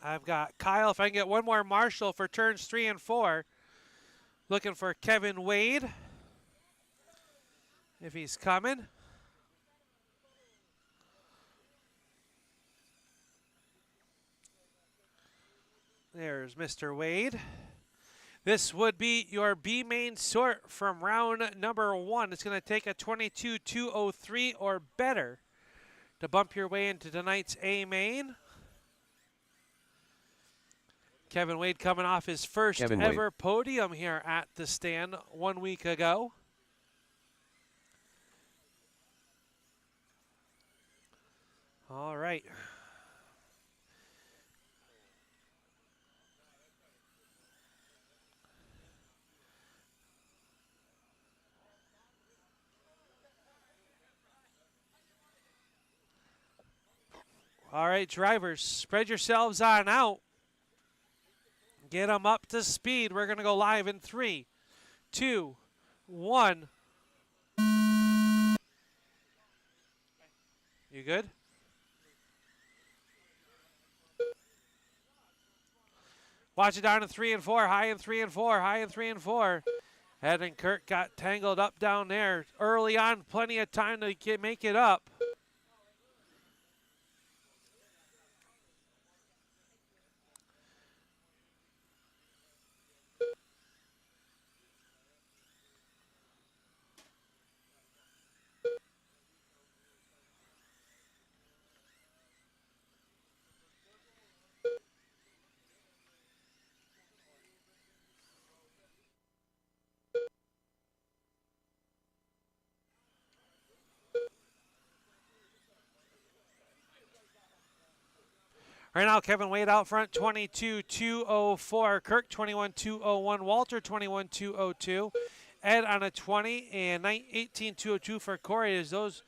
I've got Kyle. If I can get one more Marshall for turns 3 and 4. Looking for Kevin Wade. If he's coming. There's Mr. Wade. This would be your B main sort from round number 1. It's going to take a 22-203 or better to bump your way into tonight's A main. Kevin Wade coming off his first ever podium here at the stand 1 week ago. All right. All right, drivers, spread yourselves on out. Get them up to speed. We're going to go live in 3, 2, 1. You good? Watch it down in 3 and 4, high in 3 and 4, high in 3 and 4. Ed and Kirk got tangled up down there early on. Plenty of time to make it up. Right now, Kevin Wade out front, 22-204. Kirk, 21-201. Walter, 21-202. Ed on a 20 and 18-202 for Corey. As those,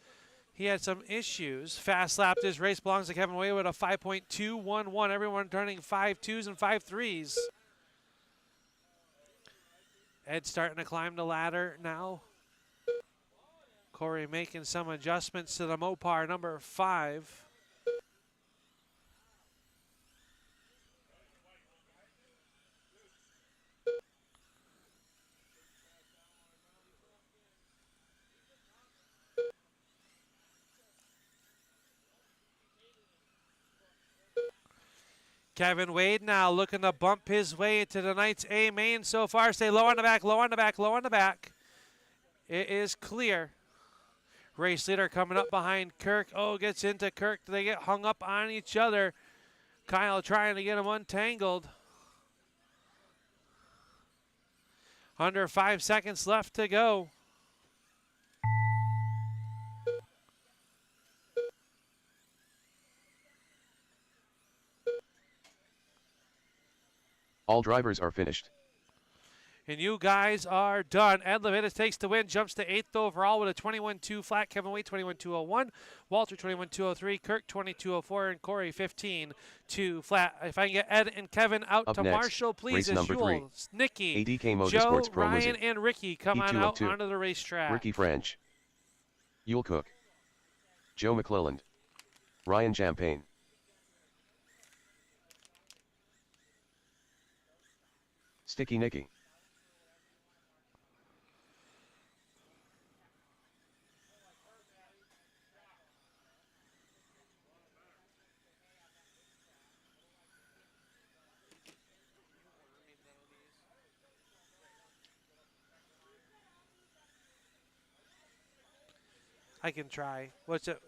he had some issues. Fast lap. This race belongs to Kevin Wade with a 5.211. Everyone turning 5.2s and 5.3s. Ed starting to climb the ladder now. Corey making some adjustments to the Mopar number 5. Kevin Wade now looking to bump his way into tonight's A main so far. Stay low on the back, low on the back, low on the back. It is clear. Race leader coming up behind Kirk. Oh, gets into Kirk. They get hung up on each other. Kyle trying to get him untangled. Under 5 seconds left to go. All drivers are finished. And you guys are done. Ed Levitas takes the win, jumps to 8th overall with a 21-2 flat. Kevin Wade, 21-201. Walter, 21-203. Kirk, 22-04. And Corey, 15-2 flat. If I can get Ed and Kevin out Up to next, Marshall, please, race as number 3. Nikki, ADK Joe, Motorsports Pro Ryan, Lizard. and Ricky come on out onto the racetrack. Ricky French. Yule Cook. Joe McClelland. Ryan Champagne. Sticky Nicky. I can try. What's it?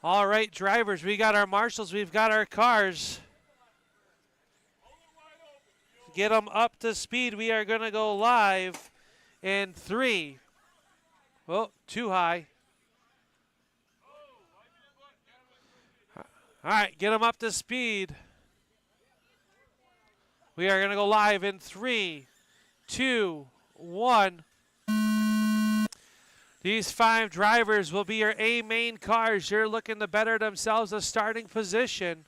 All right, drivers, we got our marshals, we've got our cars. Get them up to speed. We are going to go live in 3. Oh, too high. All right, get them up to speed. We are going to go live in 3, 2, 1. These 5 drivers will be your A main cars. You're looking to better themselves a starting position.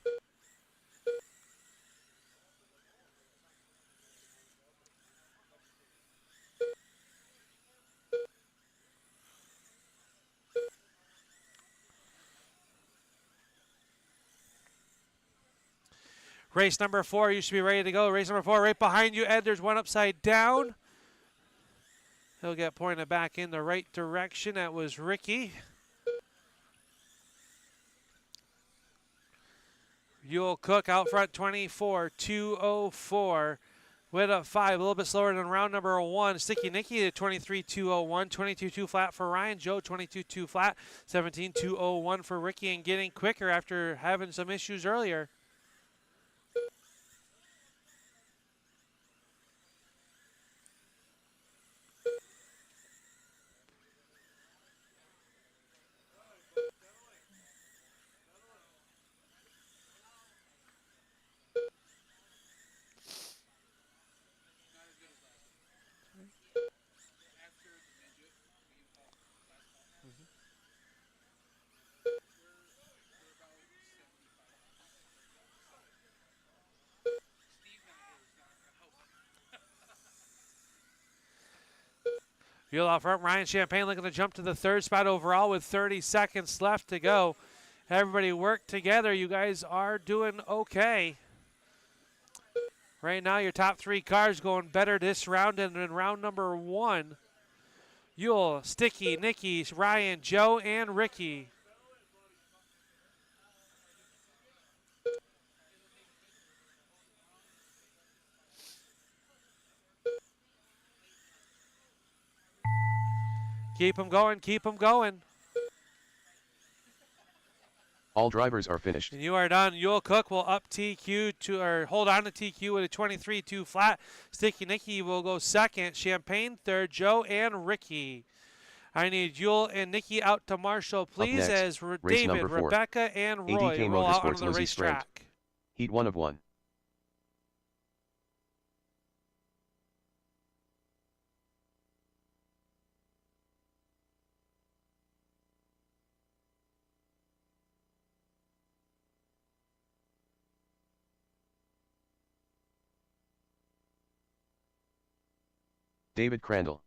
Race number 4, you should be ready to go. Race number 4, right behind you, Ed. There's one upside down. He'll get pointed back in the right direction. That was Ricky. Yule Cook out front, 24-204. With a 5, a little bit slower than round number 1. Sticky Nicky at 23-201. 22-2 flat for Ryan. Joe, 22-2 flat. 17-201 for Ricky, and getting quicker after having some issues earlier. Yule out front, Ryan Champagne looking to jump to the 3rd spot overall with 30 seconds left to go. Everybody work together. You guys are doing okay. Right now, your top 3 cars going better this round than in round number 1. Yule, Sticky, Nicky, Ryan, Joe, and Ricky. Keep them going, keep them going. All drivers are finished. And you are done. Yule Cook will up TQ to, or hold on to TQ with a 23-2 flat. Sticky Nicky will go 2nd. Champagne 3rd. Joe and Ricky. I need Yule and Nicky out to Marshall, please, next, as David, Rebecca, and Roy ADK roll out Motorsports onto the Lizzie racetrack. Heat 1 of 1. David Crandall.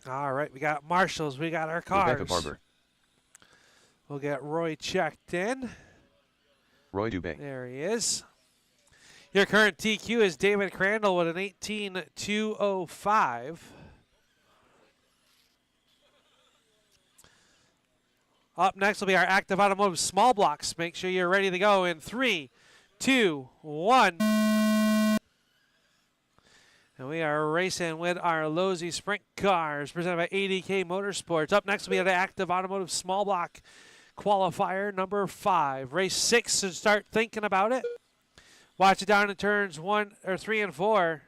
All right, we got marshals. We got our cars. Rebecca Barber. We'll get Roy checked in. Roy Dubé. There he is. Your current TQ is David Crandall with an 18-205. Up next will be our active automotive small blocks. Make sure you're ready to go in 3, 2, 1. And we are racing with our Losi Sprint cars presented by ADK Motorsports. Up next will be the active automotive small block qualifier number 5. Race 6, so start thinking about it. Watch it down in turns 3 and 4.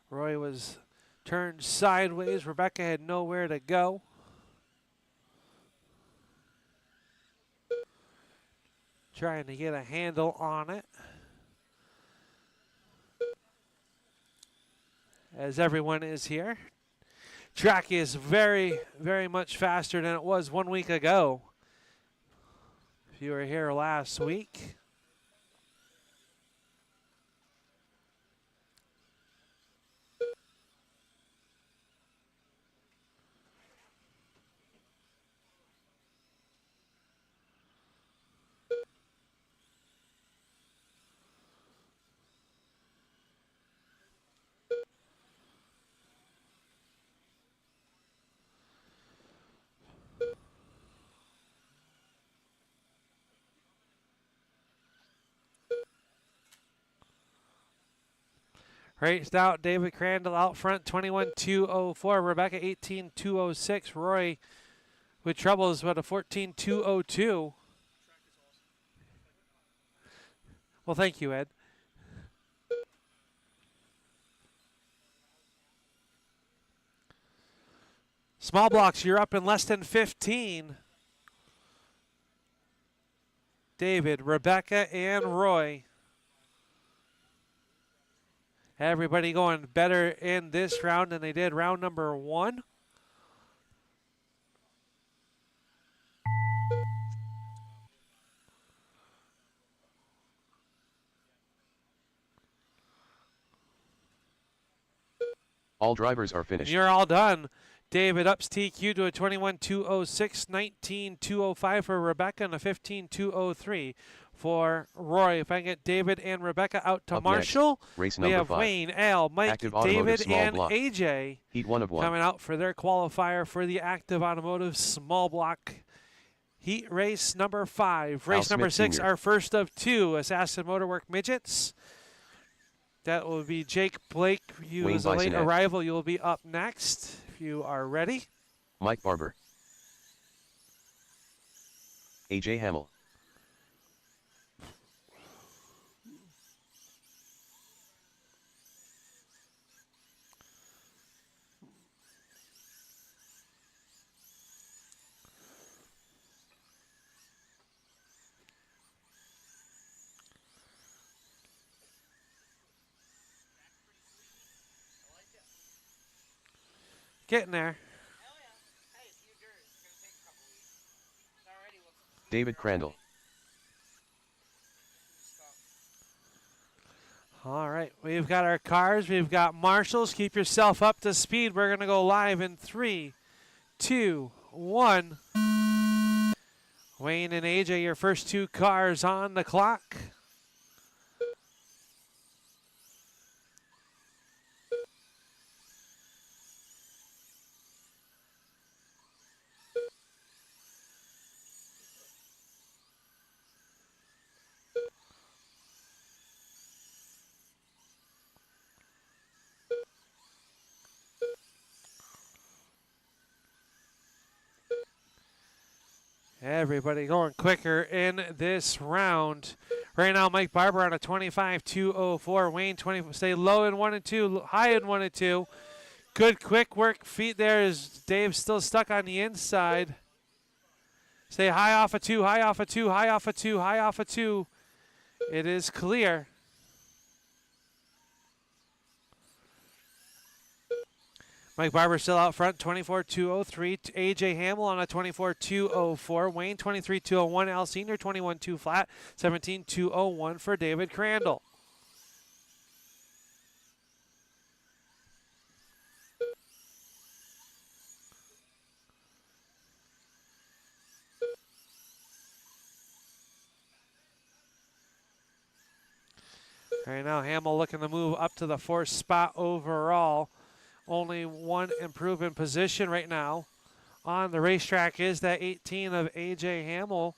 Roy was turned sideways. Rebecca had nowhere to go. Trying to get a handle on it. As everyone is here. Track is very, very much faster than it was 1 week ago. If you were here last week. Raced out, David Crandall out front, 21-204. Rebecca, 18-206. Roy with troubles with a 14-202. Well, thank you, Ed. Small blocks, you're up in less than 15. David, Rebecca, and Roy. Everybody going better in this round than they did round number 1. All drivers are finished. You're all done. David ups TQ to a 21.206, 19.205 for Rebecca, and a 15.203 for Roy. If I can get David and Rebecca out to Up Marshall, next, race we number have 5. Wayne, Al, Mike, Active Automotive David, Small and Block. AJ Heat 1 of 1. coming out for their qualifier for the Active Automotive Small Block Heat race number 5. Race number Smith 6, Sr. our first of 2, Assassin Motorwork Midgets. That will be Jake Blake. You Wayne as a late Bisonette. arrival. You'll be up next if you are ready. Mike Barber. AJ Hamill. Getting there. David Crandall. All right, we've got our cars. We've got marshals. Keep yourself up to speed. We're going to go live in 3, 2, 1. Wayne and AJ, your first 2 cars on the clock. Everybody going quicker in this round. Right now, Mike Barber on a 25.204. Wayne 20. Stay low in 1 and 2, high in 1 and 2. Good quick work feet there as Dave's still stuck on the inside. Stay high off of 2, high off of 2, high off of 2, high off of 2. It is clear. Mike Barber still out front, 24.203. AJ Hamill on a 24.204. Wayne 23.201. Al Senior 21.2 flat. 17.201 for David Crandall. Right now, Hamill looking to move up to the 4th spot overall. Only 1 improvement position right now on the racetrack is that 18 of AJ Hamill.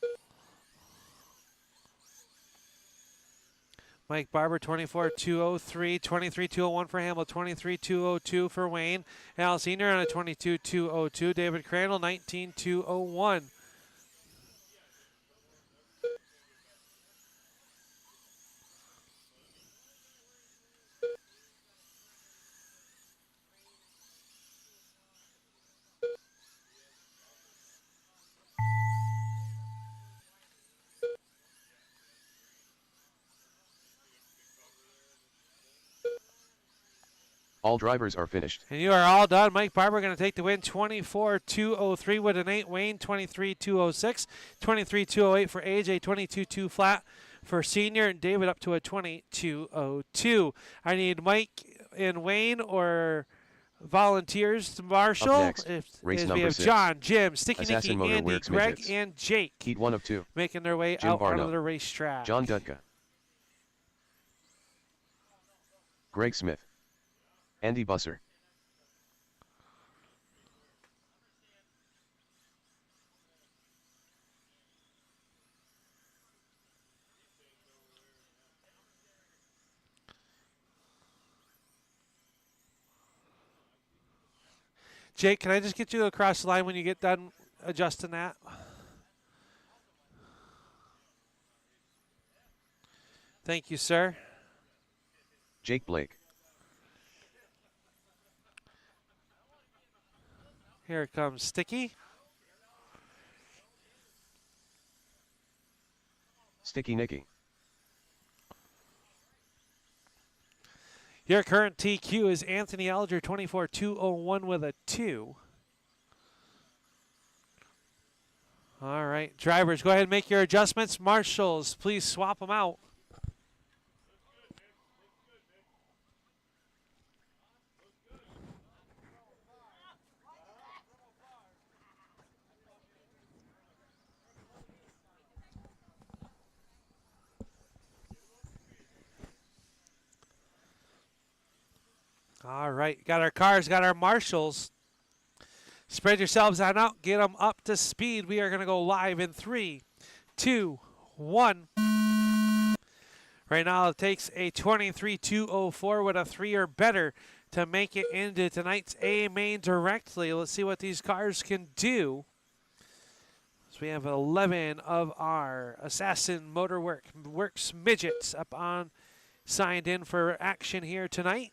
Mike Barber 24.203, 23.201 for Hamill, 23.202 for Wayne. Al Senior on a 22.202. David Crandall 19.201. All drivers are finished. And you are all done. Mike Barber going to take the win, 24.203 with an 8. Wayne, 23.206. 23.208 for AJ, 22.2 flat for Senior. And David up to a 22.02. I need Mike and Wayne or volunteers to marshal. Up next, if race we number have 6. John, Jim, Sticky Assassin Nicky, Motor Andy, Works Greg, Midgets. and Jake Heat 1 of 2. making their way Jim out onto Barno. the racetrack. John Dudka. Greg Smith. Andy Busser. Jake, can I just get you across the line when you get done adjusting that? Thank you, sir. Jake Blake. Here comes Sticky. Sticky Nicky. Your current TQ is Anthony Alger, 24,201 with a 2. All right, drivers, go ahead and make your adjustments. Marshals, please swap them out. All right, got our cars, got our marshals. Spread yourselves on out, get them up to speed. We are going to go live in 3, 2, 1. Right now it takes a 23,204 with a 3 or better to make it into tonight's A main directly. Let's see what these cars can do. So we have 11 of our Assassin Motorworks midgets up on, signed in for action here tonight.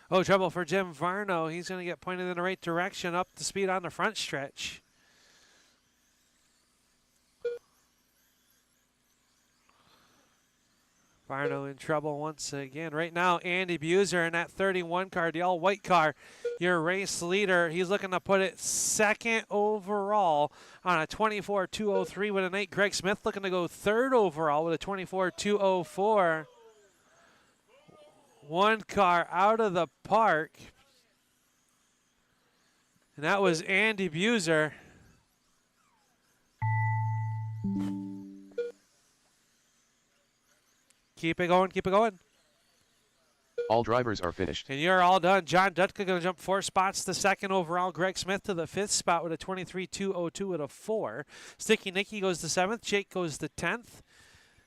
Oh, trouble for Jim Varno. He's going to get pointed in the right direction, up to speed on the front stretch. Varno in trouble once again. Right now, Andy Buser in that 31 car, the all-white car, your race leader. He's looking to put it second overall on a 24,203 with an 8. Greg Smith looking to go third overall with a 24,204. One car out of the park. And that was Andy Buser. Keep it going, keep it going. All drivers are finished. And you're all done. John Dutka going to jump 4 spots to second overall. Greg Smith to the 5th spot with a 23,202 with a 4. Sticky Nicky goes to 7th. Jake goes to 10th.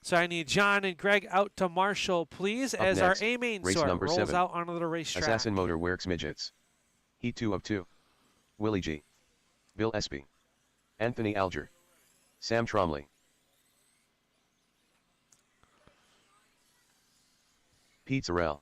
So I need John and Greg out to Marshall, please, Up as next, our A-main race sort number rolls 7. out onto the racetrack. Assassin Motorworks midgets. Heat 2 of 2. Willie G. Bill Espy. Anthony Alger. Sam Tromley. Pete Sorrell.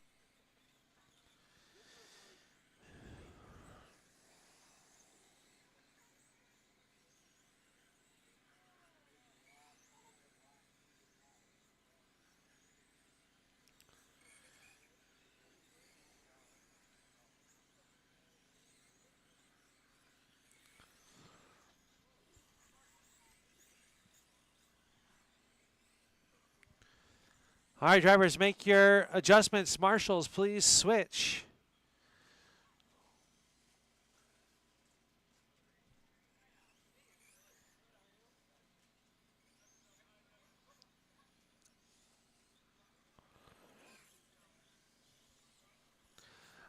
All right, drivers, make your adjustments. Marshals, please switch.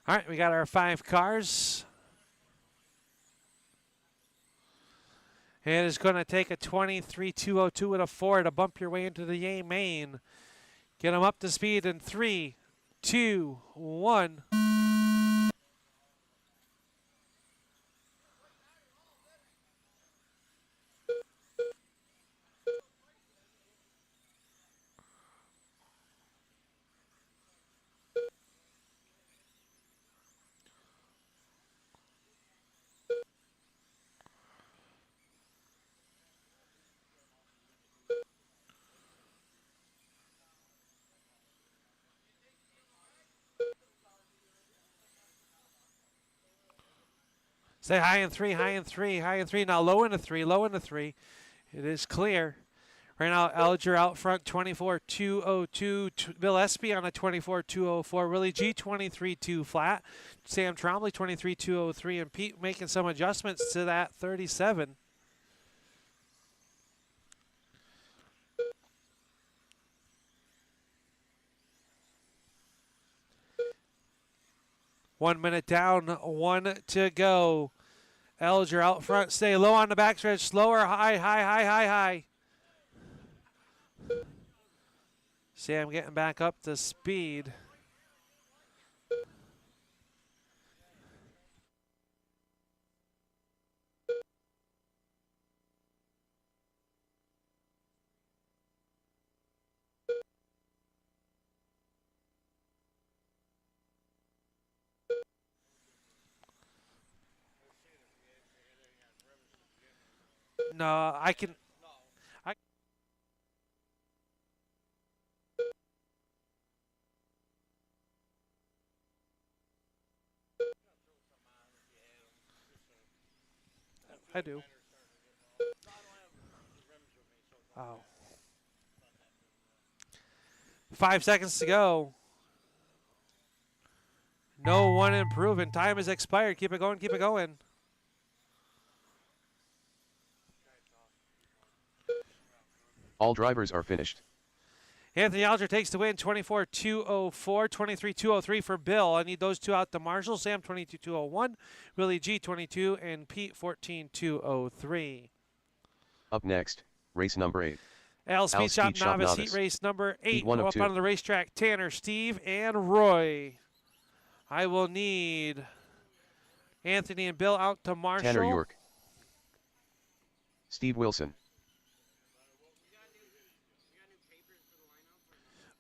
All right, we got our 5 cars. And it's going to take a 23,202 with a 4 to bump your way into the A main. Get them up to speed in 3, 2, 1. Stay high in 3, high in 3, high in 3. Now low into 3, low into 3. It is clear. Right now, Alger out front, 24,202. Bill Espy on a 24,204. Willie G, 23,2 flat. Sam Trombley, 23,203. And Pete making some adjustments to that 37. One minute down, 1 to go. Alger out front, stay low on the backstretch, slower, high, high, high, high, high. Sam getting back up to speed. No, I can. I, I do. Oh. 5 seconds to go. No one improving. Time has expired. Keep it going. Keep it going. All drivers are finished. Anthony Alger takes the win, 24-204, 23-203 for Bill. I need those two out to Marshall. Sam, 22-201. Willie G, 22. And Pete, 14-203. Up next, race number 8. Al Speed Shop Novice Heat Race number 8. Go up onto the racetrack. Tanner, Steve, and Roy. I will need Anthony and Bill out to Marshall. Tanner York. Steve Wilson.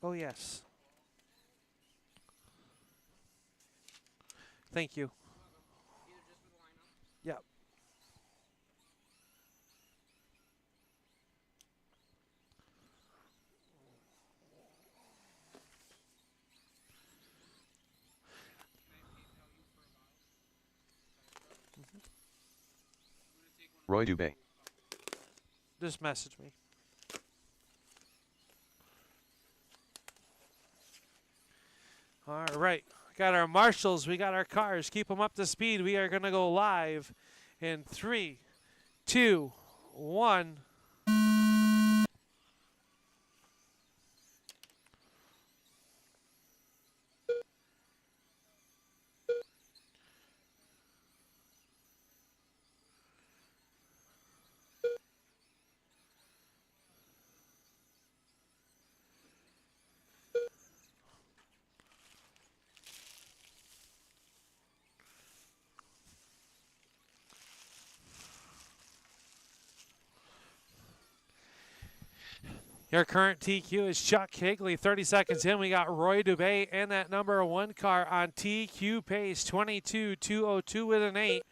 Oh, yes. Thank you. Yep. Roy Dubé. Just message me. All right. Got our marshals. We got our cars. Keep them up to speed. We are going to go live in 3, 2, 1. Your current TQ is Chuck Higley. 30 seconds in, we got Roy Dubé and that number 1 car on TQ pace, 22-202 with an 8.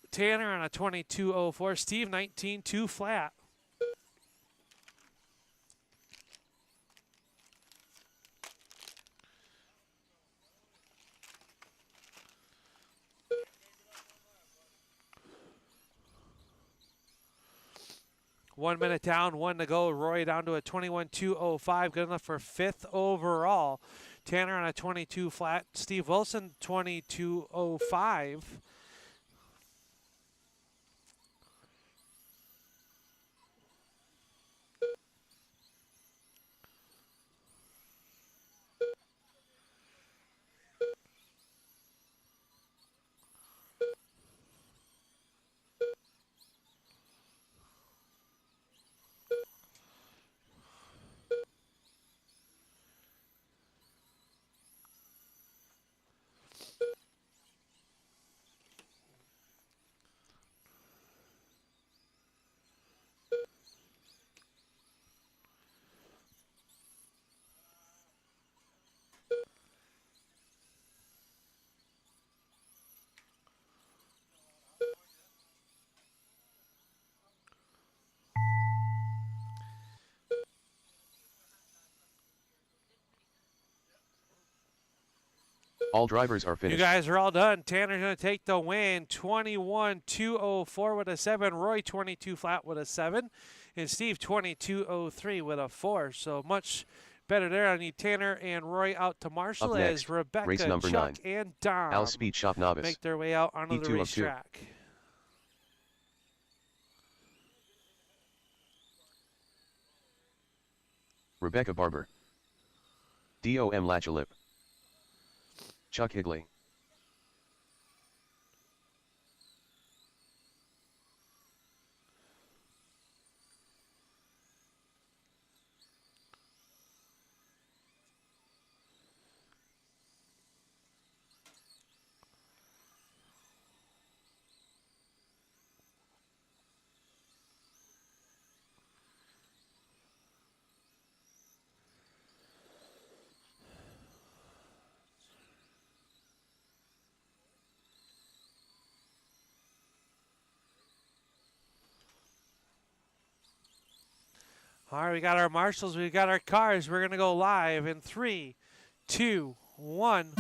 Tanner on a 22-04. Steve, 19-2 flat. One minute down, 1 to go. Roy down to a 21-205, good enough for 5th overall. Tanner on a 22 flat. Steve Wilson, 22-05. All drivers are finished. You guys are all done. Tanner's going to take the win, 21-204 with a 7. Roy, 22 flat with a 7. And Steve, 22-03 with a 4. So much better there. I need Tanner and Roy out to Marshall as Rebecca, race number Chuck, 9. and Dom Al Speed Shop Novice. make their way out onto the E2 racetrack. Rebecca Barber. Dom Lachalip. Chuck Higley. All right, we got our marshals, we got our cars. We're going to go live in 3, 2, 1.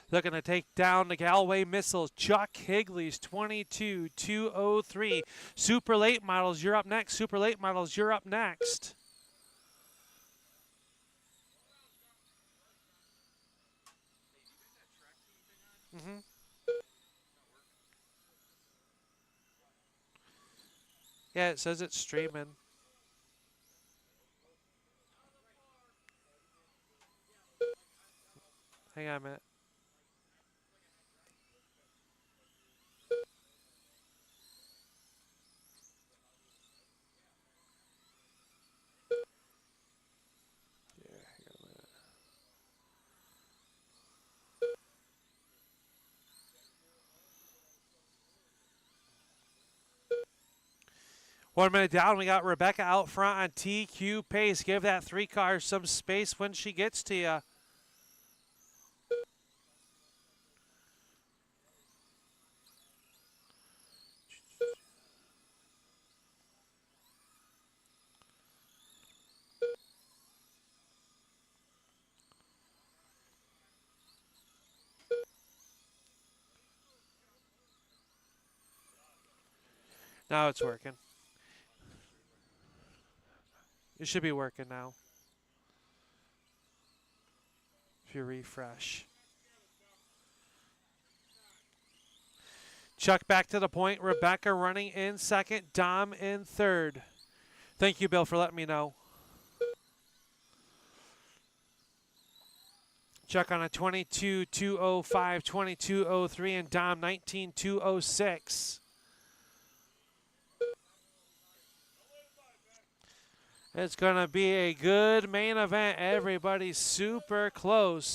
Looking to take down the Galway Missiles. Chuck Higley's 22-203. Super late models, you're up next. Super late models, you're up next. Yeah, it says it's streaming. Hang on a minute. Yeah, hang on a minute. One minute down, we got Rebecca out front on TQ pace. Give that 3 car some space when she gets to you. Now it's working. It should be working now. If you refresh. Chuck back to the point. Rebecca running in second. Dom in third. Thank you, Bill, for letting me know. Chuck on a 22-205, 22-03, and Dom 19-206. It's going to be a good main event. Everybody's super close.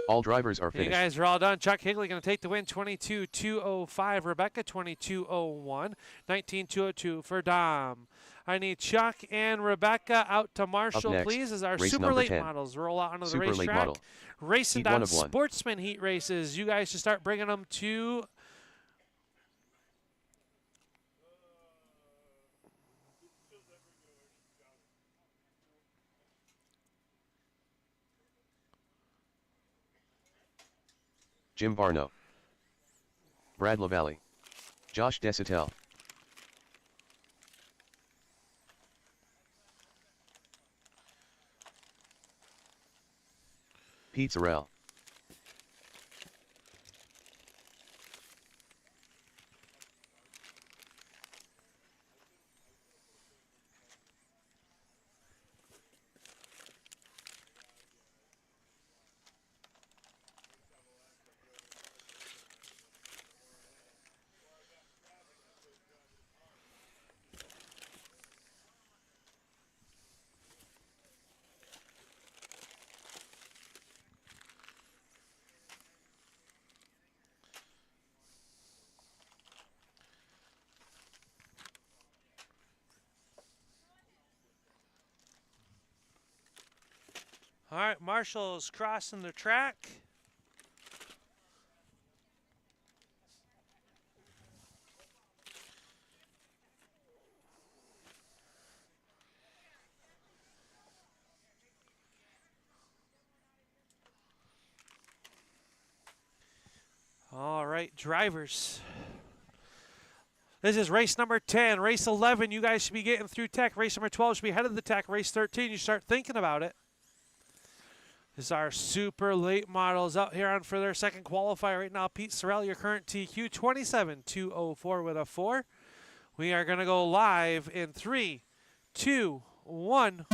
All drivers are finished. You guys are all done. Chuck Higley going to take the win, 22-205. Rebecca, 22-01. 19-202 for Dom. I need Chuck and Rebecca out to Marshall, next, please, as our race super late 10. models roll out onto the Super late racetrack. model. Racing Heat down 1 of 1. sportsman heat races. You guys should start bringing them to Jim Barno. Brad LaValle. Josh Desatel. Pete Sorrell. All right, Marshall's crossing the track. All right, drivers. This is race number 10. Race 11, you guys should be getting through tech. Race number 12 should be headed to the tech. Race 13, you start thinking about it. This is our super late models out here on for their second qualifier right now. Pete Sorrell, your current TQ, 27-204 with a 4. We are going to go live in 3, 2, 1.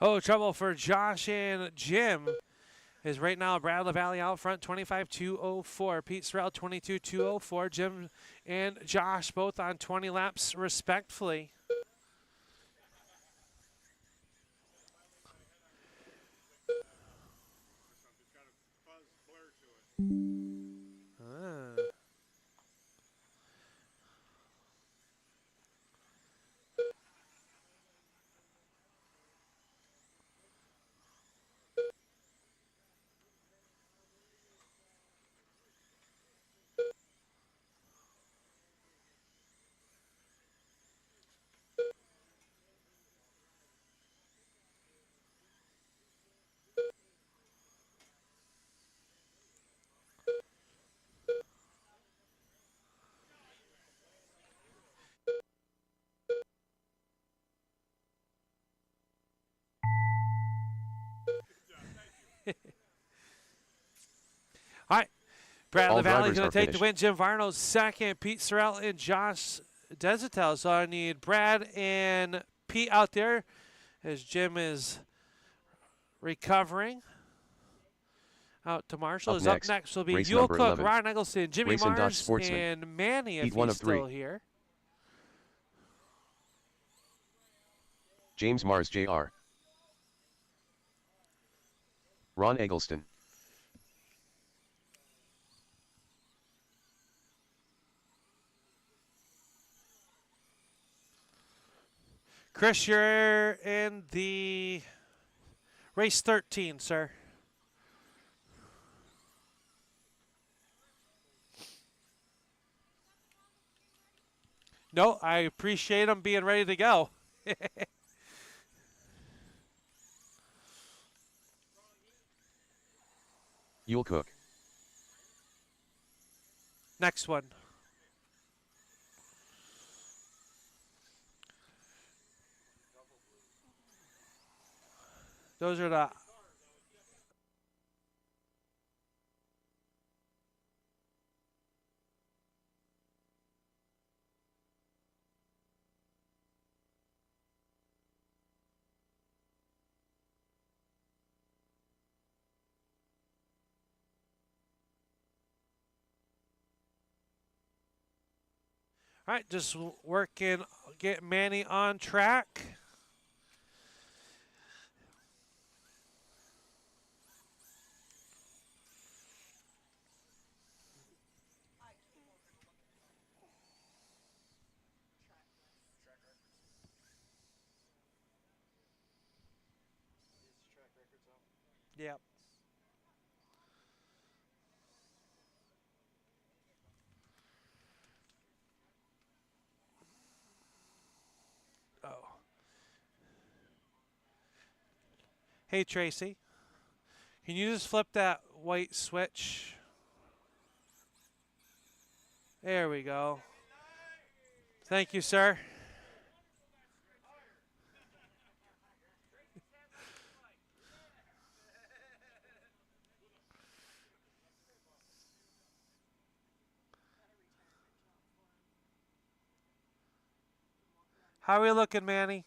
Oh, trouble for Josh and Jim is right now Brad LaValle out front, 25-204. Pete Sorrell, 22-204. Jim and Josh both on 20 laps respectfully. Ah. All right. Brad All LaValle is drivers going are to take the finished. win. Jim Varno's second. Pete Sorrell and Josh Desitel. So I need Brad and Pete out there as Jim is recovering. Out to Marshall. Up Is up next, next will be race Yule number Cook, 11. Ron Eggleston, Jimmy Racing Dodge Mars, Sportsman. and Manny if Heat 1 he's of 3. still here. James Mars Jr. Ron Eggleston. Chris, you're in the race 13, sir. No, I appreciate him being ready to go. Yule Cook. Next one. Those are the all right, just working, get Manny on track. Yep. Oh. Hey, Tracy, can you just flip that white switch? There we go. Thank you, sir. How are we looking, Manny?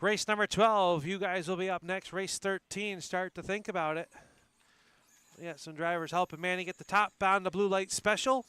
Race number 12, you guys will be up next. Race 13, start to think about it. We got some drivers helping Manny get the top on the blue light special.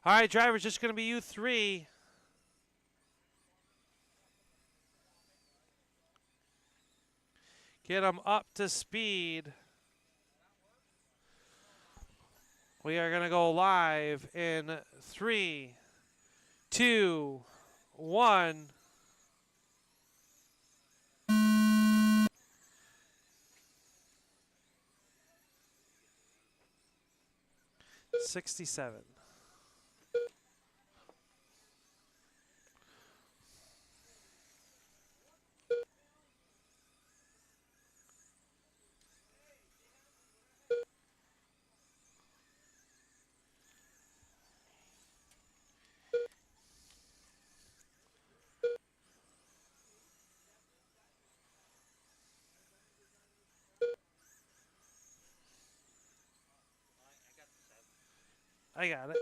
All right, drivers, just going to be you three. Get them up to speed. We are going to go live in 3, 2, 1. '67. I got it.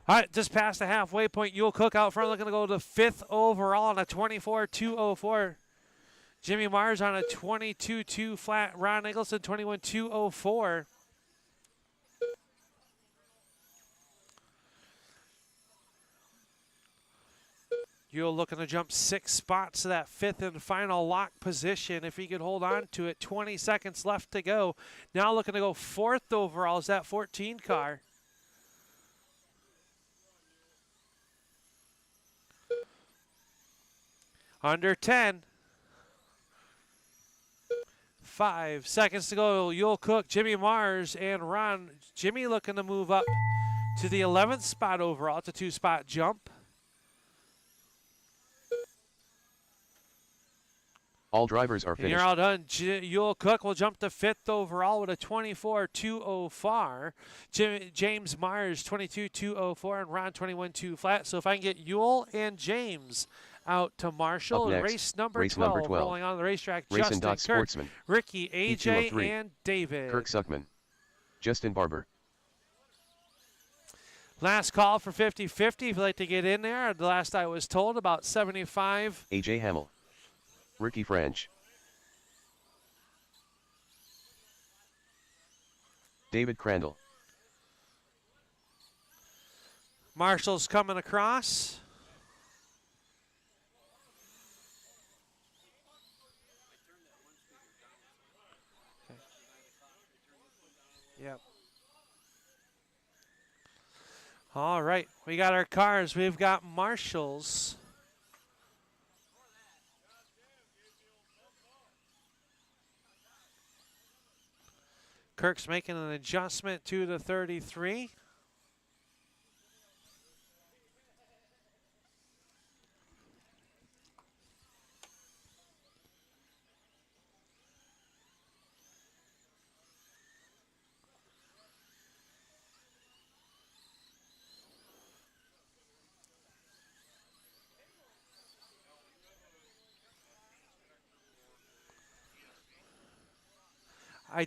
All right, just past the halfway point. Yule Cook out front looking to go to 5th overall on a 24.204. Jimmy Mars on a 22.2 flat. Ron Nicholson 21.204. Yule looking to jump 6 spots to that 5th and final lock position if he could hold on to it. 20 seconds left to go. Now looking to go 4th overall is that 14 car. Under 10. 5 seconds to go. Yule Cook, Jimmy Mars, and Ron. Jimmy looking to move up to the 11th spot overall. It's a 2-spot jump. All drivers are And finished. you're all done. Yule Cook will jump to 5th overall with a 24.204. James Mars 22.204 and Ron 21.2 flat. So if I can get Yule and James out to Marshall. Up next, race number race 12, number 12. rolling on the racetrack. Racing Justin Kirk, Sportsman. Ricky, E2 of AJ, 3. and David. Kirk Suckman. Justin Barber. Last call for 50-50 if you'd like to get in there. The last I was told, about 75. AJ Hamill. Ricky French. David Crandall. Marshall's coming across. Okay. Yep. All right, we got our cars. We've got Marshall's. Kirk's making an adjustment to the 33. I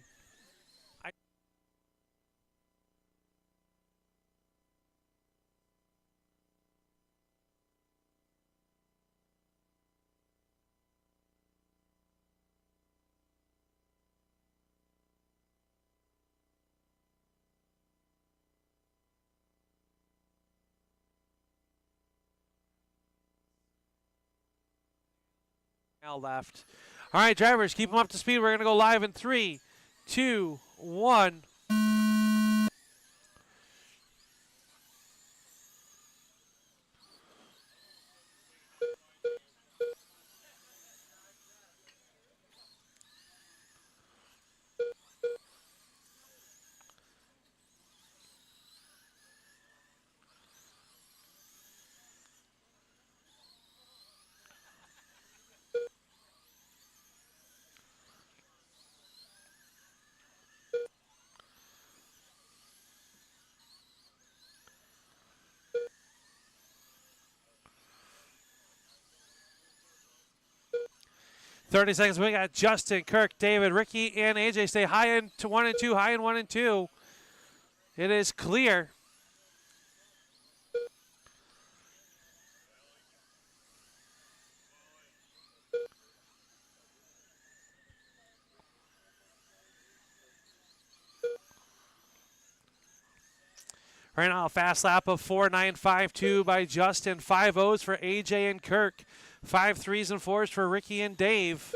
now left. All right, drivers, keep them up to speed. We're going to go live in 3, 2, 1. 30 seconds. We got Justin, Kirk, David, Ricky, and AJ stay high in to 1 and 2, high in 1 and 2. It is clear. Right now, a fast lap of 4.952 by Justin. 5 O's for AJ and Kirk. 5 3s and 4s for Ricky and Dave.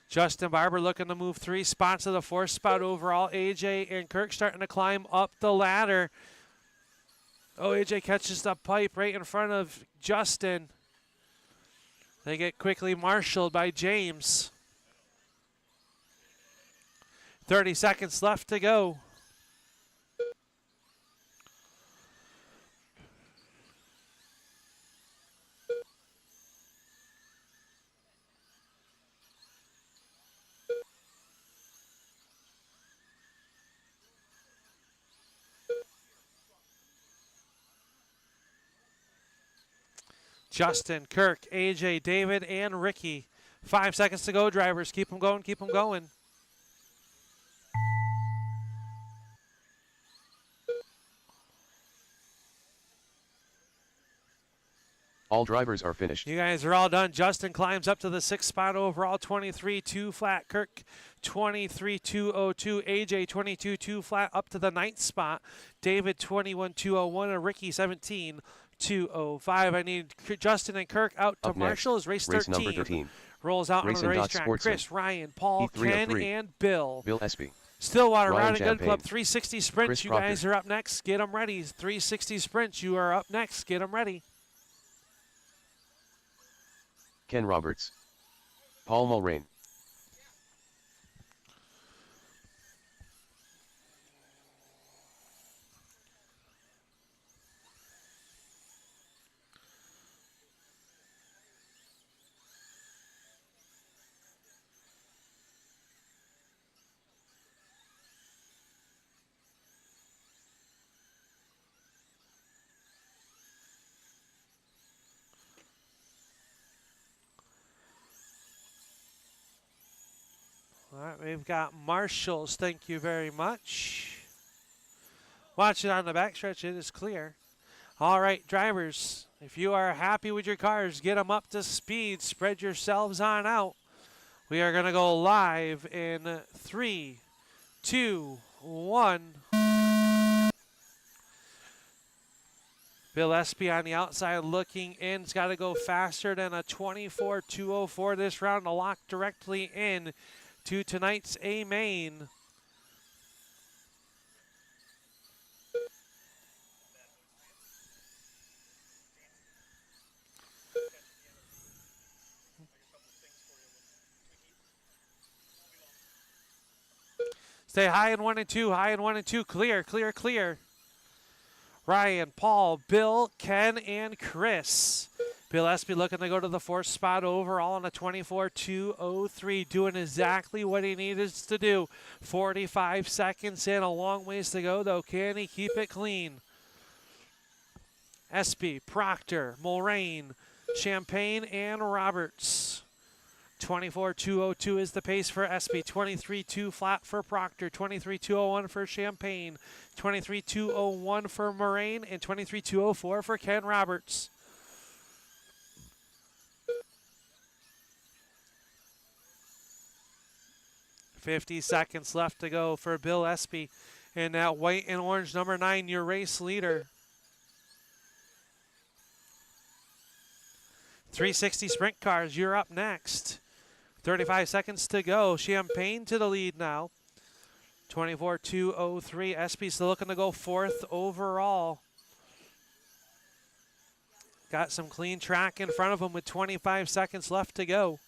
Justin Barber looking to move 3 spots to the 4th spot overall. AJ and Kirk starting to climb up the ladder. Oh, AJ catches the pipe right in front of Justin. They get quickly marshaled by James. 30 seconds left to go. Justin, Kirk, AJ, David, and Ricky. 5 seconds to go, drivers. Keep them going, keep them going. All drivers are finished. You guys are all done. Justin climbs up to the 6th spot overall, 23-2 flat. Kirk, 23-202. AJ, 22-2 flat, up to the 9th spot. David, 21-201. And Ricky, 17-205. I need Justin and Kirk out to Up marshal next, as race race 13. number 13. Rolls out on Racing the Dot racetrack. Sportsman. Chris, Ryan, Paul, E3 of Ken, 3. and Bill. Bill Espy. Stillwater Ryan Routing Gun Champagne. Club 360 sprints. Chris You Proctor. guys are up next. Get them ready. 360 sprints. You are up next. Get them ready. Ken Roberts. Paul Mulrain. All right, we've got marshals. Thank you very much. Watch it on the backstretch. It is clear. All right, drivers, if you are happy with your cars, get them up to speed. Spread yourselves on out. We are going to go live in 3, 2, 1. Bill Espy on the outside looking in. It's got to go faster than a 24-204 this round to lock directly in to tonight's A main. Stay high in 1 and 2, high in 1 and 2. Clear, clear, clear. Ryan, Paul, Bill, Ken, and Chris. Bill Espy looking to go to the 4th spot overall on a 24-203, doing exactly what he needed to do. 45 seconds in, a long ways to go, though. Can he keep it clean? Espy, Proctor, Mulrain, Champagne, and Roberts. 24-202 is the pace for Espy. 23-2 flat for Proctor. 23-201 for Champagne. 23-201 for Moraine. And 23-204 for Ken Roberts. $50 seconds left to go for Bill Espy. And that white and orange number 9, your race leader. 360 sprint cars, you're up next. 35 seconds to go. Champagne to the lead now. 24-203. Espy still looking to go 4th overall. Got some clean track in front of him with 25 seconds left to go.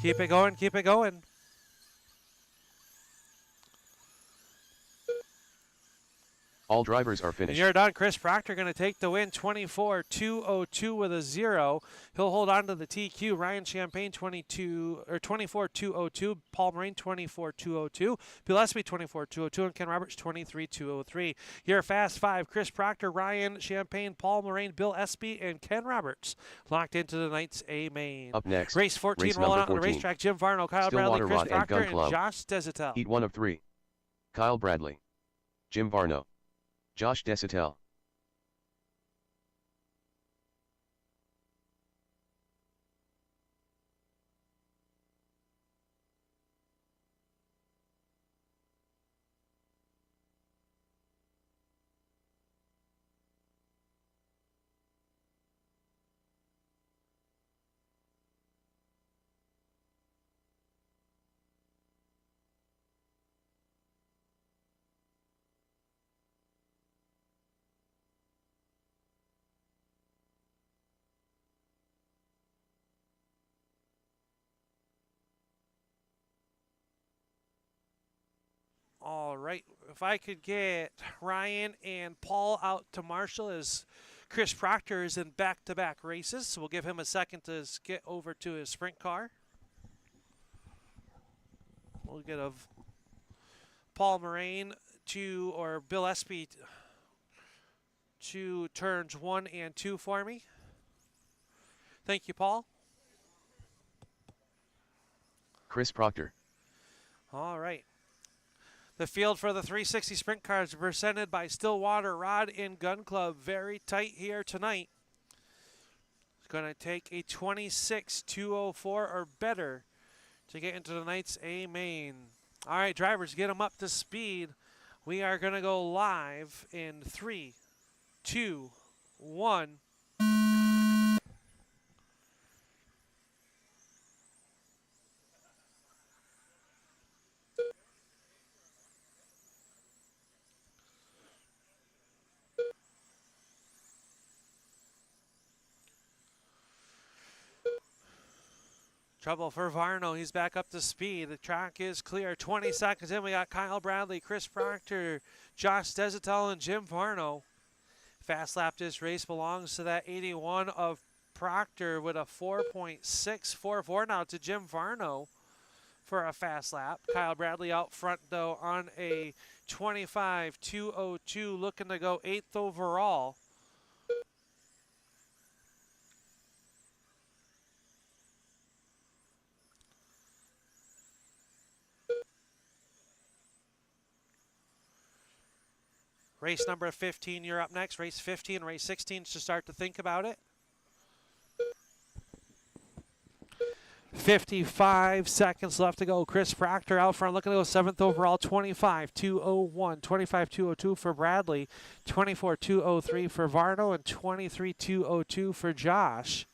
Keep it going, keep it going. All drivers are And finished. you're done. Chris Proctor going to take the win, 24-202 with a 0. He'll hold on to the TQ. Ryan Champagne, 24-202. Paul Moraine, 24-202. Bill Espy, 24-202. And Ken Roberts, 23-203. Your Fast Five: Chris Proctor, Ryan Champagne, Paul Moraine, Bill Espy, and Ken Roberts locked into tonight's A main. Up next, Race 14 race rolling number out on the 14. racetrack. Jim Varno, Kyle Stillwater Bradley, Chris Rod and Proctor, Gun and Club. Josh Desatel. Heat 1 of 3. Kyle Bradley. Jim Varno. Josh Desatel. All right, if I could get Ryan and Paul out to marshal as Chris Proctor is in back-to-back races, so we'll give him a second to get over to his sprint car. We'll get a Paul Moraine or Bill Espy to turns 1 and 2 for me. Thank you, Paul. Chris Proctor. All right. The field for the 360 sprint cars presented by Stillwater Rod and Gun Club. Very tight here tonight. It's going to take a 26-204 or better to get into tonight's A main. All right, drivers, get them up to speed. We are going to go live in 3, 2, 1. Trouble for Varno. He's back up to speed. The track is clear. 20 seconds in. We got Kyle Bradley, Chris Proctor, Josh Desatel, and Jim Varno. Fast lap this race belongs to that 81 of Proctor with a 4.644 now to Jim Varno for a fast lap. Kyle Bradley out front, though, on a 25-202, looking to go 8th overall. Race number 15, you're up next. Race 15, race 16 to start to think about it. 55 seconds left to go. Chris Proctor out front, looking to go 7th overall, 25-201. 25-202 for Bradley, 24-203 for Varno, and 23-202 for Josh.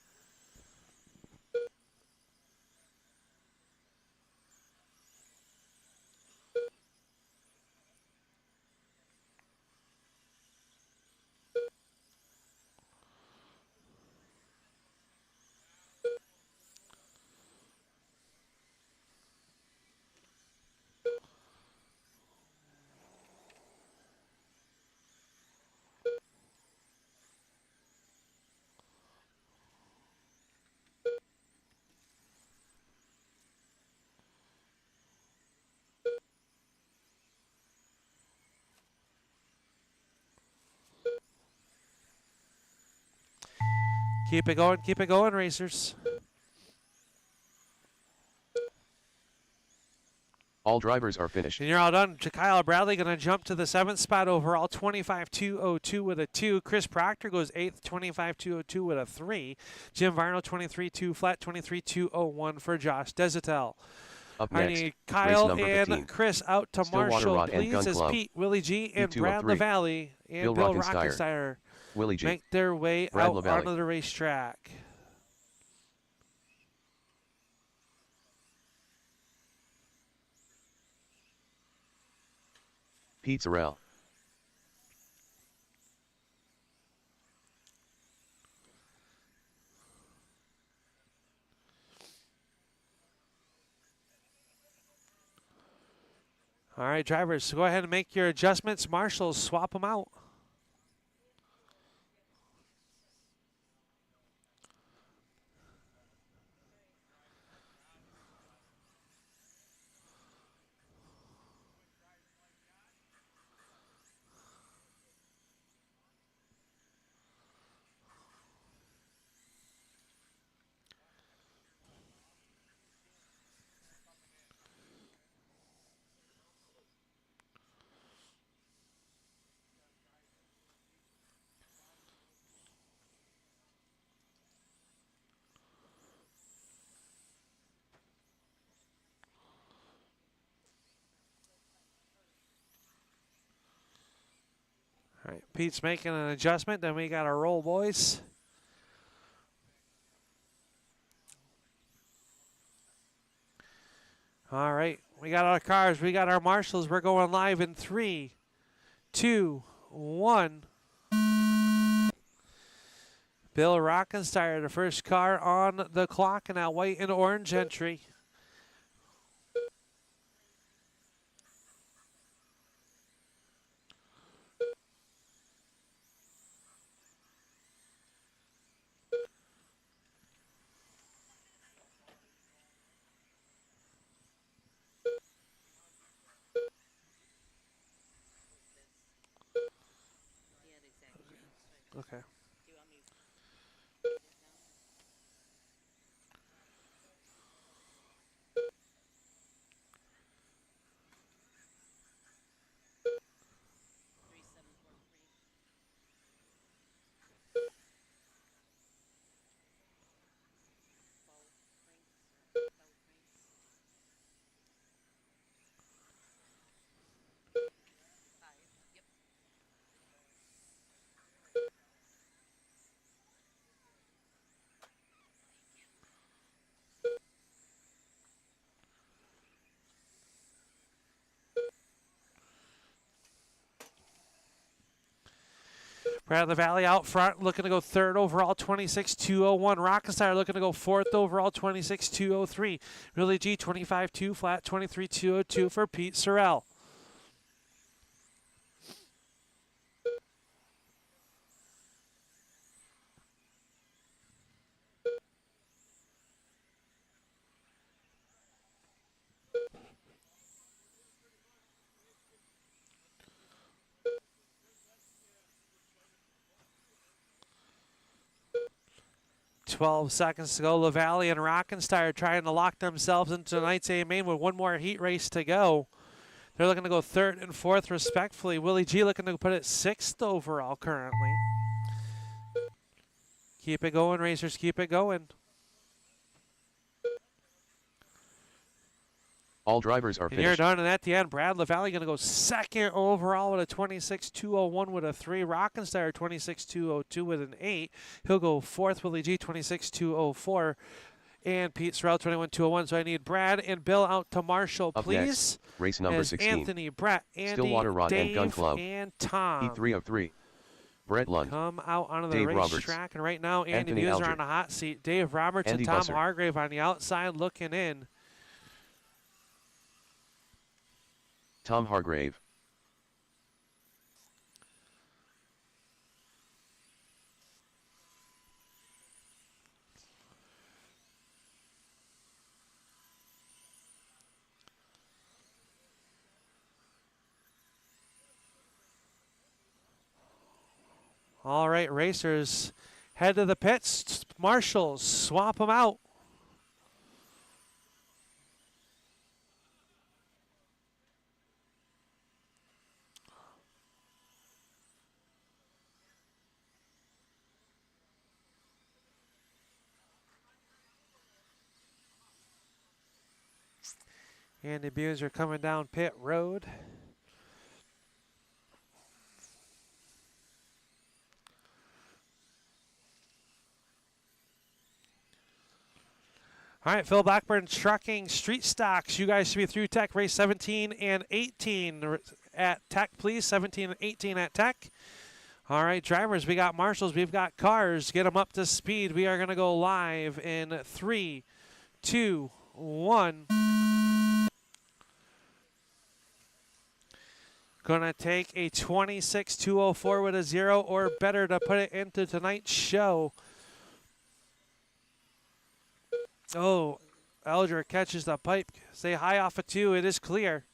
Keep it going, racers. All drivers are finished. And you're all done. Kyle Bradley going to jump to the 7th spot overall, 25-202 with a 2. Chris Proctor goes 8th, 25-202 with a 3. Jim Varno, 23-2 flat, 23-201 for Josh Desatel. Up I next, need Kyle race number and 15. Chris out to Stillwater marshal, Rod and please, Gun as Club. Pete, Willie G, and P203. Brad LaValle and Bill Rockensteiner Willie G. make their way Brad out LaValle. onto the racetrack. Pete Zarell. All right, drivers, go ahead and make your adjustments. Marshals, swap them out. All right, Pete's making an adjustment. Then we got our roll, boys. All right, we got our cars. We got our marshals. We're going live in 3, 2, 1. Bill Rockensteiner, the first car on the clock in that white and orange entry. Okay. Brad LaValle out front, looking to go third overall, 26.201. Rockensteiner looking to go fourth overall, 26.203. Willie G, 25.2 flat, 23.202 for Pete Sorrell. Twelve seconds to go. LaValle and Rockensteiner trying to lock themselves into tonight's A main with one more heat race to go. They're looking to go third and fourth respectfully. Willie G looking to put it sixth overall currently. Keep it going, racers. Keep it going. All drivers are And you're finished. done, and at the end, Brad LaValle going to go second overall with a 26.201 with a 3. Rockensteiner 26.202 with an 8. He'll go fourth. Willie G 26.204. And Pete Sorrell 21.201. So I need Brad and Bill out to Marshall, Up please. next, race number As 16. Anthony, Brett, Andy, Stillwater Rod and Dave, Gun Club. and Tom. E3 of 3. Brett Lund. Come out onto the Dave Roberts. racetrack, and right now Andy Anthony Buser Alger. on the hot seat. Dave Roberts Andy and Tom Busser. Hargrave on the outside looking in. Tom Hargrave. All right, racers, head to the pits. Marshals, swap them out. Andy Buser coming down pit road. All right, Phil Blackburn, Trucking, Street Stocks. You guys should be through Tech. Race 17 and 18 at Tech, please. 17 and 18 at Tech. All right, drivers, we got marshals, we've got cars. Get them up to speed. We are going to go live in 3, 2, 1. Gonna take a 26-204 with a 0 or better to put it into tonight's show. Oh, Alger catches the pipe. Stay high off of 2. It is clear.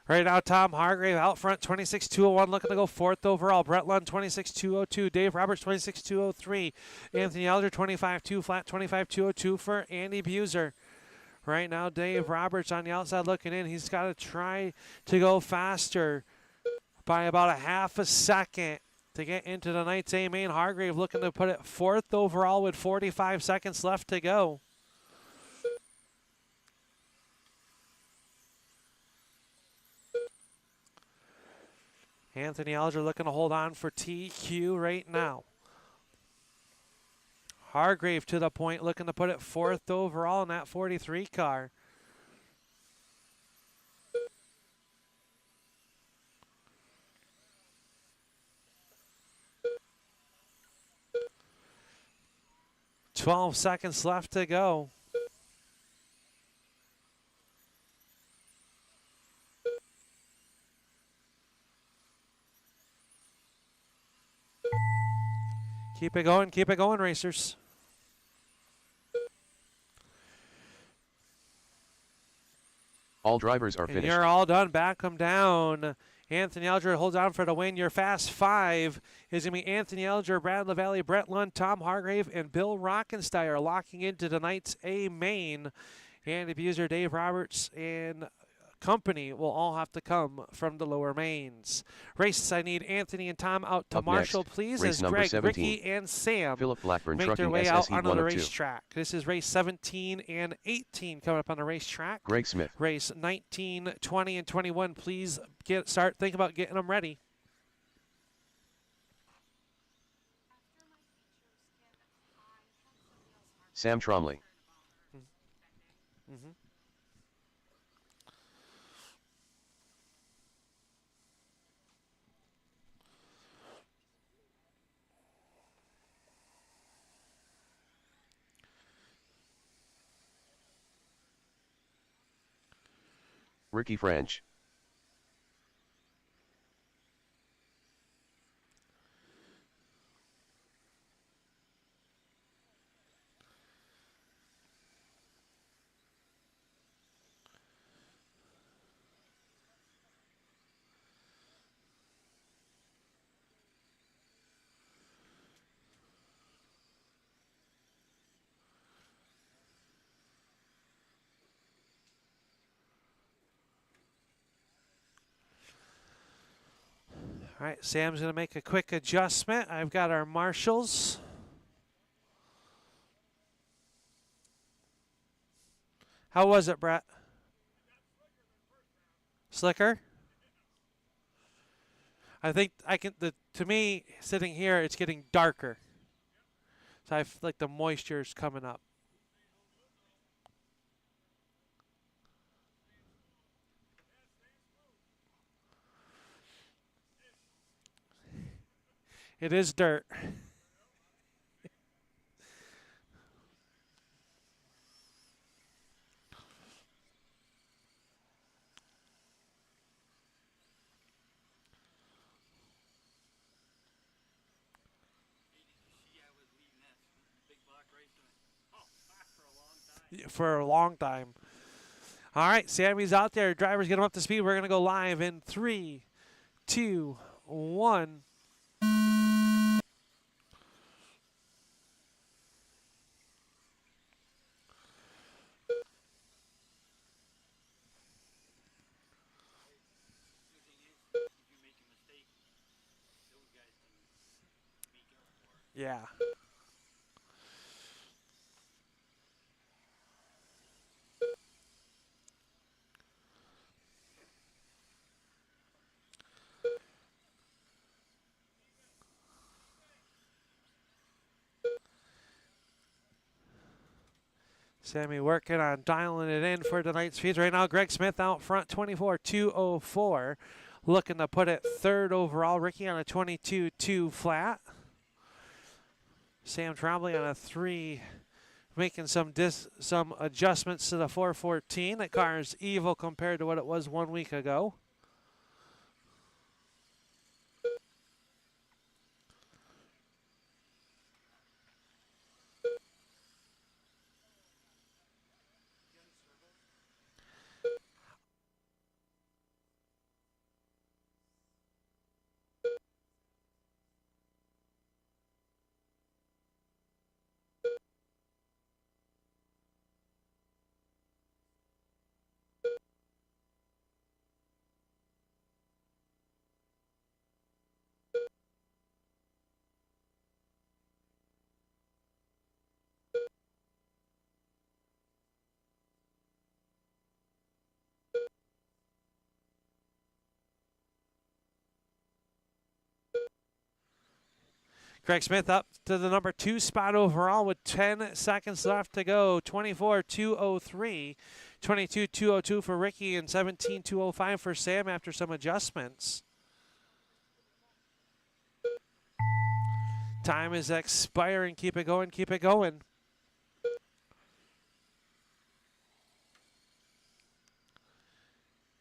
Right now, Tom Hargrave out front, 26-201, looking to go 4th overall. Brett Lund, 26-202. Dave Roberts, 26-203. Anthony Elder, 25-2 flat, 25-202 for Andy Buser. Right now, Dave Roberts on the outside looking in. He's got to try to go faster by about a half a second to get into tonight's A main. Hargrave looking to put it 4th overall with 45 seconds left to go. Anthony Alger looking to hold on for TQ right now. Hargrave to the point, looking to put it 4th overall in that 43 car. "12 seconds left to go. Keep it going, racers. All drivers are And finished. you're all done. Back them down. Anthony Alger holds on for the win. Your Fast 5 is going to be Anthony Alger, Brad LaValle, Brett Lund, Tom Hargrave, and Bill Rockensteyer locking into tonight's A main. And abuser Dave Roberts and company will all have to come from the lower mains. Races, I need Anthony and Tom out to Up Marshall, next, please, race as number Greg, 17. Ricky, and Sam Philip Blackburn make their Trucking way out SSE onto the 102. racetrack. This is race 17 and 18 coming up on the racetrack. Greg Smith. Race 19, 20, and 21. Please think about getting them ready. Sam Tromley. Mm-hmm. Ricky French. All right, Sam's going to make a quick adjustment. I've got our marshals. How was it, Brett? Slicker? I think to me, sitting here, it's getting darker. So I feel like the moisture's coming up. It is dirt. For a long time. All right, Sammy's out there. Drivers get him up to speed. We're going to go live in 3, 2, 1. Yeah. Sammy working on dialing it in for tonight's feeds. Right now, Greg Smith out front, 24-204. Looking to put it third overall. Ricky on a 22-2 flat. Sam Trombley on a 3, making some adjustments to the 414. That car is evil compared to what it was 1 week ago. Greg Smith up to the number 2 spot overall with 10 seconds left to go. 24-203, 22-202 for Ricky, and 17-205 for Sam after some adjustments. Time is expiring. Keep it going, keep it going.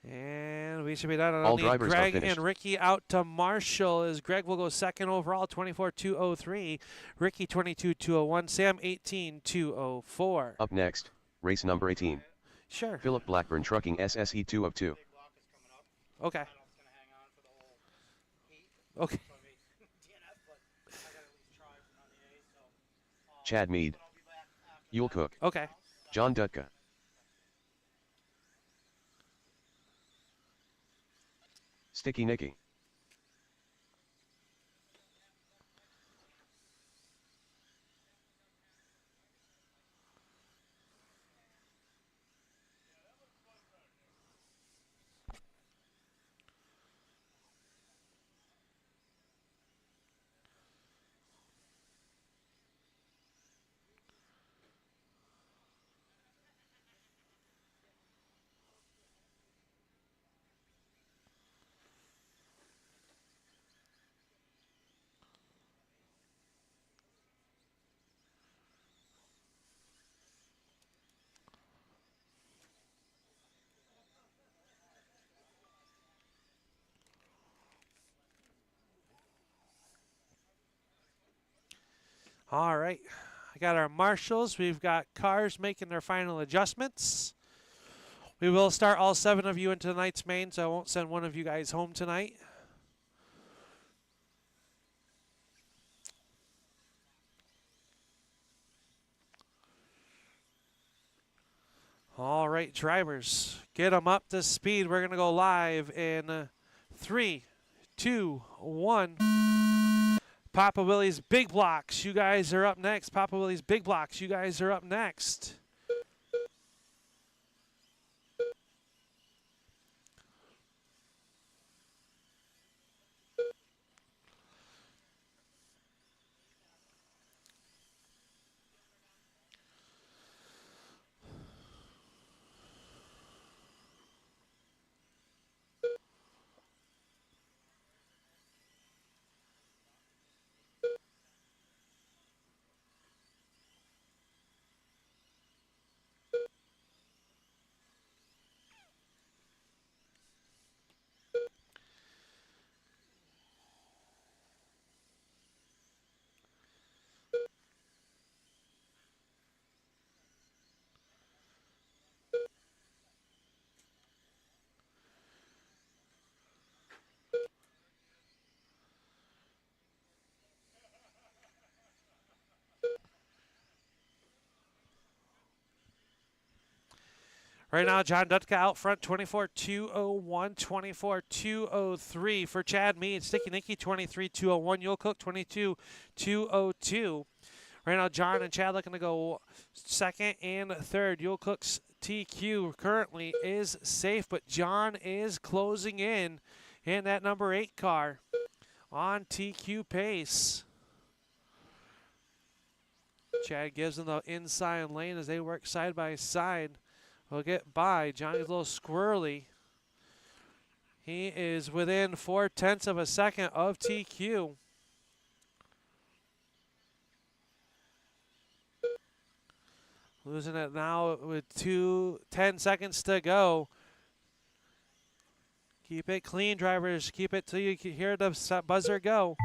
And we should be done. All drivers are Greg finished. and Ricky out to Marshall as Greg will go second overall, 24-203. Ricky 22-201. Sam 18-204. Up next, race number 18. Sure. Philip Blackburn Trucking SSE 2 of 2. Okay. Okay. Chad Mead. Yule Cook. Okay. John Dutka. Sticky Nicky. All right. I got our marshals. We've got cars making their final adjustments. We will start all 7 of you into tonight's main, so I won't send one of you guys home tonight. All right, drivers, get them up to speed. We're going to go live in 3, 2, 1. Papa Willie's Big Blocks, you guys are up next. Papa Willie's Big Blocks, you guys are up next. Right now, John Dutka out front, 24-201, 24-203 for Chad Mead. Sticky Nicky, 23-201. Yule Cook, 22-202. Right now, John and Chad looking to go second and third. Yule Cook's TQ currently is safe, but John is closing in that number 8 car on TQ pace. Chad gives them the inside lane as they work side by side. Will get by. Johnny's a little squirrely. He is within 0.4 of a second of TQ. Losing it now with 10 seconds to go. Keep it clean, drivers. Keep it till you hear the buzzer go.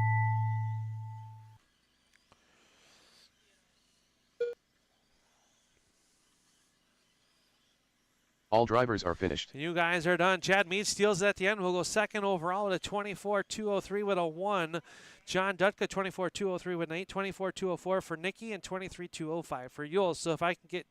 All drivers are finished. You guys are done. Chad Mead steals it at the end. We'll go second overall with a 24.203 with a 1. John Dutka, 24.203 with an 8. 24.204 for Nikki and 23.205 for Yule. So if I can get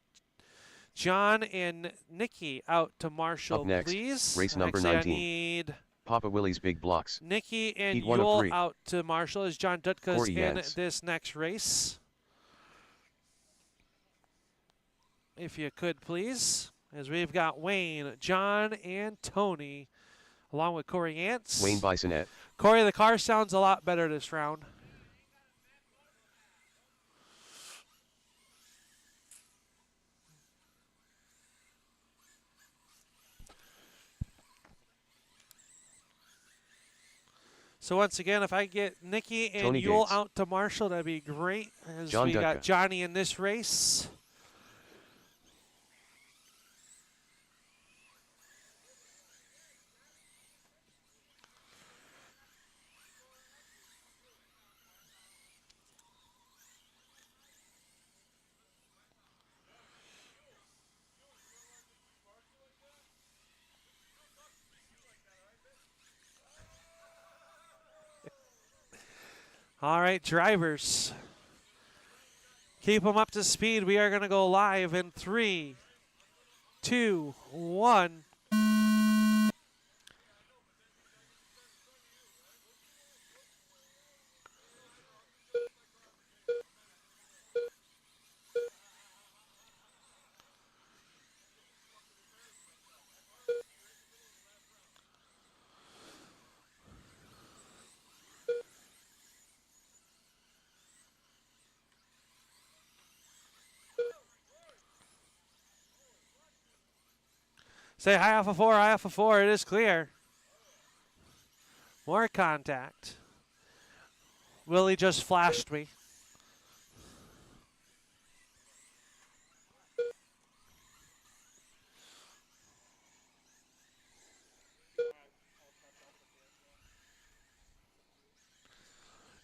John and Nikki out to Marshall, Up next, please. race number Actually, 19. I need Papa Willie's Big Blocks. Nikki and Heat 1 of Yule 3. out to Marshall as John Dutka's Corey in Yance. this next race. If you could, please. As we've got Wayne, John, and Tony, along with Corey Yance. Wayne Bisonette. Corey, the car sounds a lot better this round. So once again, if I get Nikki and Tony Yule Gates. out to Marshall, that'd be great. As John we got Dutka. Johnny in this race. All right, drivers. Keep them up to speed. We are going to go live in 3, 2, 1. Say hi off of 4, hi off of 4. It is clear. More contact. Willie just flashed me.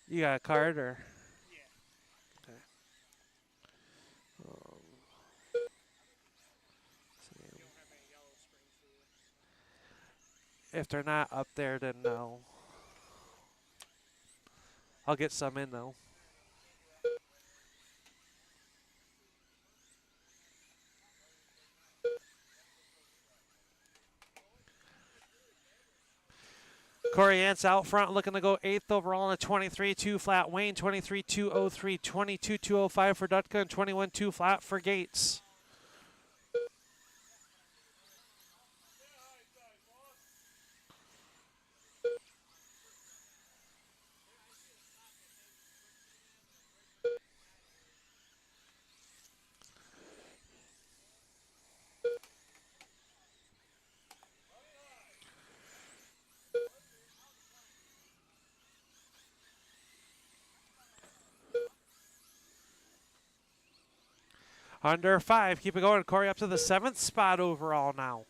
You got a card or? Okay. If they're not up there, then no. I'll get some in though. Corey Yance out front looking to go 8th overall in a 23-2 flat. Wayne 23-203, 22-205 for Dutka, and 21-2 flat for Gates. Under 5. Keep it going. Corey up to the 7th spot overall now.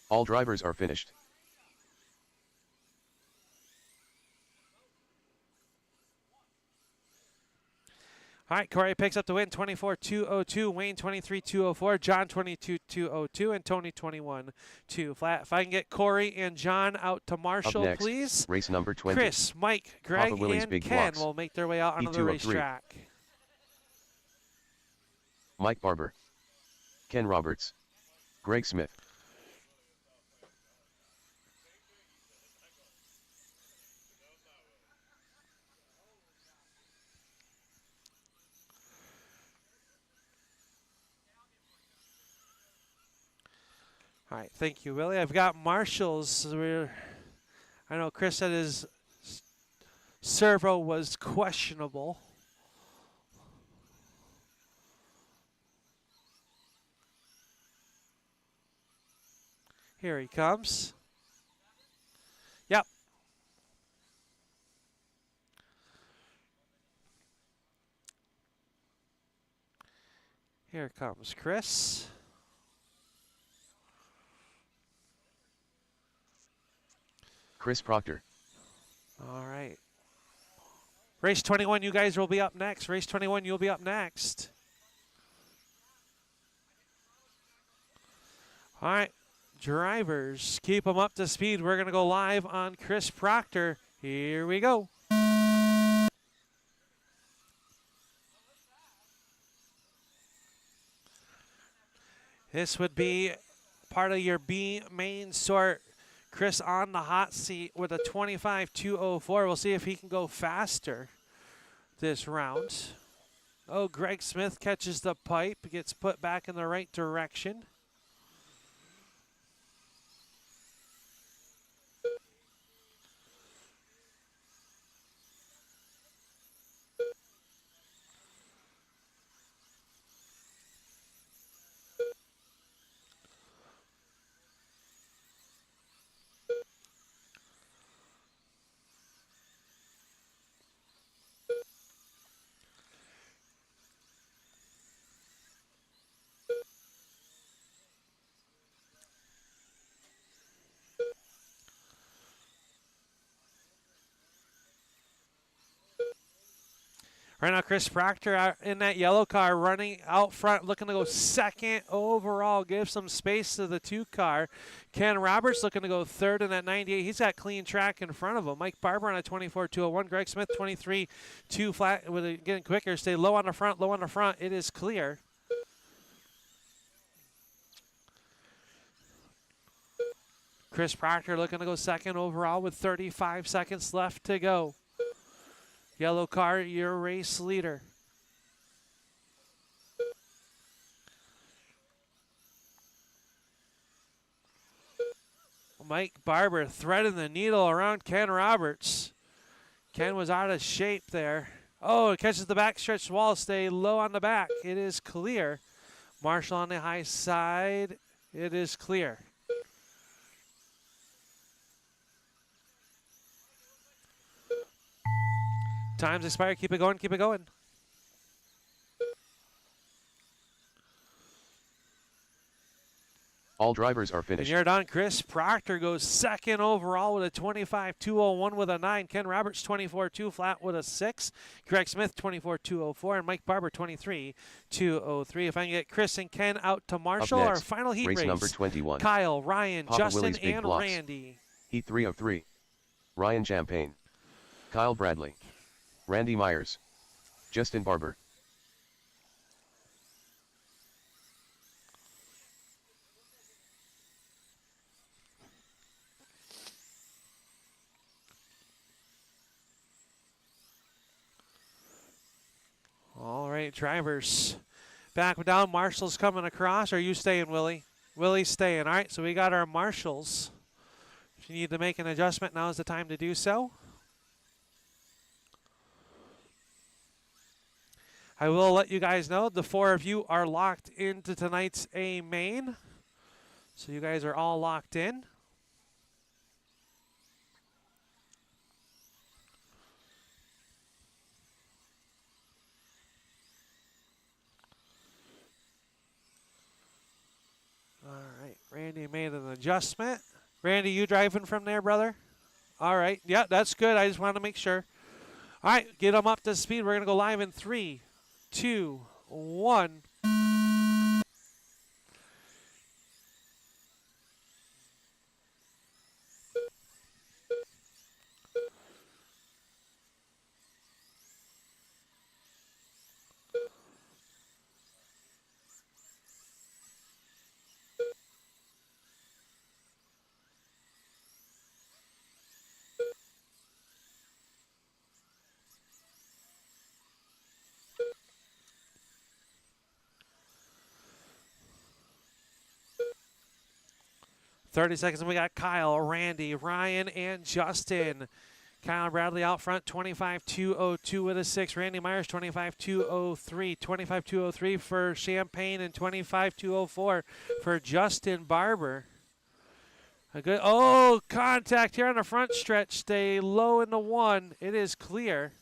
All drivers are finished. All right, Corey picks up the win, 24-202. Wayne 23-204. John 22-202, and Tony 21-2 flat. If I can get Corey and John out to Marshall, Up next, please. race number 20. Chris, Mike, Greg, Papa Willie's and Big Ken Blocks. will make their way out onto the E2 of 3. racetrack. Mike Barber. Ken Roberts. Greg Smith. All right, thank you, Willie. I've got Marshall's. I know Chris said his servo was questionable. Here he comes. Yep. Here comes Chris. Chris Proctor. All right. Race 21, you guys will be up next. Race 21, you'll be up next. All right. Drivers, keep them up to speed. We're going to go live on Chris Proctor. Here we go. This would be part of your B main sort. Chris on the hot seat with a 25.204. We'll see if he can go faster this round. Oh, Greg Smith catches the pipe, gets put back in the right direction. Right now, Chris Proctor out in that yellow car, running out front, looking to go second overall, give some space to the 2 car. Ken Roberts looking to go third in that 98. He's got clean track in front of him. Mike Barber on a 24.201. Greg Smith 23.2 flat, with it getting quicker. Stay low on the front, low on the front. It is clear. Chris Proctor looking to go second overall with 35 seconds left to go. Yellow car, your race leader. Mike Barber threading the needle around Ken Roberts. Ken was out of shape there. Oh, it catches the backstretch wall. Stay low on the back. It is clear. Marshall on the high side. It is clear. Time's expired. Keep it going. Keep it going. All drivers are And finished. you're done. Chris Proctor goes second overall with a 25.201 with a 9. Ken Roberts 24.2 flat with a 6. Greg Smith 24.204 and Mike Barber 23.203. If I can get Chris and Ken out to Marshall, our next, final heat race. number 21. Kyle, Ryan, Papa Justin, Willie's Big and Blocks. Randy. Heat 3 of 3. Ryan Champagne. Kyle Bradley. Randy Myers. Justin Barber. All right, drivers. Back down. Marshall's coming across. Are you staying, Willie? Willie's staying. All right, so we got our Marshalls. If you need to make an adjustment, now is the time to do so. I will let you guys know the 4 of you are locked into tonight's A main. So you guys are all locked in. All right, Randy made an adjustment. Randy, you driving from there, brother? All right, yeah, that's good. I just wanted to make sure. All right, get them up to speed. We're going to go live in 3, 2, 1. 30 seconds, and we got Kyle, Randy, Ryan, and Justin. Kyle Bradley out front, 25.202 with a 6. Randy Myers, 25.203. 25.203 for Champagne and 25.204 for Justin Barber. A good, contact here on the front stretch. Stay low in the 1. It is clear.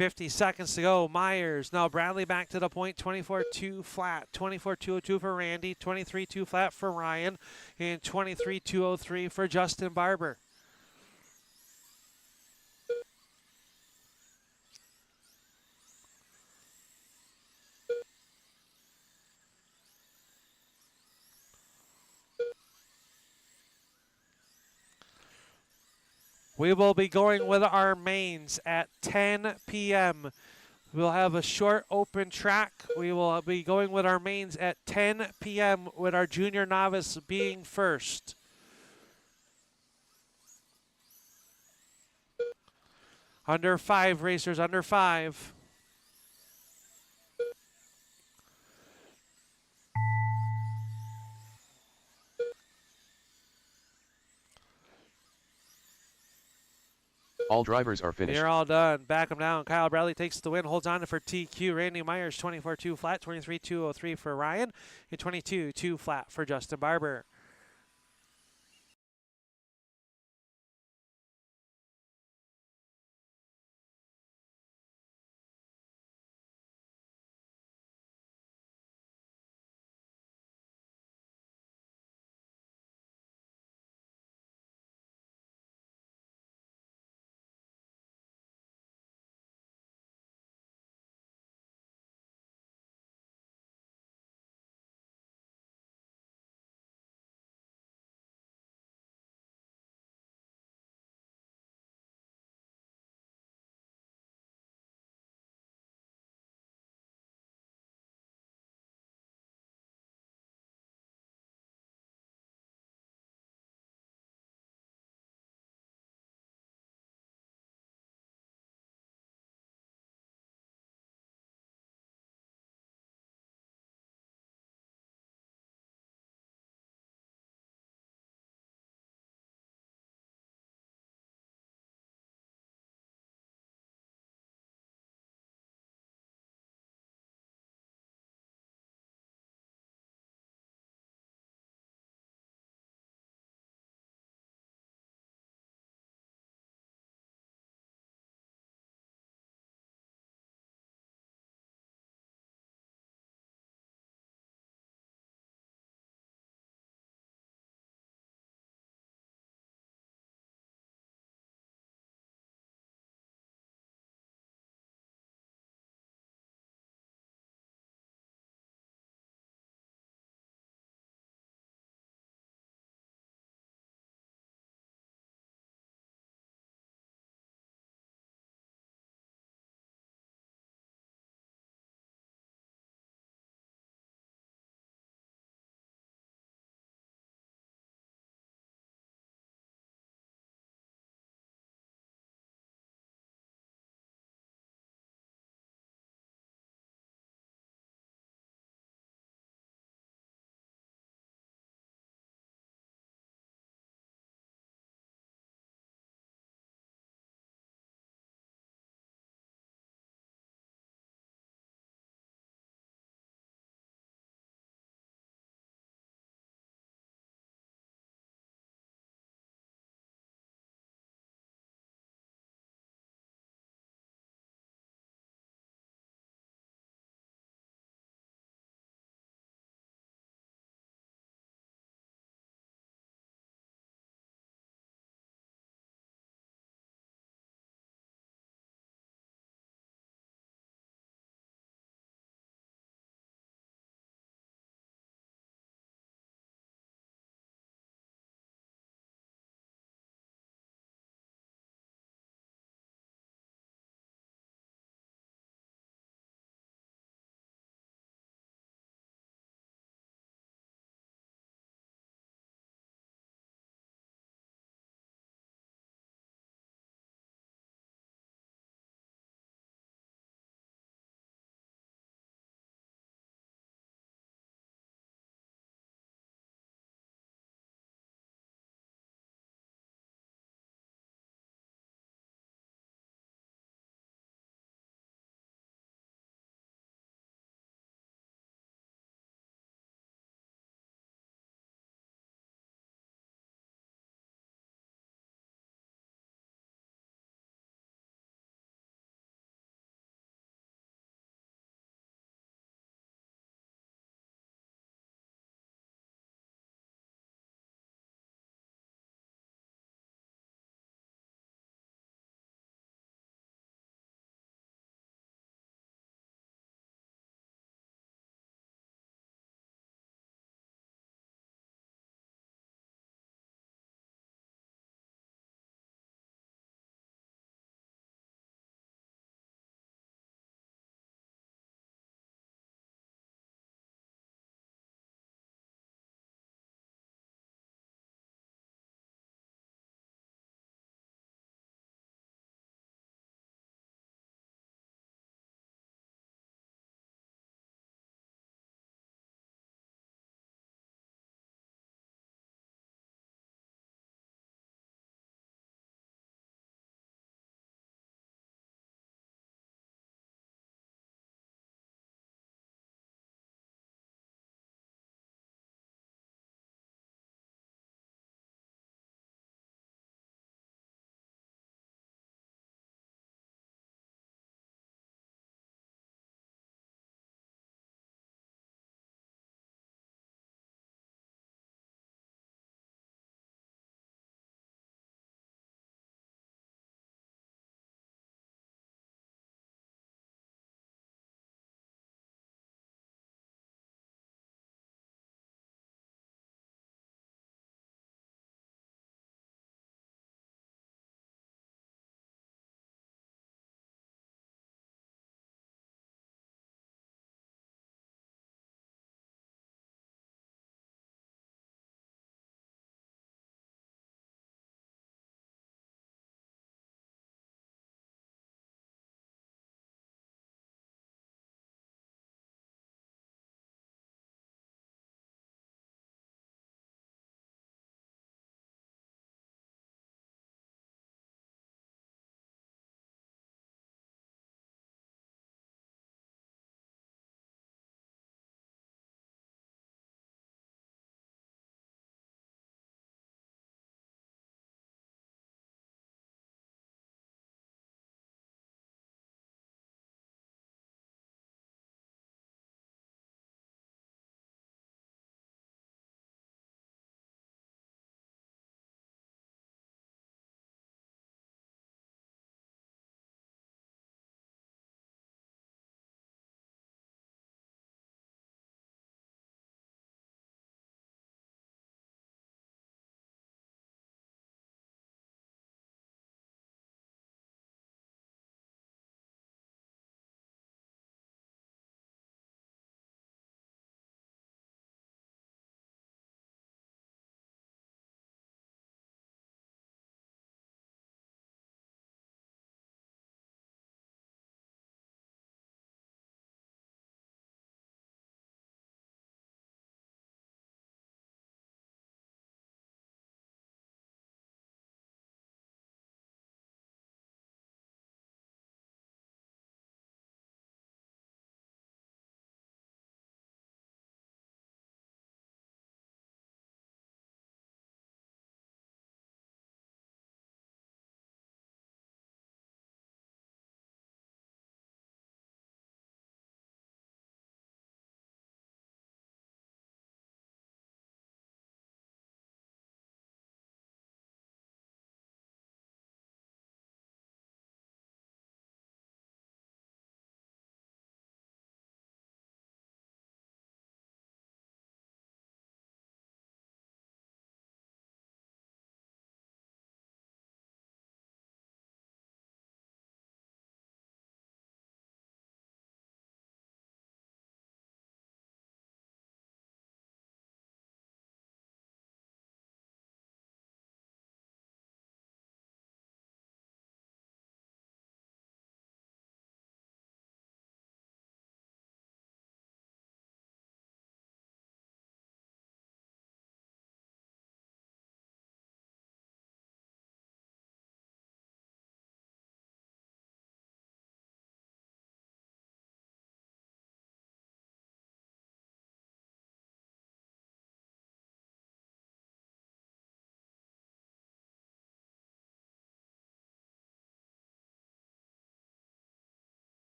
50 seconds to go. Myers. Now Bradley back to the point. 24-2 flat. 24-202 for Randy. 23-2 flat for Ryan. And 23-203 for Justin Barber. We will be going with our mains at 10 p.m. We'll have a short open track. We will be going with our mains at 10 p.m. with our junior novice being first. Under 5 racers, under 5. All drivers are finished. They're all done. Back them down. Kyle Bradley takes the win, holds on for TQ. Randy Myers, 24-2 flat, 23-203 for Ryan, and 22-2 flat for Justin Barber.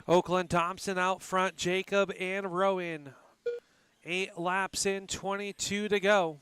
Oakland Thompson out front, Jacob and Rowan. 8 laps in, 22 to go.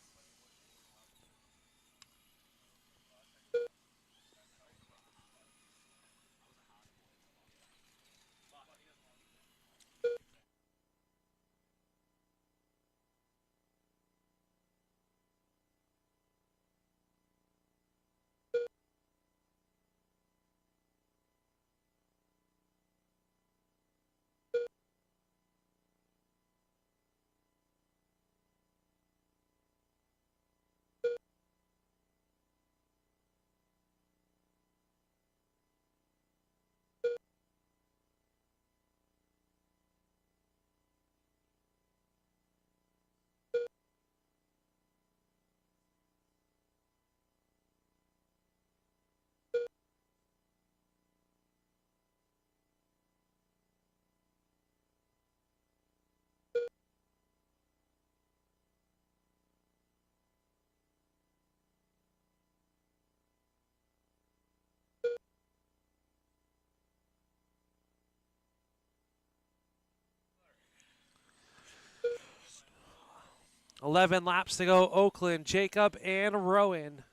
Eleven laps to go. Oakland, Jacob, and Rowan.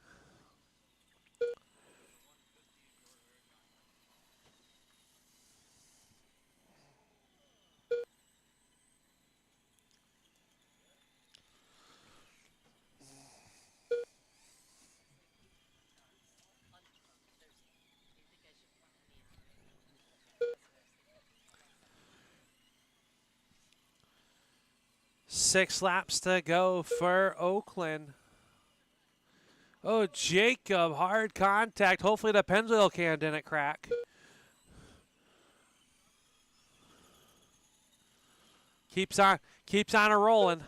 Six laps to go for Oakland. Oh, Jacob, hard contact. Hopefully the Pennzoil can didn't crack. Keeps on a rolling.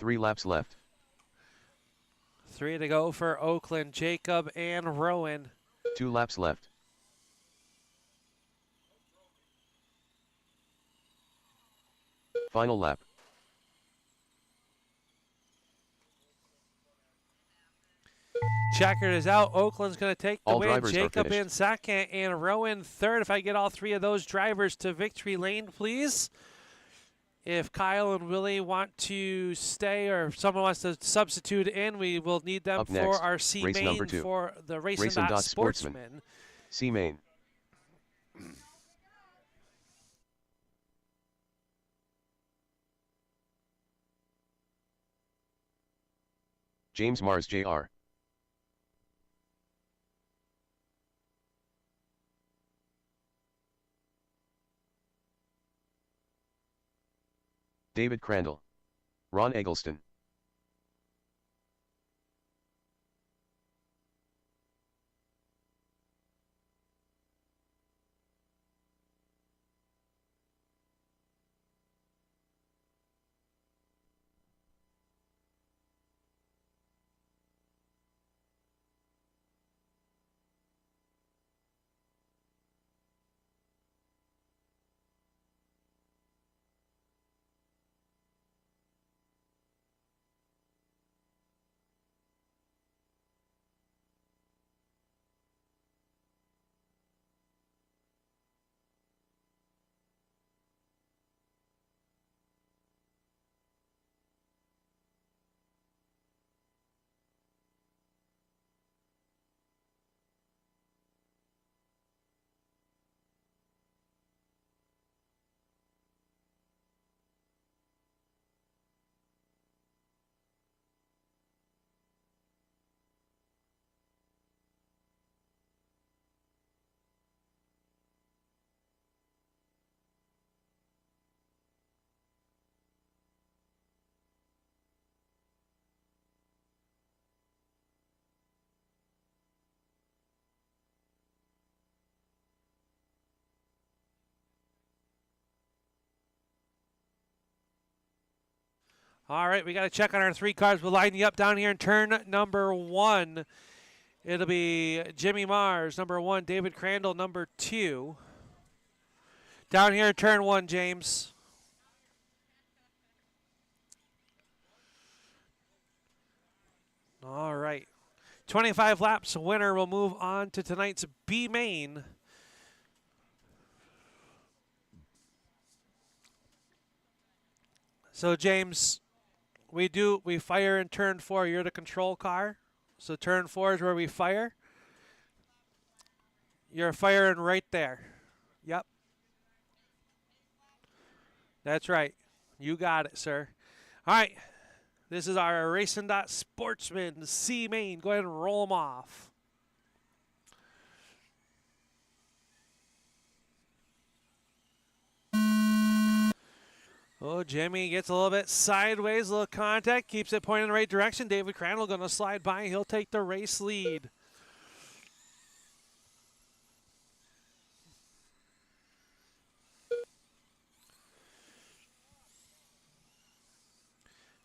Three laps left. 3 to go for Oakland, Jacob and Rowan. 2 laps left. Final lap. Checkered is out. Oakland's going to take the All win. drivers are Jacob in finished. second and Rowan third. If I get all 3 of those drivers to victory lane, please. If Kyle and Willie want to stay or if someone wants to substitute in, we will need them Up for next, our C race main number 2. for the Racing Racing Sportsman. Sportsman. C main. James Mars Jr. David Crandall. Ron Eggleston. All right, we got to check on our 3 cars. We'll line you up down here in turn number 1. It'll be Jimmy Mars, number 1, David Crandall, number 2. Down here in turn 1, James. All right. 25 laps winner will move on to tonight's B main. So James, we fire in turn 4. You're the control car. So turn 4 is where we fire. You're firing right there. Yep. That's right. You got it, sir. All right. This is our Racing Sportsman C main. Go ahead and roll them off. Oh, Jimmy gets a little bit sideways, a little contact, keeps it pointing in the right direction. David Crandall going to slide by. He'll take the race lead.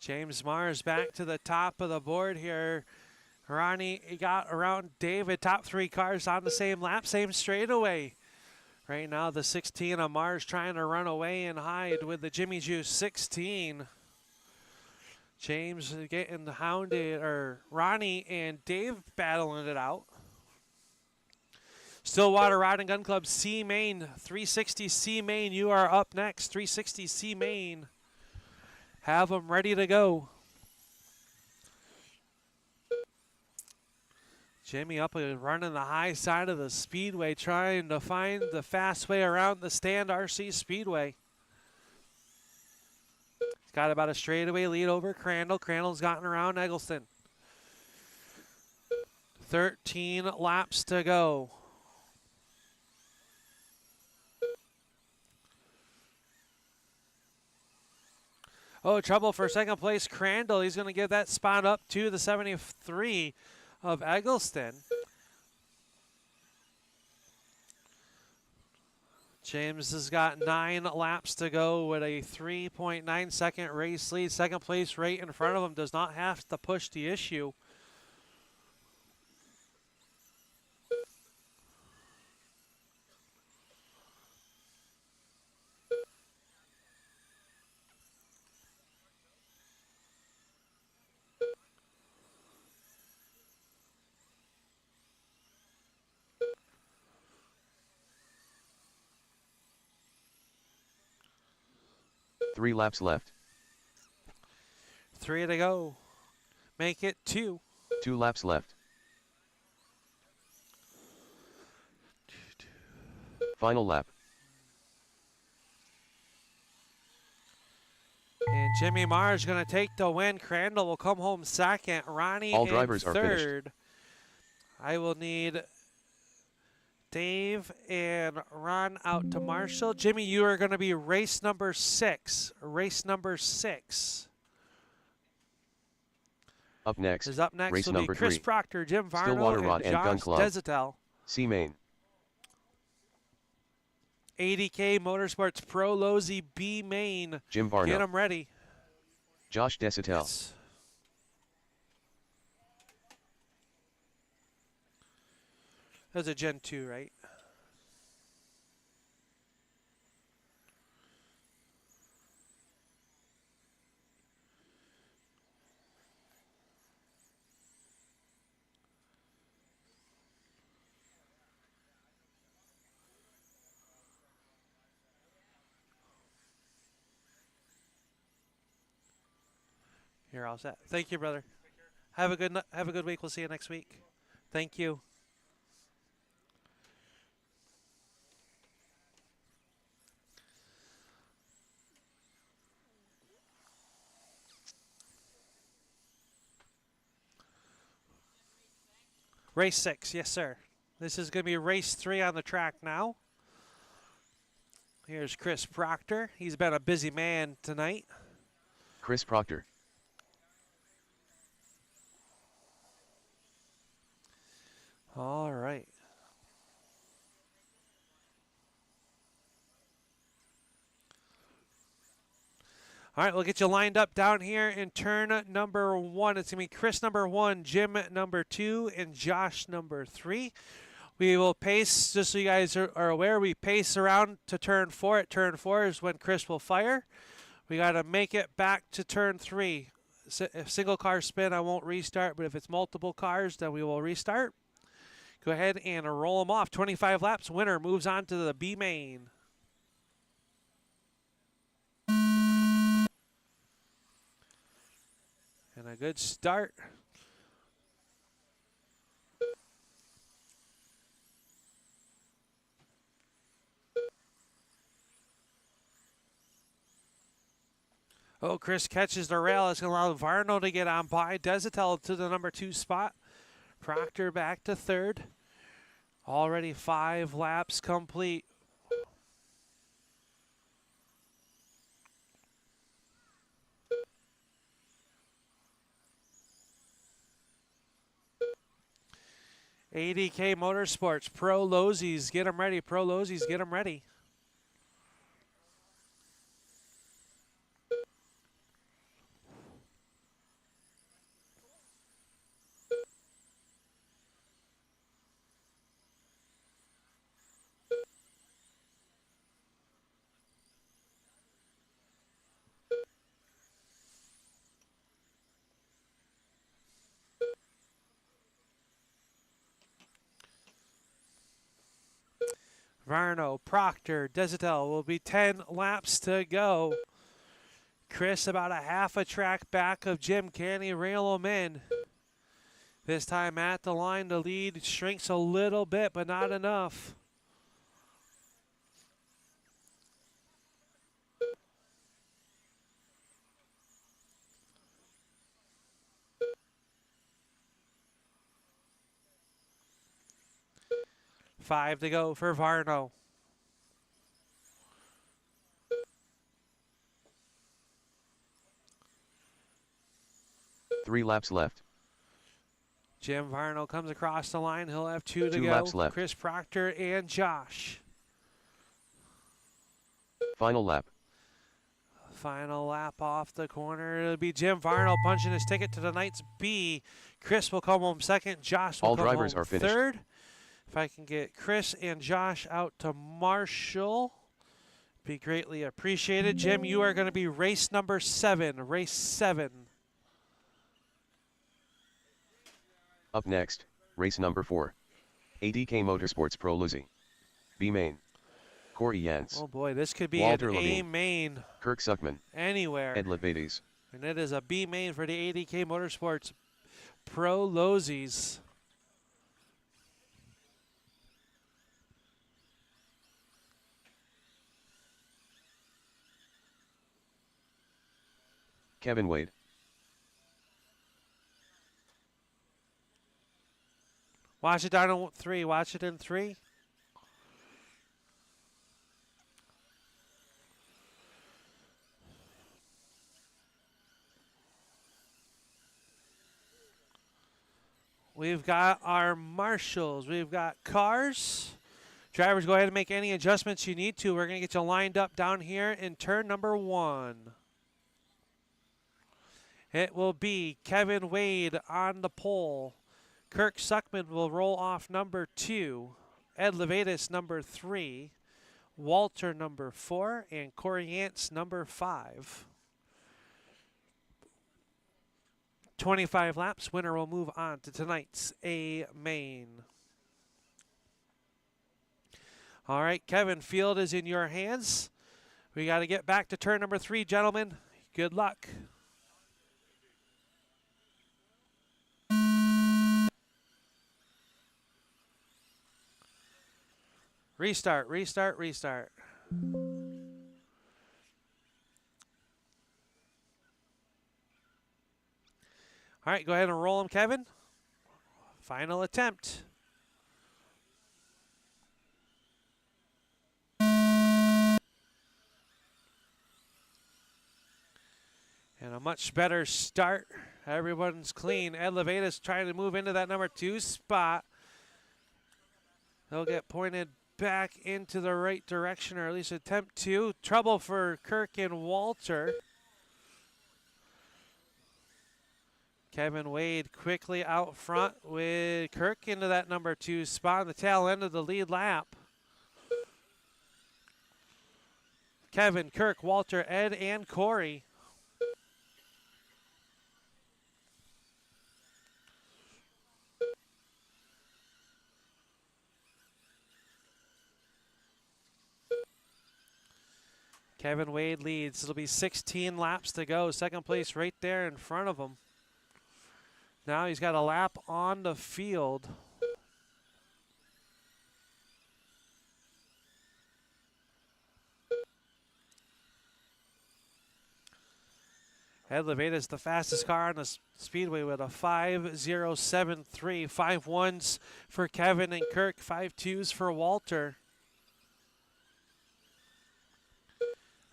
James Mars back to the top of the board here. Ronnie got around David. Top 3 cars on the same lap, same straightaway. Right now, the 16 of Mars trying to run away and hide with the Jimmy Juice 16. James getting hounded, or Ronnie and Dave battling it out. Stillwater Rod and Gun Club C main, 360 C main. You are up next. 360 C main. Have them ready to go. Jimmy up and running the high side of the Speedway, trying to find the fast way around the stand RC Speedway. He's got about a straightaway lead over Crandall. Crandall's gotten around Eggleston. 13 laps to go. Oh, trouble for second place, Crandall. He's going to give that spot up to the 73 of Eggleston. James has got 9 laps to go with a 3.9 second race lead. Second place right in front of him, does not have to push the issue. Three laps left. 3 to go. Make it 2. 2 laps left. Final lap. And Jimmy Mars going to take the win. Crandall will come home second. Ronnie All in drivers are finished. third. I will need Dave and Ron out to Marshall. Jimmy, you are going to be race number 6. Race number 6. Up next, Is up next race will be number Chris 3. Proctor, Jim Varno, Stillwater Rod and and Gun Josh Club. Desatel. C main. 80K Motorsports Pro Lozy B main. Jim Varno. Get them ready. Josh Desatel. Yes. That was a Gen 2, right? You're all set. Thank you, brother. Have a good week. We'll see you next week. Thank you. Race 6, yes, sir. This is going to be race 3 on the track now. Here's Chris Proctor. He's been a busy man tonight. Chris Proctor. All right. All right, we'll get you lined up down here in turn number 1. It's going to be Chris number 1, Jim number 2, and Josh number 3. We will pace, just so you guys are aware, we pace around to turn 4. At turn 4 is when Chris will fire. We got to make it back to turn 3. a single car spin, I won't restart, but if it's multiple cars, then we will restart. Go ahead and roll them off. 25 laps. Winner moves on to the B main. And a good start. Oh, Chris catches the rail. It's going to allow Varno to get on by. Desitel to the number 2 spot. Proctor back to third. Already 5 laps complete. ADK Motorsports, Pro Losies, get them ready. Pro Losies, get them ready. Varno, Proctor, Desitel will be 10 laps to go. Chris about a half a track back of Jim. Can he rail him in? This time at the line, the lead shrinks a little bit, but not enough. Five to go for Varno. Three laps left. Jim Varno comes across the line. He'll have 2 to go. 2 laps left. Chris Proctor and Josh. Final lap. Final lap off the corner. It'll be Jim Varno punching his ticket to tonight's B. Chris will come home second. Josh will All come drivers home are finished. third. If I can get Chris and Josh out to Marshall, be greatly appreciated. Jim, you are going to be race number 7. Race 7. Up next, race number 4. ADK Motorsports Pro Losing. B main. Corey Jans. Oh boy, this could be Walter an A Levine. main Kirk Suckman. anywhere. Ed Levides. And it is a B main for the ADK Motorsports Pro Losies. Kevin Wade. Watch it down in 3. Watch it in 3. We've got our marshals. We've got cars. Drivers, go ahead and make any adjustments you need to. We're going to get you lined up down here in turn number 1. It will be Kevin Wade on the pole. Kirk Suckman will roll off number 2. Ed Levides number 3. Walter number 4. And Corey Yance number 5. 25 laps. Winner will move on to tonight's A main. All right, Kevin, field is in your hands. We got to get back to turn number 3, gentlemen. Good luck. Restart, restart, restart. All right, go ahead and roll him, Kevin. Final attempt. And a much better start. Everyone's clean. Ed Levides trying to move into that number 2 spot. They'll get pointed back into the right direction, or at least attempt to. Trouble for Kirk and Walter. Kevin Wade quickly out front with Kirk into that number 2 spot on the tail end of the lead lap. Kevin, Kirk, Walter, Ed, and Corey. Kevin Wade leads. It'll be 16 laps to go. Second place right there in front of him. Now he's got a lap on the field. Ed Leveda's the fastest car on the Speedway with a 5.073. 5.1s for Kevin and Kirk, 5.2s for Walter.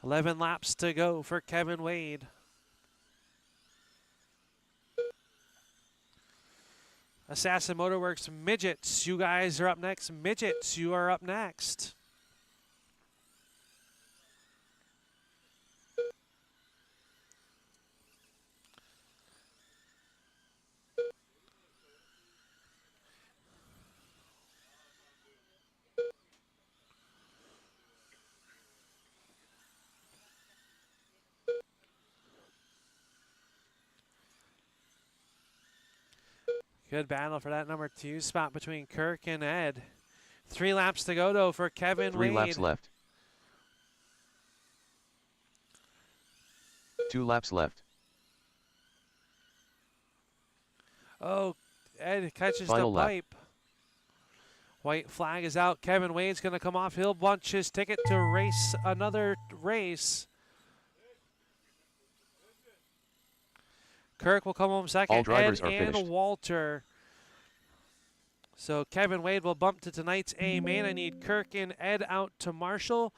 11 laps to go for Kevin Wade. Assassin Motorworks Midgets, you guys are up next. Midgets, you are up next. Good battle for that number 2 spot between Kirk and Ed. 3 laps to go, though, for Kevin Wade. 3 laps left. 2 laps left. Oh, Ed catches Final the lap. pipe. White flag is out. Kevin Wade's going to come off. He'll bunch his ticket to race another race. Kirk will come home second. All drivers Ed are and finished. Walter. So Kevin Wade will bump to tonight's A main. I need Kirk and Ed out to Marshall.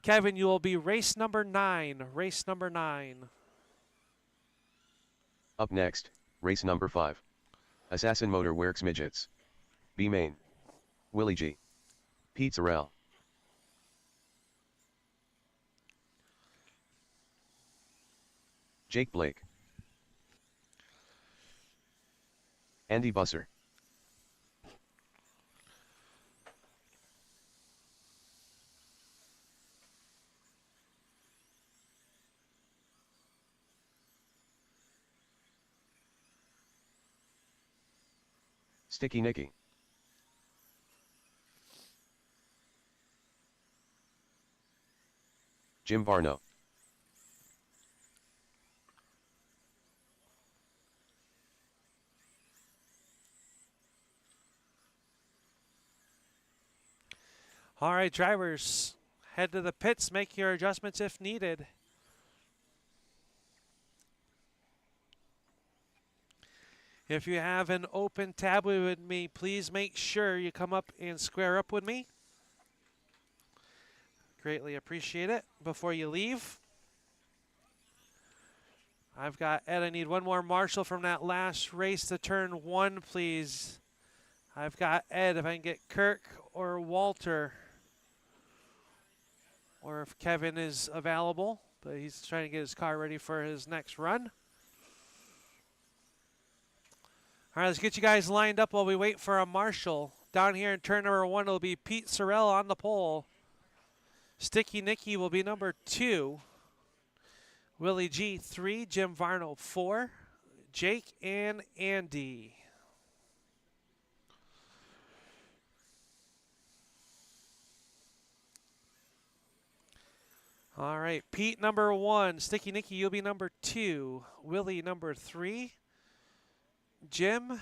Kevin, you will be race number 9. Race number 9. Up next, race number 5. Assassin Motor Works Midgets. B main. Willie G. Pete Sorrell. Jake Blake. Andy Busser. Sticky Nicky. Jim Varno. All right, drivers, head to the pits. Make your adjustments if needed. If you have an open tab with me, please make sure you come up and square up with me. Greatly appreciate it. Before you leave, I've got Ed. I need one more Marshall from that last race to turn 1, please. I've got Ed. If I can get Kirk or Walter, or if Kevin is available, but he's trying to get his car ready for his next run. All right, let's get you guys lined up while we wait for a Marshall. Down here in turn number 1, it'll be Pete Sorrell on the pole. Sticky Nicky will be number 2. Willie G, 3. Jim Varno, 4. Jake and Andy. All right, Pete number 1. Sticky Nicky, you'll be number 2. Willie number 3. Jim,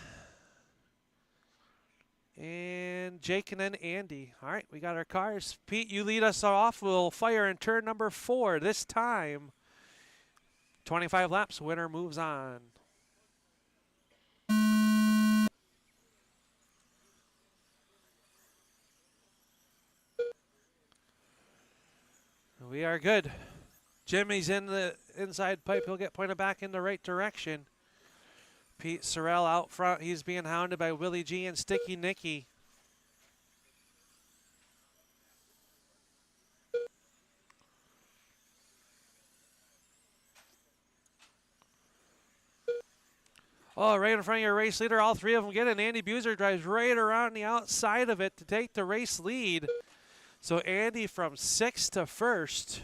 and Jake, and then Andy. All right, we got our cars. Pete, you lead us off. We'll fire in turn number 4. This time, 25 laps, winner moves on. We are good. Jimmy's in the inside pipe. He'll get pointed back in the right direction. Pete Sorrell out front. He's being hounded by Willie G and Sticky Nicky. Oh, right in front of your race leader. All 3 of them get in. Andy Buser drives right around the outside of it to take the race lead. So Andy from 6th to 1st.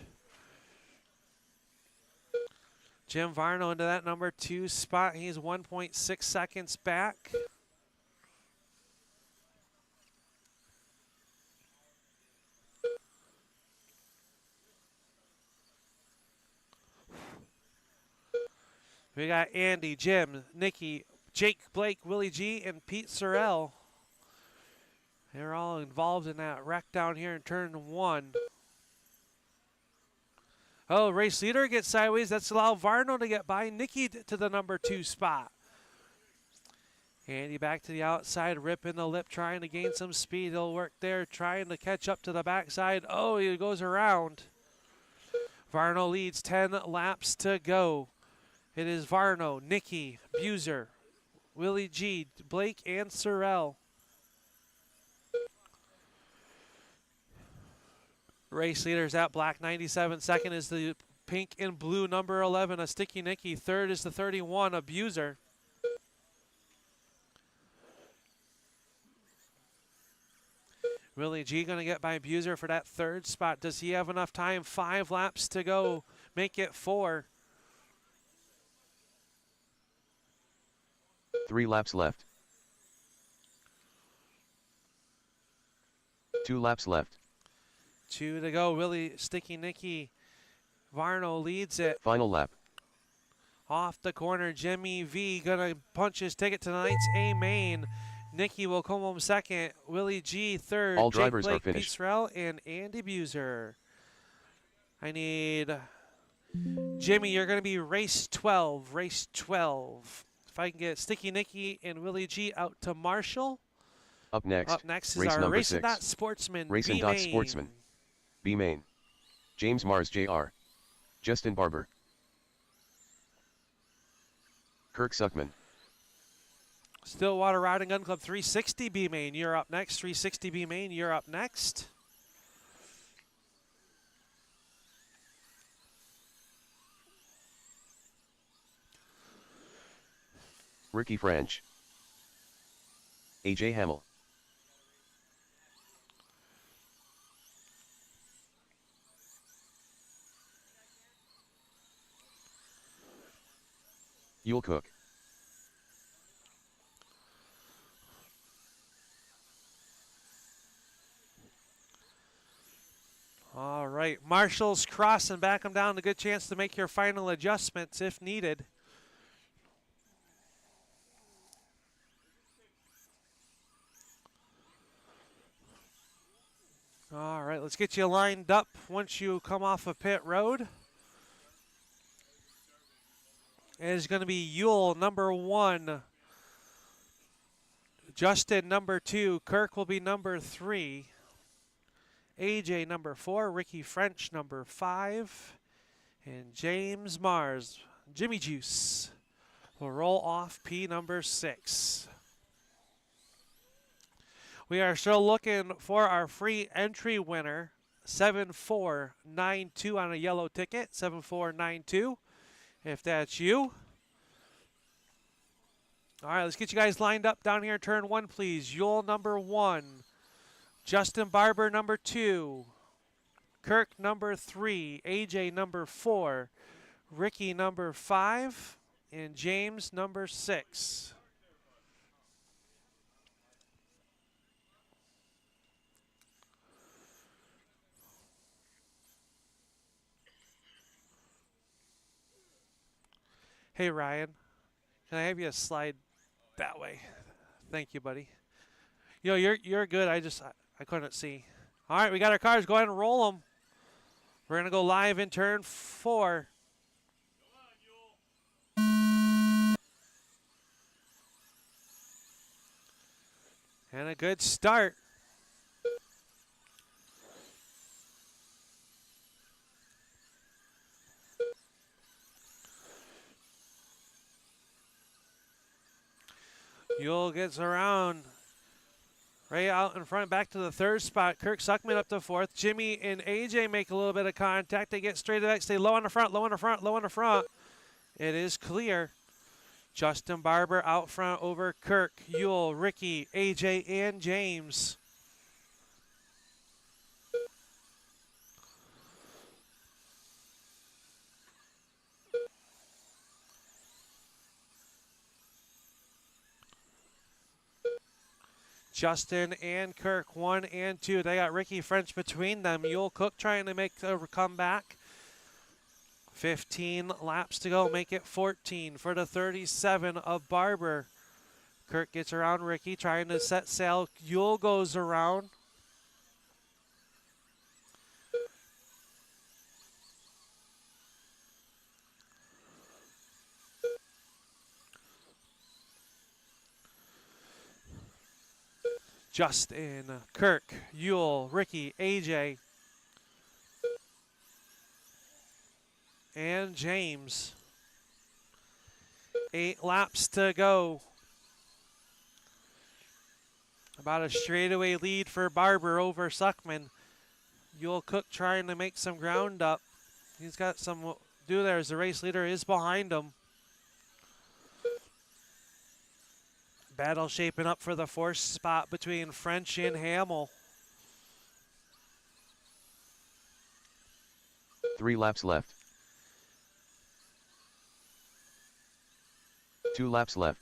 Jim Varno into that number 2 spot. He's 1.6 seconds back. We got Andy, Jim, Nikki, Jake, Blake, Willie G, and Pete Sorrell. They're all involved in that wreck down here in turn 1. Oh, race leader gets sideways. That's allowed Varno to get by Nikki to the number 2 spot. Andy back to the outside, ripping the lip, trying to gain some speed. He'll work there, trying to catch up to the backside. Oh, he goes around. Varno leads, 10 laps to go. It is Varno, Nikki, Buser, Willie G, Blake, and Sorrell. Race leaders at black, 97. Second is the pink and blue number 11, a Sticky Nicky. Third is the 31, a Buser. Willie G going to get by Buser for that 3rd spot. Does he have enough time? 5 laps to go. Make it 4. 3 laps left. 2 laps left. 2 to go. Willie, Sticky Nicky. Varno leads it. Final lap. Off the corner, Jimmy V going to punch his ticket to tonight's A main. Nicky will come home 2nd. Willie G 3rd. All Jake drivers Blake, are finished. Pete Sorrell, and Andy Buser. I need Jimmy. You're going to be race 12. Race 12. If I can get Sticky Nicky and Willie G out to Marshall. Up next. Up next is race our number Racing 6. Sportsman. Racing B-Main. Sportsman. B main. James Mars Jr. Justin Barber. Kirk Suckman. Stillwater Riding Gun Club 360 B main. You're up next. 360 B main. You're up next. Ricky French. AJ Hamill. Yule Cook. All right, Marshall's crossing, back them down. A good chance to make your final adjustments if needed. All right, let's get you lined up once you come off of pit road. It is going to be Yule, number 1. Justin, number 2. Kirk will be number 3. AJ, number 4. Ricky French, number 5. And James Mars, Jimmy Juice, will roll off P number 6. We are still looking for our free entry winner, 7492 on a yellow ticket, 7492. If that's you. All right, let's get you guys lined up down here in turn 1, please. Yule, number 1. Justin Barber, number 2. Kirk, number 3. AJ, number 4. Ricky, number 5. And James, number 6. Hey, Ryan, can I have you slide that way? Thank you, buddy. You know, you're good. I couldn't see. All right, we got our cars. Go ahead and roll them. We're going to go live in turn 4. And a good start. Yule gets around right out in front, back to the 3rd spot. Kirk Suckman up to 4th. Jimmy and AJ make a little bit of contact. They get straight back, stay low on the front, low on the front, low on the front. It is clear. Justin Barber out front over Kirk, Yule, Ricky, AJ, and James. Justin and Kirk, 1 and 2. They got Ricky French between them. Yule Cook trying to make a comeback. 15 laps to go, make it 14 for the 37 of Barber. Kirk gets around Ricky, trying to set sail. Yule goes around. Justin, Kirk, Yule, Ricky, AJ, and James. 8 laps to go. About a straightaway lead for Barber over Suckman. Yule Cook trying to make some ground up. He's got some to do there as the race leader is behind him. Battle shaping up for the 4th spot between French and Hamill. 3 laps left. 2 laps left.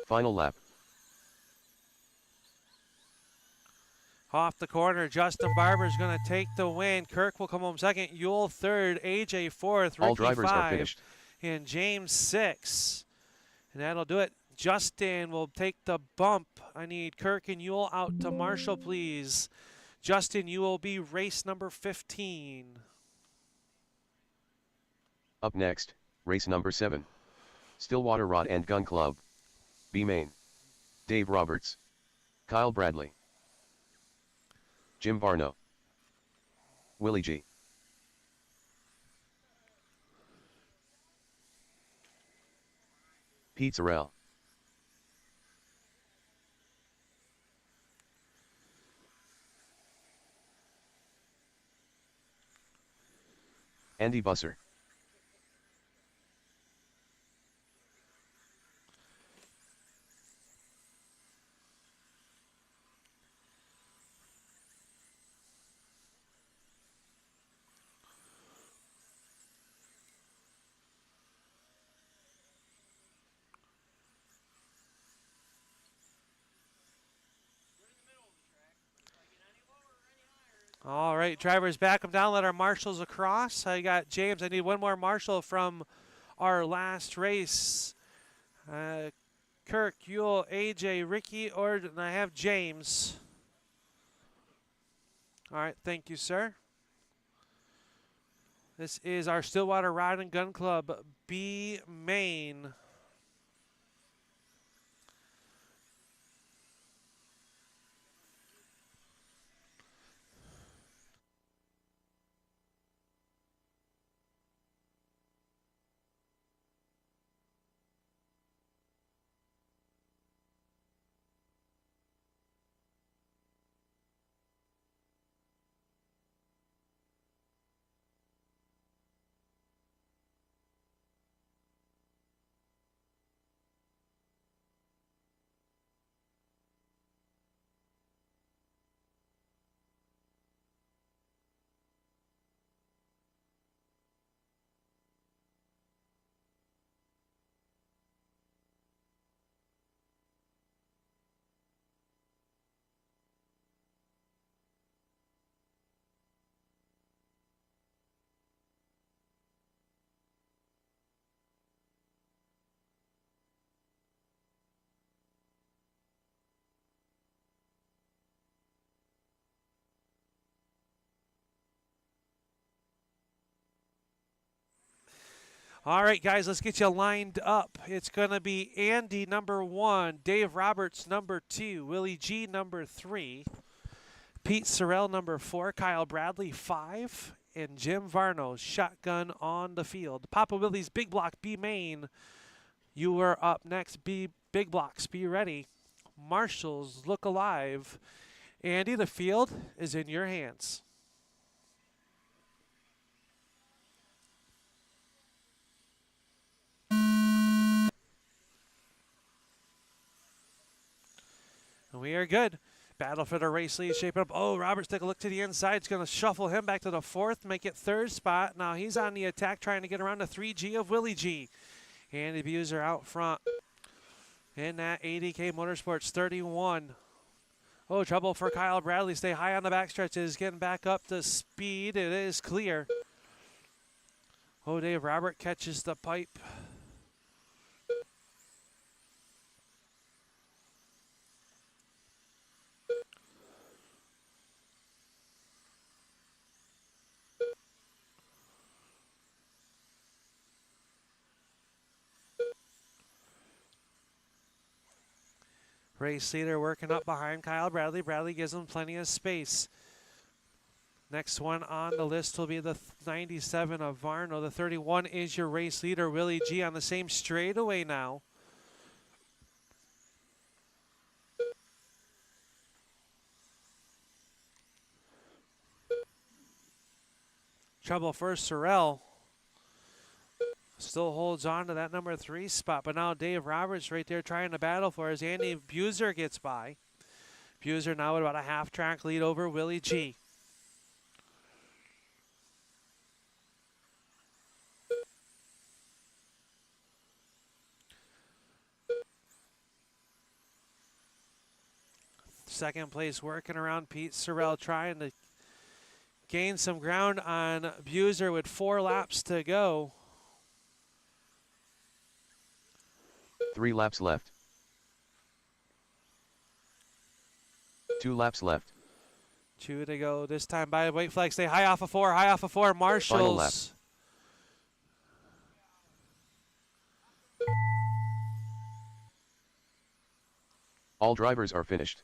Final lap. Off the corner, Justin Barber's going to take the win. Kirk will come home second. Yule third, AJ fourth, Ricky All drivers are 5, finished. and James 6. And that'll do it. Justin will take the bump. I need Kirk and Yule out to Marshall, please. Justin, you will be race number 15. Up next, race number 7. Stillwater Rod and Gun Club. B Main. Dave Roberts. Kyle Bradley. Jim Varno. Willie G. Pete Zarell. Andy Busser. All right, drivers back them down. Let our marshals across. I got James. I need one more marshal from our last race. Kirk, Yule, AJ, Ricky, or I have James. All right, thank you, sir. This is our Stillwater Rod and Gun Club B Main. All right, guys, let's get you lined up. It's going to be Andy, number 1, Dave Roberts, number 2, Willie G, number 3, Pete Sorrell, number 4, Kyle Bradley, 5, and Jim Varno, shotgun on the field. Papa Willie's Big Block B Main, you are up next. Big Blocks, be ready. Marshals, look alive. Andy, the field is in your hands. We are good. Battle for the race lead shaping up. Oh, Roberts take a look to the inside. It's going to shuffle him back to the 4th, make it 3rd spot. Now he's on the attack trying to get around the 3G of Willie G. And the Abuser out front in that ADK Motorsports 31. Oh, trouble for Kyle Bradley. Stay high on the backstretch. It is getting back up to speed. It is clear. Oh, Dave Robert catches the pipe. Race leader working up behind Kyle Bradley. Bradley gives him plenty of space. Next one on the list will be the 97 of Varno. The 31 is your race leader, Willie G, on the same straightaway now. Trouble for Sorrell. Still holds on to that number 3 spot, but now Dave Roberts right there trying to battle for as Andy Buser gets by. Buser now with about a half-track lead over Willie G. Second place working around Pete Sorrell trying to gain some ground on Buser with 4 laps to go. 3 laps left. 2 laps left. 2 to go. This time by the white flag. Stay high off of 4. High off of 4. Final lap. Marshalls. All drivers are finished.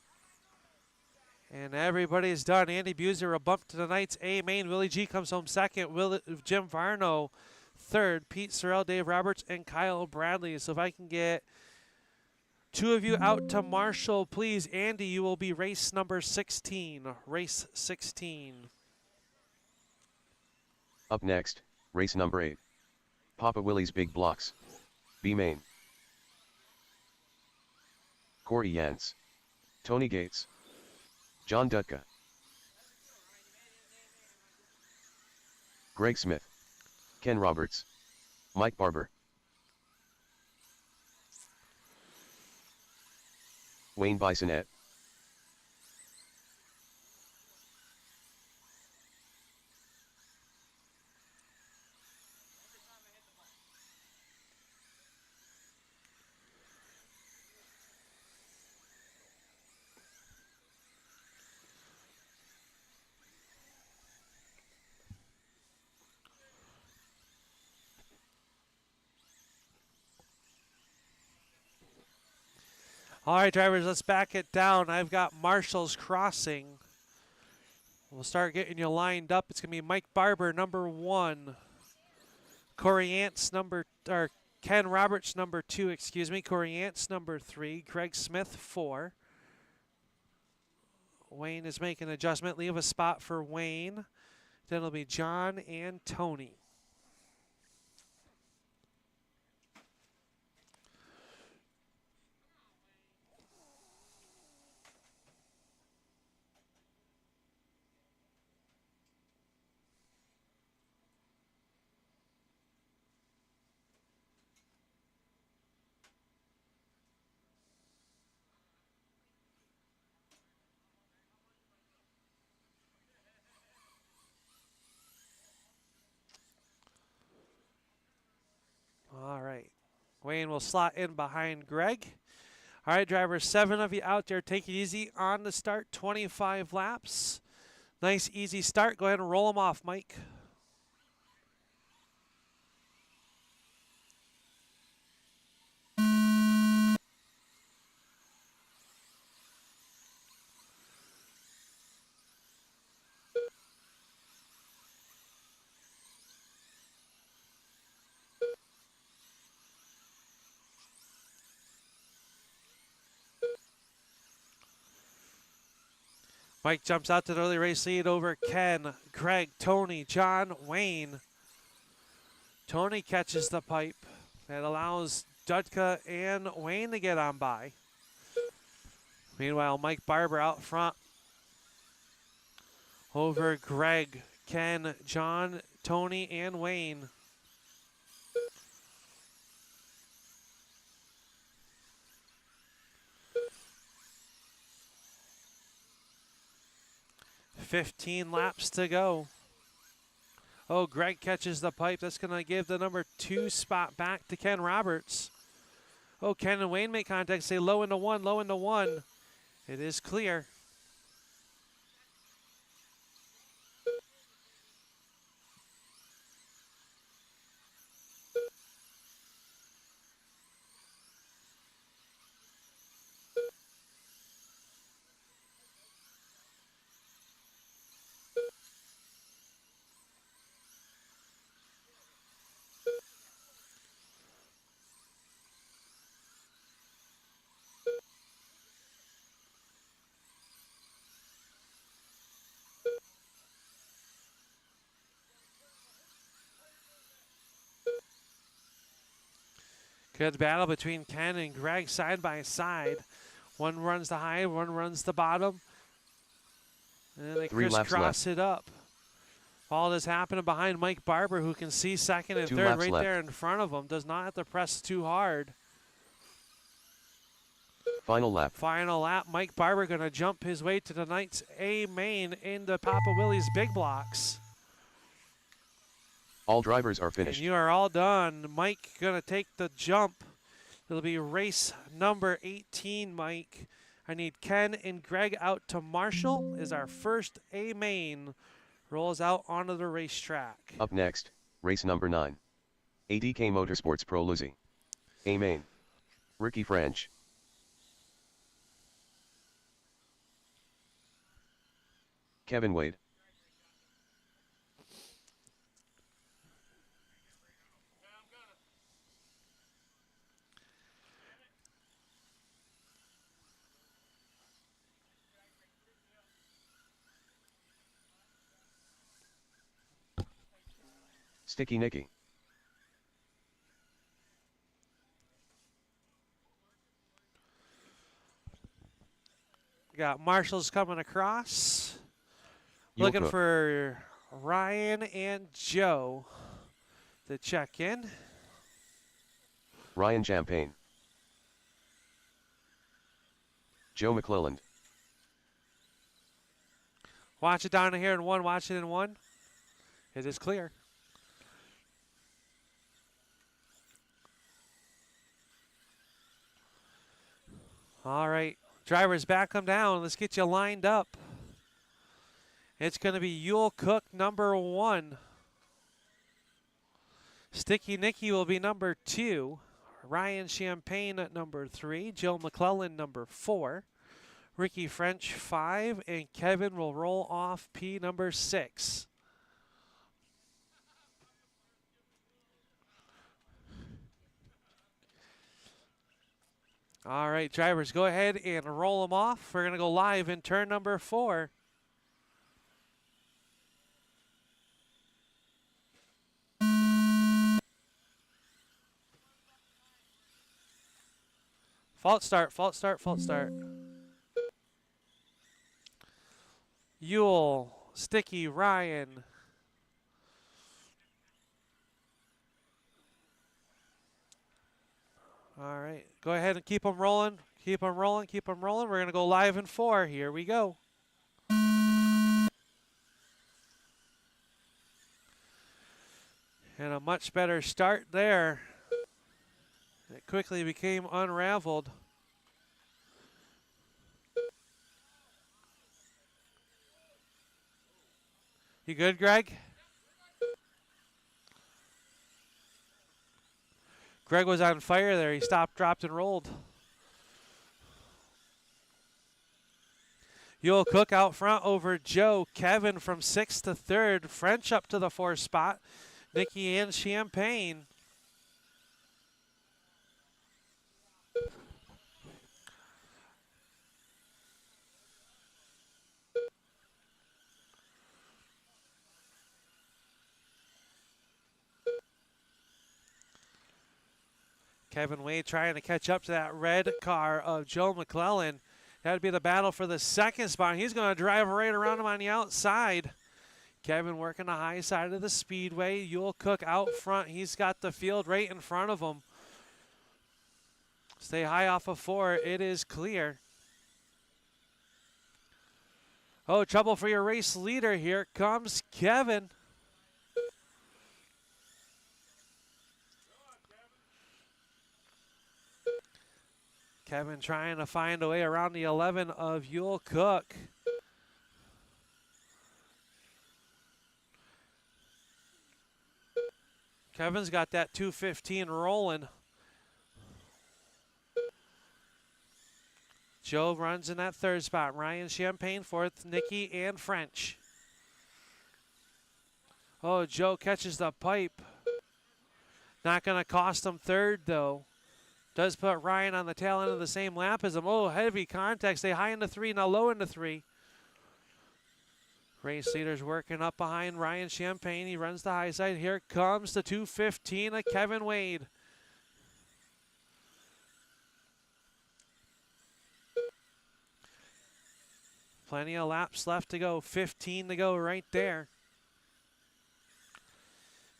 And everybody's done. Andy Buser a bump to tonight's A main. Willie G comes home second. Jim Varno third. Pete Sorrell, Dave Roberts, and Kyle Bradley. So if I can get 2 of you out to Marshall, please. Andy, you will be race number 16. Race 16. Up next, race number 8. Papa Willie's Big Blocks. B main. Corey Yance. Tony Gates. John Dutka. Greg Smith. Ken Roberts. Mike Barber. Wayne Bisonette. All right, drivers, let's back it down. I've got Marshall's crossing. We'll start getting you lined up. It's going to be Mike Barber, number 1. Corey Yance, Ken Roberts, number 2, excuse me. Corey Yance, number 3. Greg Smith, 4. Wayne is making an adjustment. Leave a spot for Wayne. Then it'll be John and Tony. All right. Wayne will slot in behind Greg. All right, drivers, 7 of you out there. Take it easy on the start. 25 laps. Nice, easy start. Go ahead and roll them off, Mike. Mike jumps out to the early race lead over Ken, Greg, Tony, John, Wayne. Tony catches the pipe. That allows Dudka and Wayne to get on by. Meanwhile, Mike Barber out front over Greg, Ken, John, Tony, and Wayne. 15 laps to go. Oh, Greg catches the pipe. That's going to give the number 2 spot back to Ken Roberts. Oh, Ken and Wayne make contact. Say low into 1, low into 1. It is clear. Good battle between Ken and Greg side by side. One runs the high, one runs the bottom. And then they crisscross it up. All this happening behind Mike Barber, who can see second and third right there in front of him. Does not have to press too hard. Final lap. Final lap. Mike Barber going to jump his way to tonight's A main into Papa Willie's Big Blocks. All drivers are finished. And you are all done. Mike going to take the jump. It'll be race number 18, Mike. I need Ken and Greg out to Marshall is our first A main. Rolls out onto the racetrack. Up next, race number 9. ADK Motorsports Pro Luzzi. A main. Ricky French. Kevin Wade. Sticky Nicky. Got Marshall's coming across. Looking for Ryan and Joe to check in. Ryan Champagne. Joe McClelland. Watch it down here in 1. Watch it in 1. It is clear. All right, drivers back them down. Let's get you lined up. It's going to be Yule Cook, number 1. Sticky Nicky will be number 2. Ryan Champagne at number 3. Joe McClellan, number 4. Ricky French, 5. And Kevin will roll off P, number 6. All right, drivers, go ahead and roll them off. We're going to go live in turn number 4. Fault start, fault start, fault start. Yule, Sticky, Ryan. All right, go ahead and keep them rolling. Keep them rolling, keep them rolling. We're going to go live in 4. Here we go. And a much better start there. It quickly became unraveled. You good, Greg? Greg was on fire there. He stopped, dropped, and rolled. Yule Cook out front over Joe. Kevin from 6th to 3rd. French up to the 4th spot. Nicky and Champagne. Kevin Wade trying to catch up to that red car of Joe McClellan. That would be the battle for the 2nd spot. He's going to drive right around him on the outside. Kevin working the high side of the speedway. Yule Cook out front. He's got the field right in front of him. Stay high off of 4. It is clear. Oh, trouble for your race leader. Here comes Kevin. Kevin trying to find a way around the 11 of Yule Cook. Kevin's got that 215 rolling. Joe runs in that third spot. Ryan Champagne fourth, Nikki and French. Oh, Joe catches the pipe. Not going to cost him third, though. Does put Ryan on the tail end of the same lap as him. Oh, heavy contact. Stay high into three, now low into three. Race leader's working up behind Ryan Champagne. He runs the high side. Here comes the 215 of Kevin Wade. Plenty of laps left to go. 15 to go right there.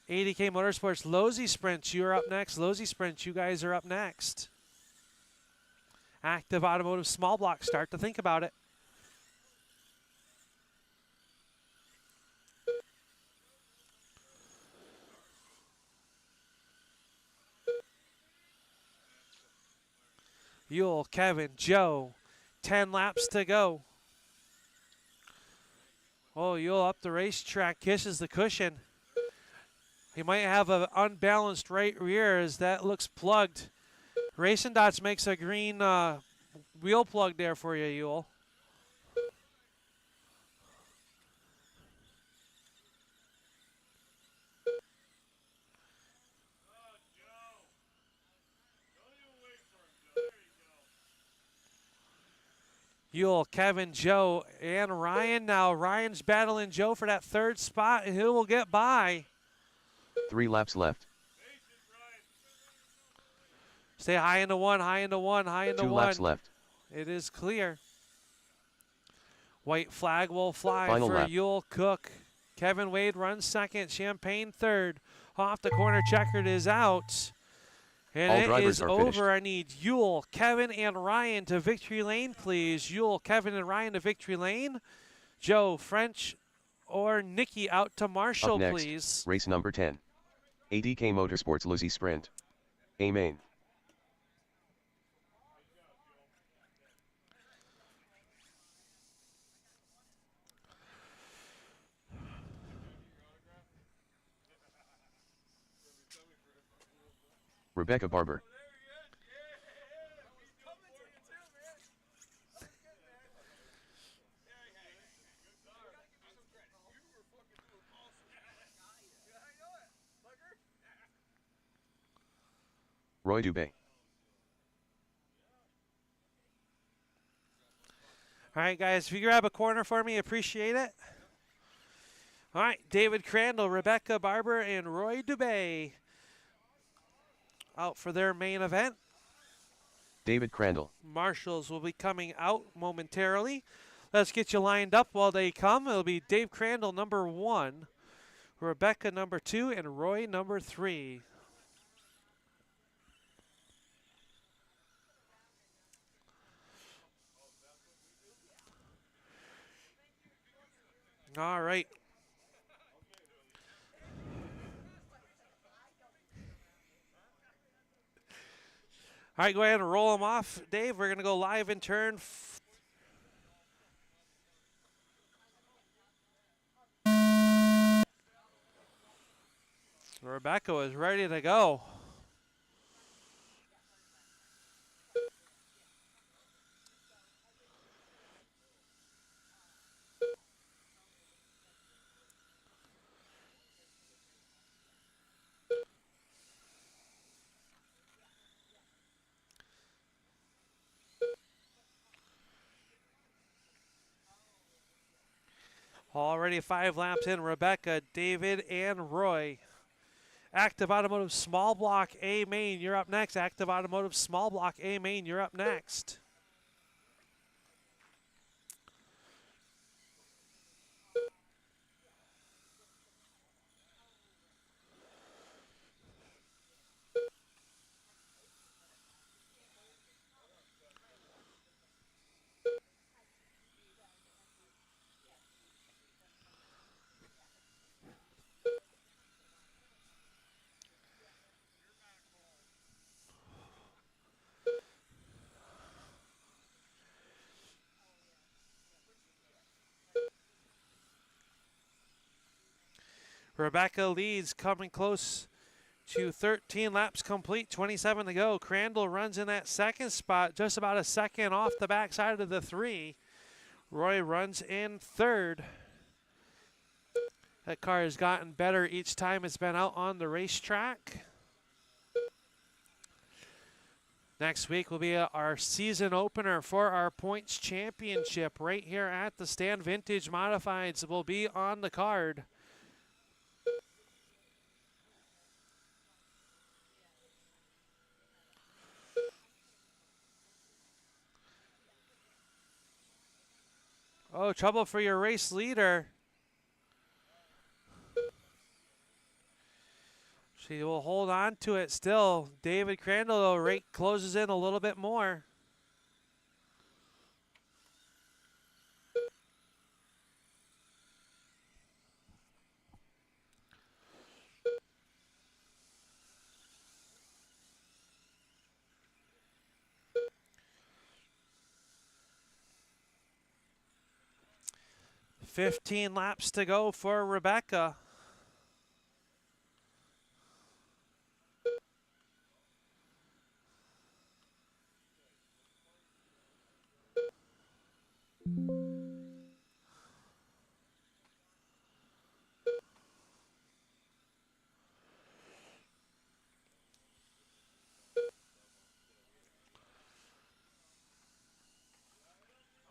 80K Motorsports, Lozy Sprint, you're up next. Lozy Sprint, you guys are up next. Active Automotive small block, start to think about it. Yule, Kevin, Joe, 10 laps to go. Oh, Yule up the racetrack, kisses the cushion. He might have an unbalanced right rear as that looks plugged. Racing Dots makes a green wheel plug there for you, Yule. Yule, Kevin, Joe, and Ryan. Now Ryan's battling Joe for that third spot, and he will get by. 3 laps left. Stay high into one, high into one, high into 2 one. laps left. It is clear. White flag will fly Final for lap. Yule Cook. Kevin Wade runs second, Champagne third. Off the corner, checkered is out. And All it drivers is are over. finished. I need Yule, Kevin, and Ryan to victory lane, please. Yule, Kevin, and Ryan to victory lane. Joe, French, or Nikki out to Marshall, Up next, please. race number 10. ADK Motorsports Lozy Sprint. A main. Rebecca Barber. Roy Dubé. All right, guys, if you grab a corner for me, appreciate it. All right, David Crandall, Rebecca Barber, and Roy Dubé out for their main event. David Crandall. Marshals will be coming out momentarily. Let's get you lined up while they come. It'll be Dave Crandall, number 1, Rebecca, number 2, and Roy, number 3. All right. All right, go ahead and roll them off, Dave. We're going to go live in turn. Rebecca is ready to go. Already 5 laps in, Rebecca, David, and Roy. Active Automotive Small Block A Main, you're up next. Active Automotive Small Block A Main, you're up next. Rebecca leads, coming close to 13 laps complete, 27 to go. Crandall runs in that second spot, just about a second off the backside of the 3. Roy runs in third. That car has gotten better each time it's been out on the racetrack. Next week will be our season opener for our points championship right here at the stand. Vintage Modifieds will be on the card. Oh, trouble for your race leader. She will hold on to it still. David Crandall, though, rate closes in a little bit more. "15 laps to go for Rebecca."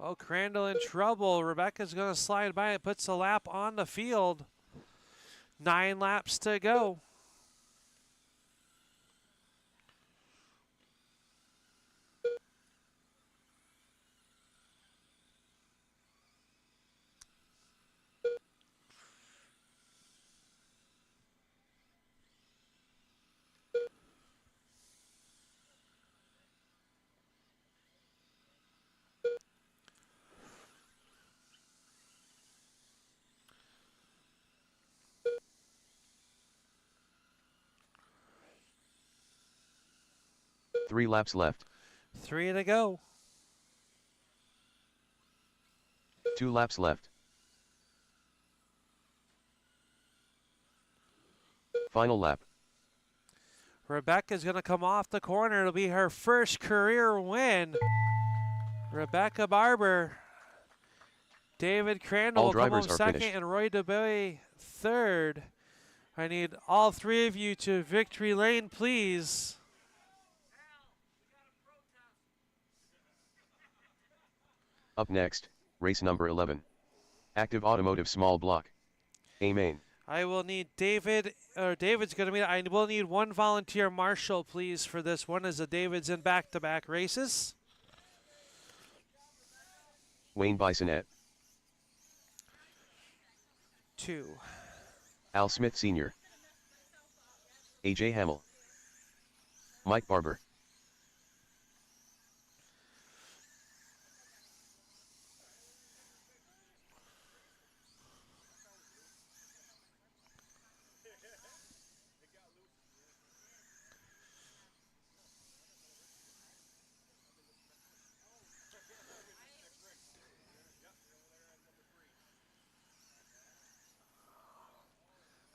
Oh, Crandall in trouble. Rebecca's going to slide by and puts a lap on the field. 9 laps to go. Three laps left. 3 to go. 2 laps left. Final lap. Rebecca's going to come off the corner. It'll be her first career win. Rebecca Barber. David Crandall All will come home drivers are second finished. and Roy DeBoy third. I need all 3 of you to victory lane, please. Up next, race number 11. Active Automotive Small Block. A main. I will need David's going to be, I will need 1 volunteer marshal, please, for this one, as the David's in back-to-back races. Wayne Bisonette. 2. Al Smith Sr. AJ Hamill. Mike Barber.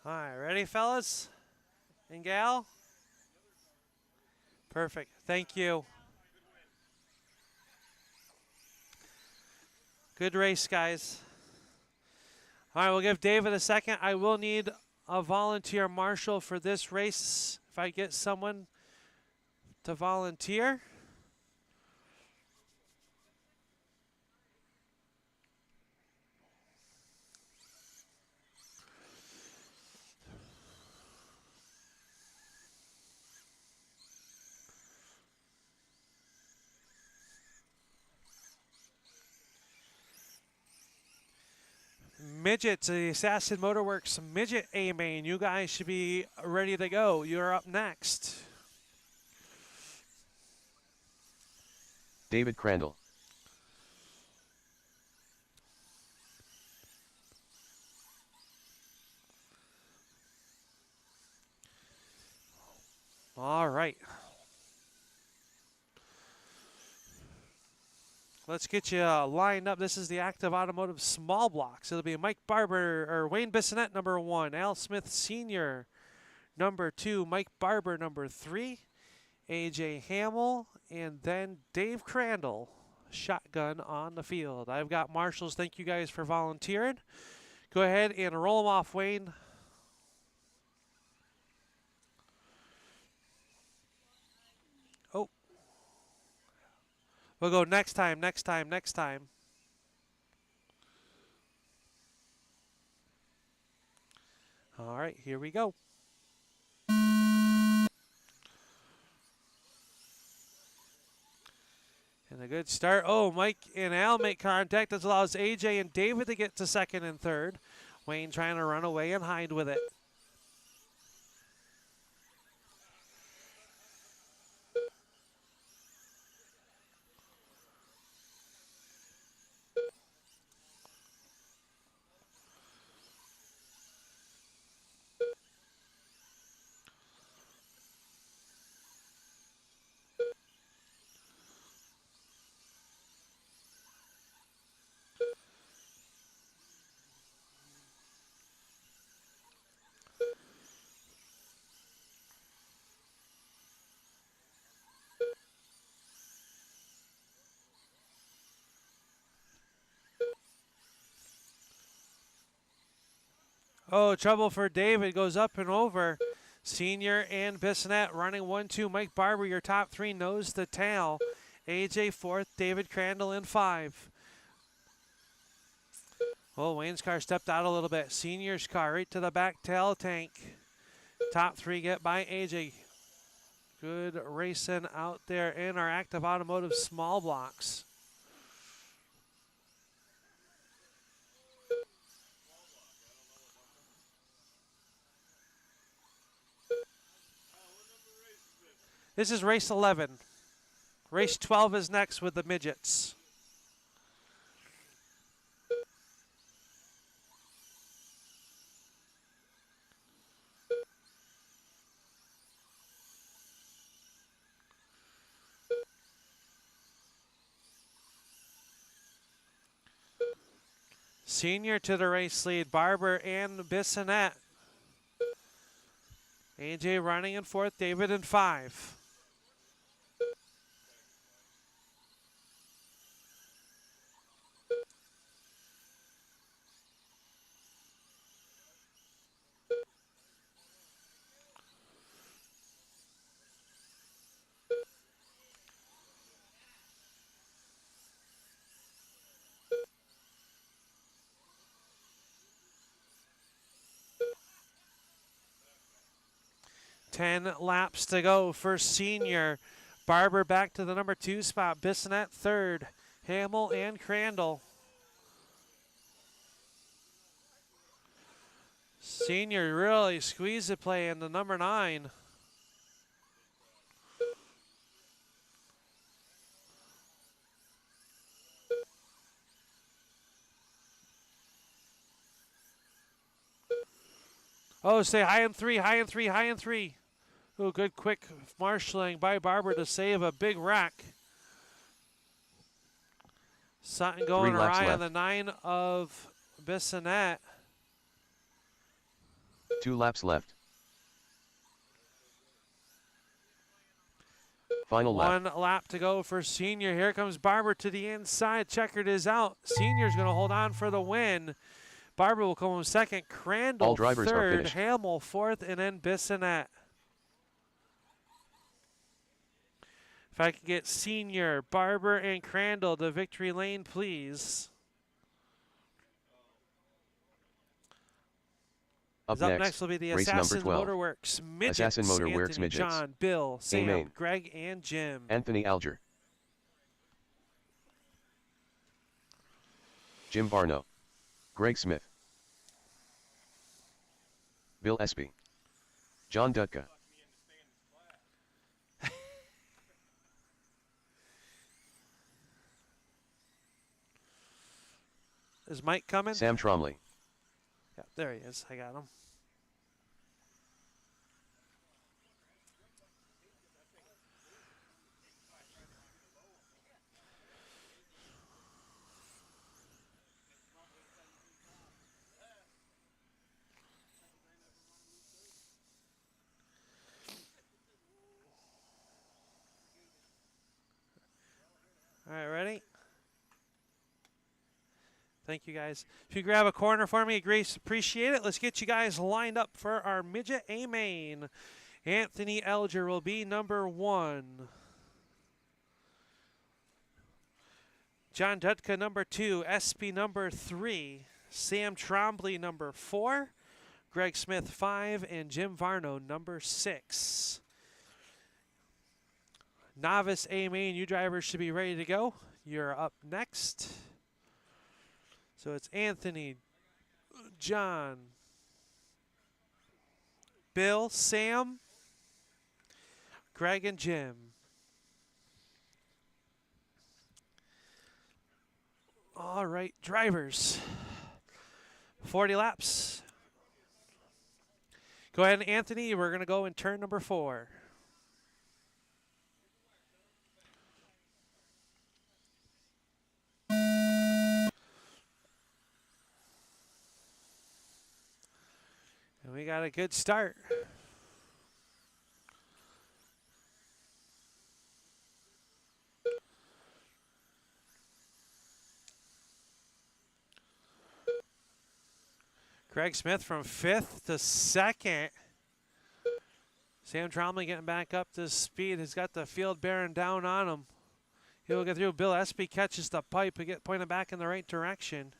All right, ready, fellas and gal? Perfect. Thank you. Good race, guys. All right, we'll give David a second. I will need a volunteer marshal for this race if I get someone to volunteer. Midgets, the Assassin Motorworks Midget A-Main. You guys should be ready to go. You're up next. David Crandall. All right. Let's get you lined up. This is the Active Automotive Small Blocks. It'll be Mike Barber or Wayne Bissonette, number 1. Al Smith Sr., number 2. Mike Barber, number 3. AJ Hamill, and then Dave Crandall, shotgun on the field. I've got marshals. Thank you guys for volunteering. Go ahead and roll them off, Wayne. Oh. We'll go next time, next time, next time. All right, here we go. And a good start. Oh, Mike and Al make contact. This allows AJ and David to get to second and third. Wayne trying to run away and hide with it. Oh, trouble for David. Goes up and over. Senior and Bissonette running 1-2. Mike Barber, your top 3, nose to tail. AJ 4th, David Crandall in 5. Oh, Wayne's car stepped out a little bit. Senior's car right to the back tail tank. Top 3 get by AJ. Good racing out there in our Active Automotive Small Blocks. This is race 11. Race 12 is next with the midgets. Senior to the race lead, Barber and Bissonette. AJ running in 4th, David in 5. Ten laps to go for Senior. Barber back to the number 2 spot. Bissonette 3rd. Hamill and Crandall. Senior really squeezed the play in the number 9. Oh, stay high in 3, high in 3, high in 3. Oh, good quick marshaling by Barber to save a big wreck. Sutton going awry on the 9 of Bissonette. 2 laps left. Final lap. 1 lap to go for Senior. Here comes Barber to the inside. Checkered is out. Senior's going to hold on for the win. Barber will come home 2nd. Crandall All drivers 3rd. are finished. Hamill 4th, and then Bissonette. If I could get Senior, Barber, and Crandall to victory lane, please. Up Next will be the race Assassin number 12. Motorworks Midgets. Assassin Motorworks Anthony, Midgets. John, Bill, Sam, Amen. Greg, and Jim. Anthony Alger. Jim Barno. Greg Smith. Bill Espy. John Dutka. Is Mike coming? Sam Tromley. Yeah, there he is. I got him. Thank you, guys. If you grab a corner for me, Grace, appreciate it. Let's get you guys lined up for our midget A main. Anthony Elger will be number 1. John Dutka, number 2. SP, number 3. Sam Trombley, number 4. Greg Smith, 5. And Jim Varno, number 6. Novice A main, you drivers should be ready to go. You're up next. So it's Anthony, John, Bill, Sam, Greg, and Jim. All right, drivers. 40 laps. Go ahead, Anthony. We're going to go in turn number 4. And we got a good start. Greg Smith from 5th to 2nd. Sam Trombley getting back up to speed. Has got the field bearing down on him. He'll get through. Bill Espy catches the pipe and get pointed back in the right direction.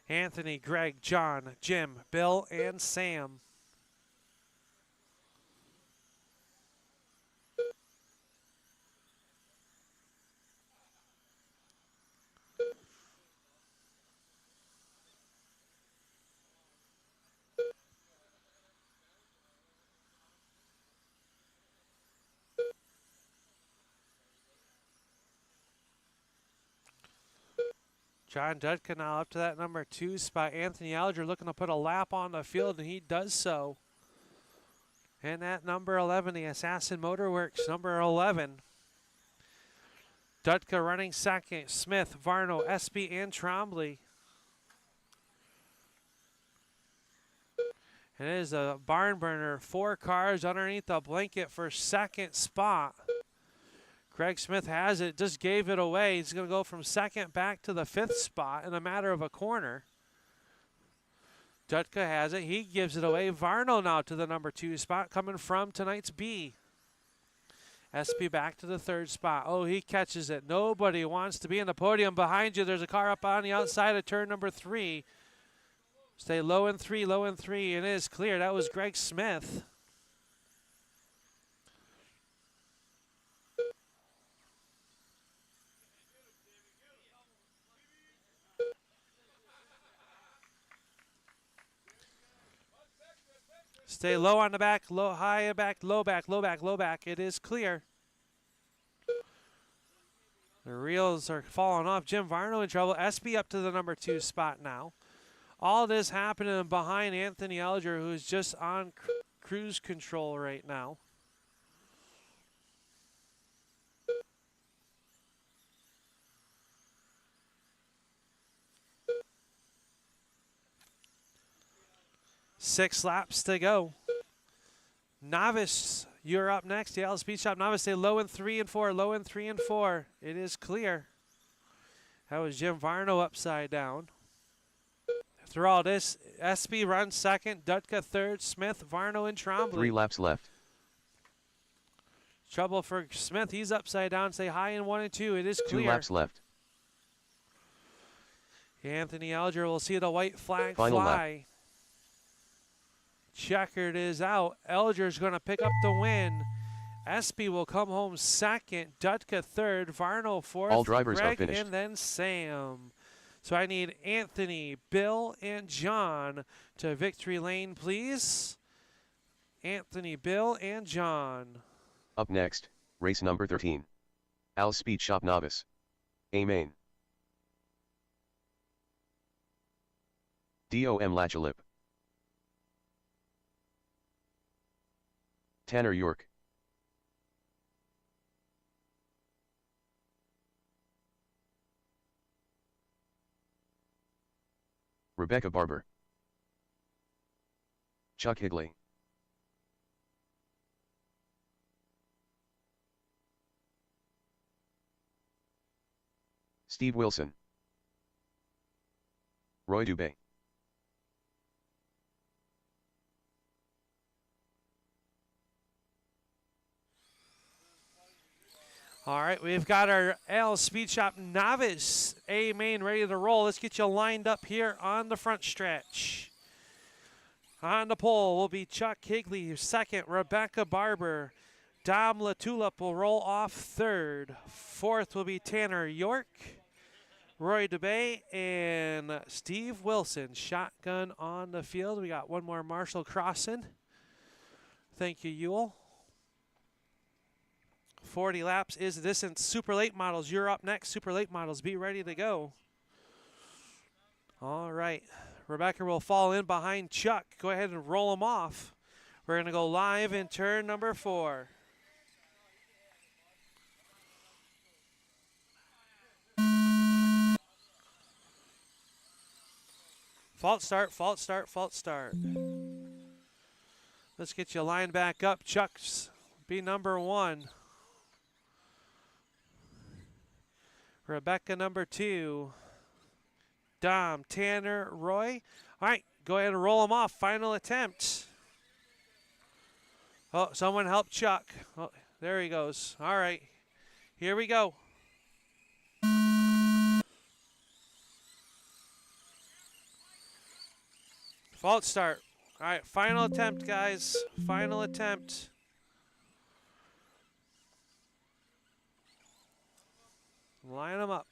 Anthony, Greg, John, Jim, Bill, and Sam. John Dudka now up to that number 2 spot. Anthony Alger looking to put a lap on the field, and he does so. And that number 11, the Assassin Motorworks, number 11. Dudka running 2nd. Smith, Varno, Espy, and Trombley. And it is a barn burner. 4 cars underneath the blanket for 2nd spot. Greg Smith has it, just gave it away. He's going to go from 2nd back to the 5th spot in a matter of a corner. Dutka has it. He gives it away. Varno now to the number 2 spot, coming from tonight's B. SP back to the 3rd spot. Oh, he catches it. Nobody wants to be in the podium behind you. There's a car up on the outside of turn number 3. Stay low in 3, low in 3, and it is clear. That was Greg Smith. Stay low on the back, low, high back, low back, low back, low back. It is clear. The reels are falling off. Jim Varno in trouble. SP up to the number 2 spot now. All this happening behind Anthony Elger, who's just on cruise control right now. Six laps to go. Novice, you're up next. The Alice Speed Shop Novice, stay low in 3 and 4, low in 3 and 4. It is clear. That was Jim Varno upside down. Through all this, SP runs 2nd, Dutka 3rd, Smith, Varno, and Trombley. 3 laps left. Trouble for Smith. He's upside down. Stay high in 1 and 2. It is clear. 2 laps left. Anthony Alger will see the white flag Final fly. lap. Checkered is out. Elger's going to pick up the win. Espy will come home 2nd. Dutka 3rd. Varno 4th. All drivers Greg, are finished. and then Sam. So I need Anthony, Bill, and John to victory lane, please. Anthony, Bill, and John. Up next, race number 13. Al Speed Shop Novice. A main. DOM Lachalip. Tanner York. Rebecca Barber, Chuck Higley, Steve Wilson, Roy Dubé, All right, we've got our Al Speed Shop Novice A main ready to roll. Let's get you lined up here on the front stretch. On the pole will be Chuck Higley, second, Rebecca Barber. Dom Latulip will roll off third. Fourth will be Tanner York, Roy DeBay, and Steve Wilson. Shotgun on the field. We got one more Marshall crossing. Thank you, Ewell. 40 laps is the distance. Super late models, you're up next. Super late models, be ready to go. All right, Rebecca will fall in behind Chuck. Go ahead and roll them off. We're going to go live in turn number 4. Fault start, fault start, fault start. Let's get you lined back up. Chuck's be number 1. Rebecca number 2. Dom, Tanner, Roy. All right, go ahead and roll them off. Final attempt. Oh, someone help Chuck. Oh, there he goes. All right, here we go. Fault start. All right, final attempt, guys. Final attempt. Line them up.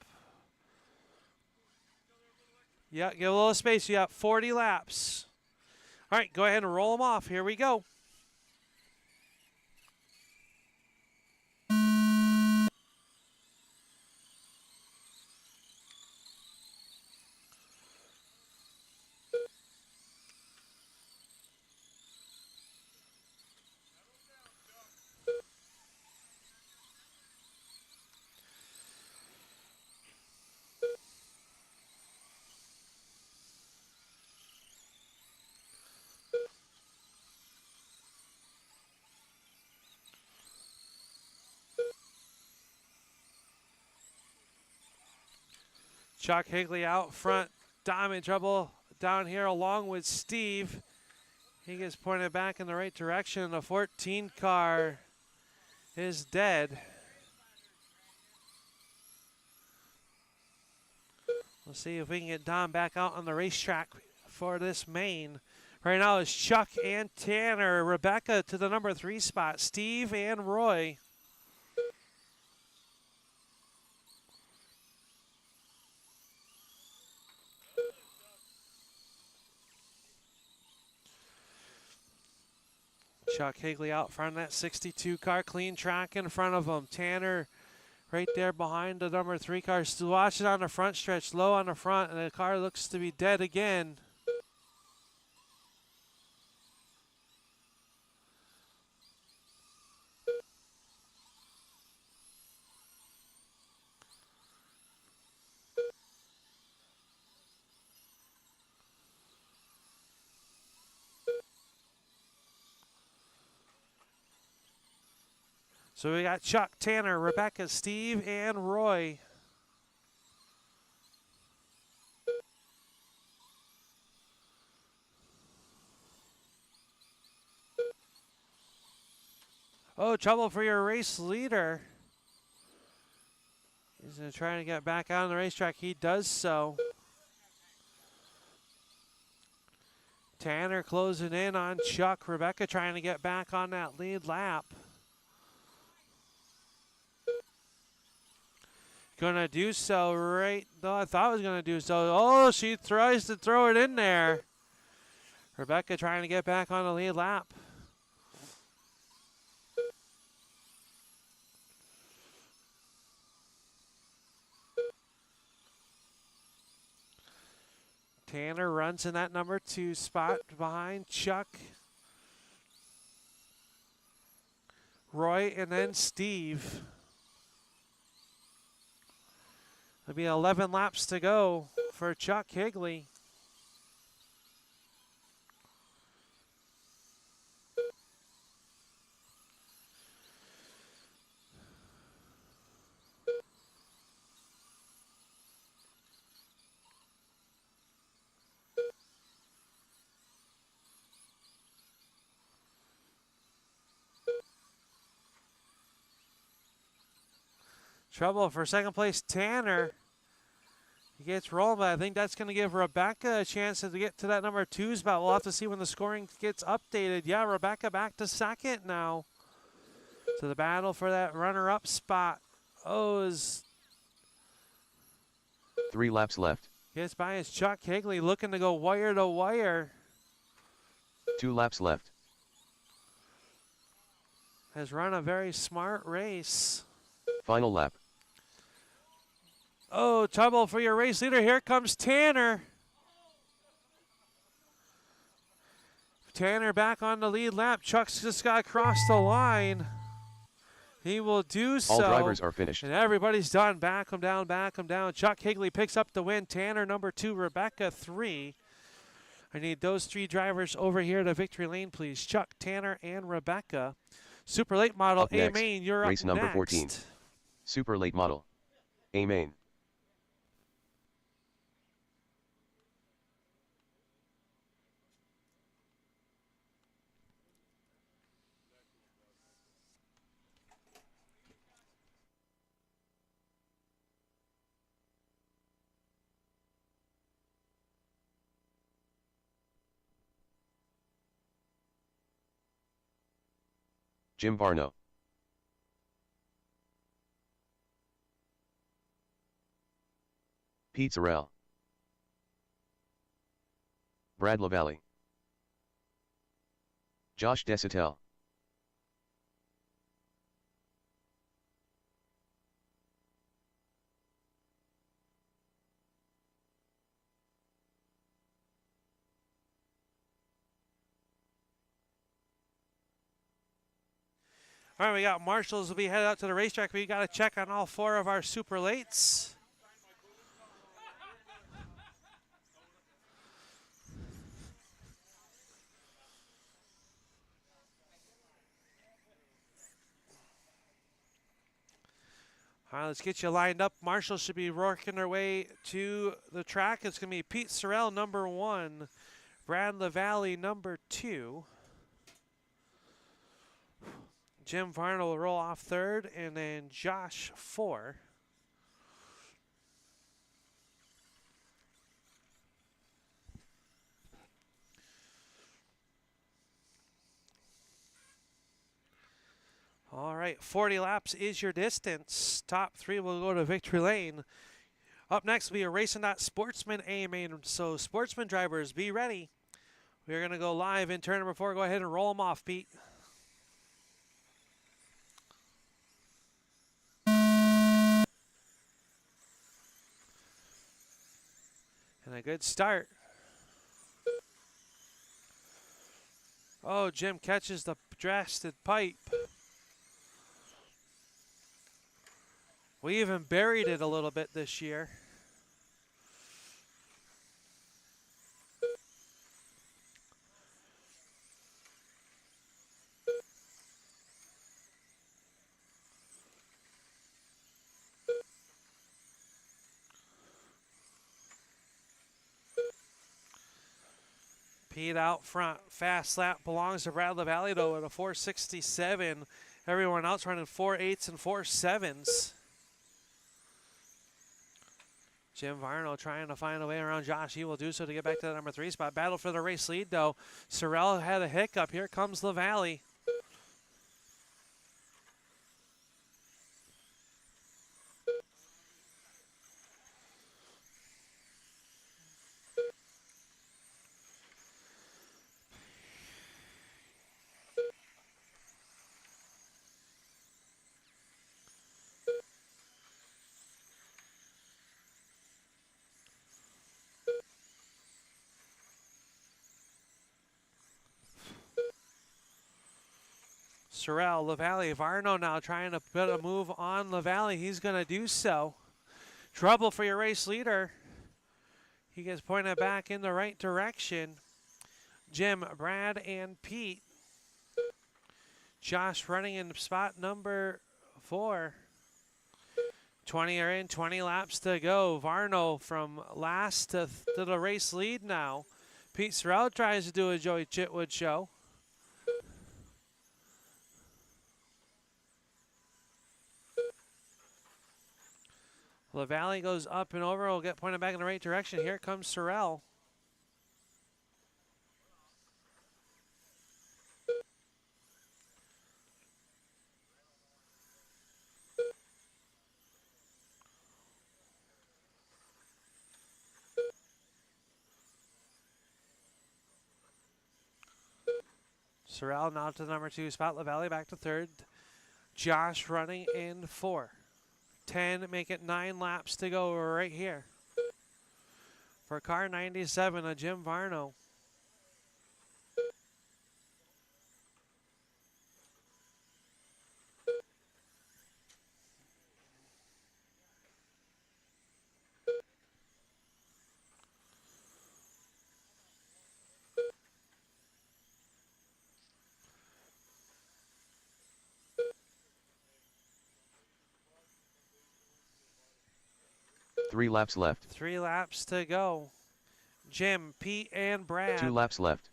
Yeah, give a little space. You got 40 laps. All right, go ahead and roll them off. Here we go. Chuck Higley out front. Dom in trouble down here along with Steve. He gets pointed back in the right direction. The 14 car is dead. We'll see if we can get Dom back out on the racetrack for this main. Right now it's Chuck and Tanner. Rebecca to the number 3 spot. Steve and Roy. Chuck Higley out front of that 62 car, clean track in front of him. Tanner right there behind the number 3 car. Still watching on the front stretch, low on the front, and the car looks to be dead again. So we got Chuck, Tanner, Rebecca, Steve, and Roy. Oh, trouble for your race leader. He's going to try to get back out on the racetrack. He does so. Tanner closing in on Chuck. Rebecca trying to get back on that lead lap. Gonna do so right, though I thought I was gonna do so. Oh, she tries to throw it in there. Rebecca trying to get back on the lead lap. Tanner runs in that number 2 spot behind Chuck, Roy, and then Steve. There'll be 11 laps to go for Chuck Higley. Trouble for second place, Tanner. He gets rolling, but I think that's going to give Rebecca a chance to get to that number 2 spot. We'll have to see when the scoring gets updated. Yeah, Rebecca back to second now. So the battle for that runner-up spot. Oh, is 3 laps left. gets by his Chuck Higley looking to go wire to wire. 2 laps left. Has run a very smart race. Final lap. Oh, trouble for your race leader. Here comes Tanner. Tanner back on the lead lap. Chuck's just got to cross the line. He will do so. All drivers are finished. And everybody's done. Back him down, back him down. Chuck Higley picks up the win. Tanner, number 2. Rebecca, 3. I need those 3 drivers over here to victory lane, please. Chuck, Tanner, and Rebecca. Super late model, Up next, A-Main, you're race up number next. 14. Super late model. A-Main. Jim Varno. Pete Sorrell. Brad LaValle. Josh Desatel. All right, we got marshals will be headed out to the racetrack. We got to check on all 4 of our super lates. All right, let's get you lined up. Marshals should be working their way to the track. It's going to be Pete Sorrell, number 1. Brad LaValle, number 2. Jim Varno will roll off 3rd, and then Josh 4. All right, 40 laps is your distance. Top 3 will go to victory lane. Up next will be a Racing Sportsman A-Main. So sportsman drivers, be ready. We're going to go live in turn number 4. Go ahead and roll them off, Pete. And a good start. Oh, Jim catches the drastic pipe. We even buried it a little bit this year. Pete out front. Fast lap belongs to Brad LaValle, though, at a 4:67. Everyone else running 4.8s and 4.7s. Jim Varno trying to find a way around Josh. He will do so to get back to the number 3 spot. Battle for the race lead, though. Sorrell had a hiccup. Here comes LaValle. Sorrell, LaValle, Varno now trying to put a move on LaValle. He's going to do so. Trouble for your race leader. He gets pointed back in the right direction. Jim, Brad, and Pete. Josh running in spot number 4. 20 are in, 20 laps to go. Varno from last to the race lead now. Pete Sorrell tries to do a Joey Chitwood show. LaValle goes up and over. Will get pointed back in the right direction. Here comes Sorrell. Sorrell now to the number 2 spot. LaValle back to third. Josh running in 4. 10, make it 9 laps to go right here. For car 97, a Jim Varno. Three laps left. 3 laps to go. Jim, Pete, and Brad. 2 laps left.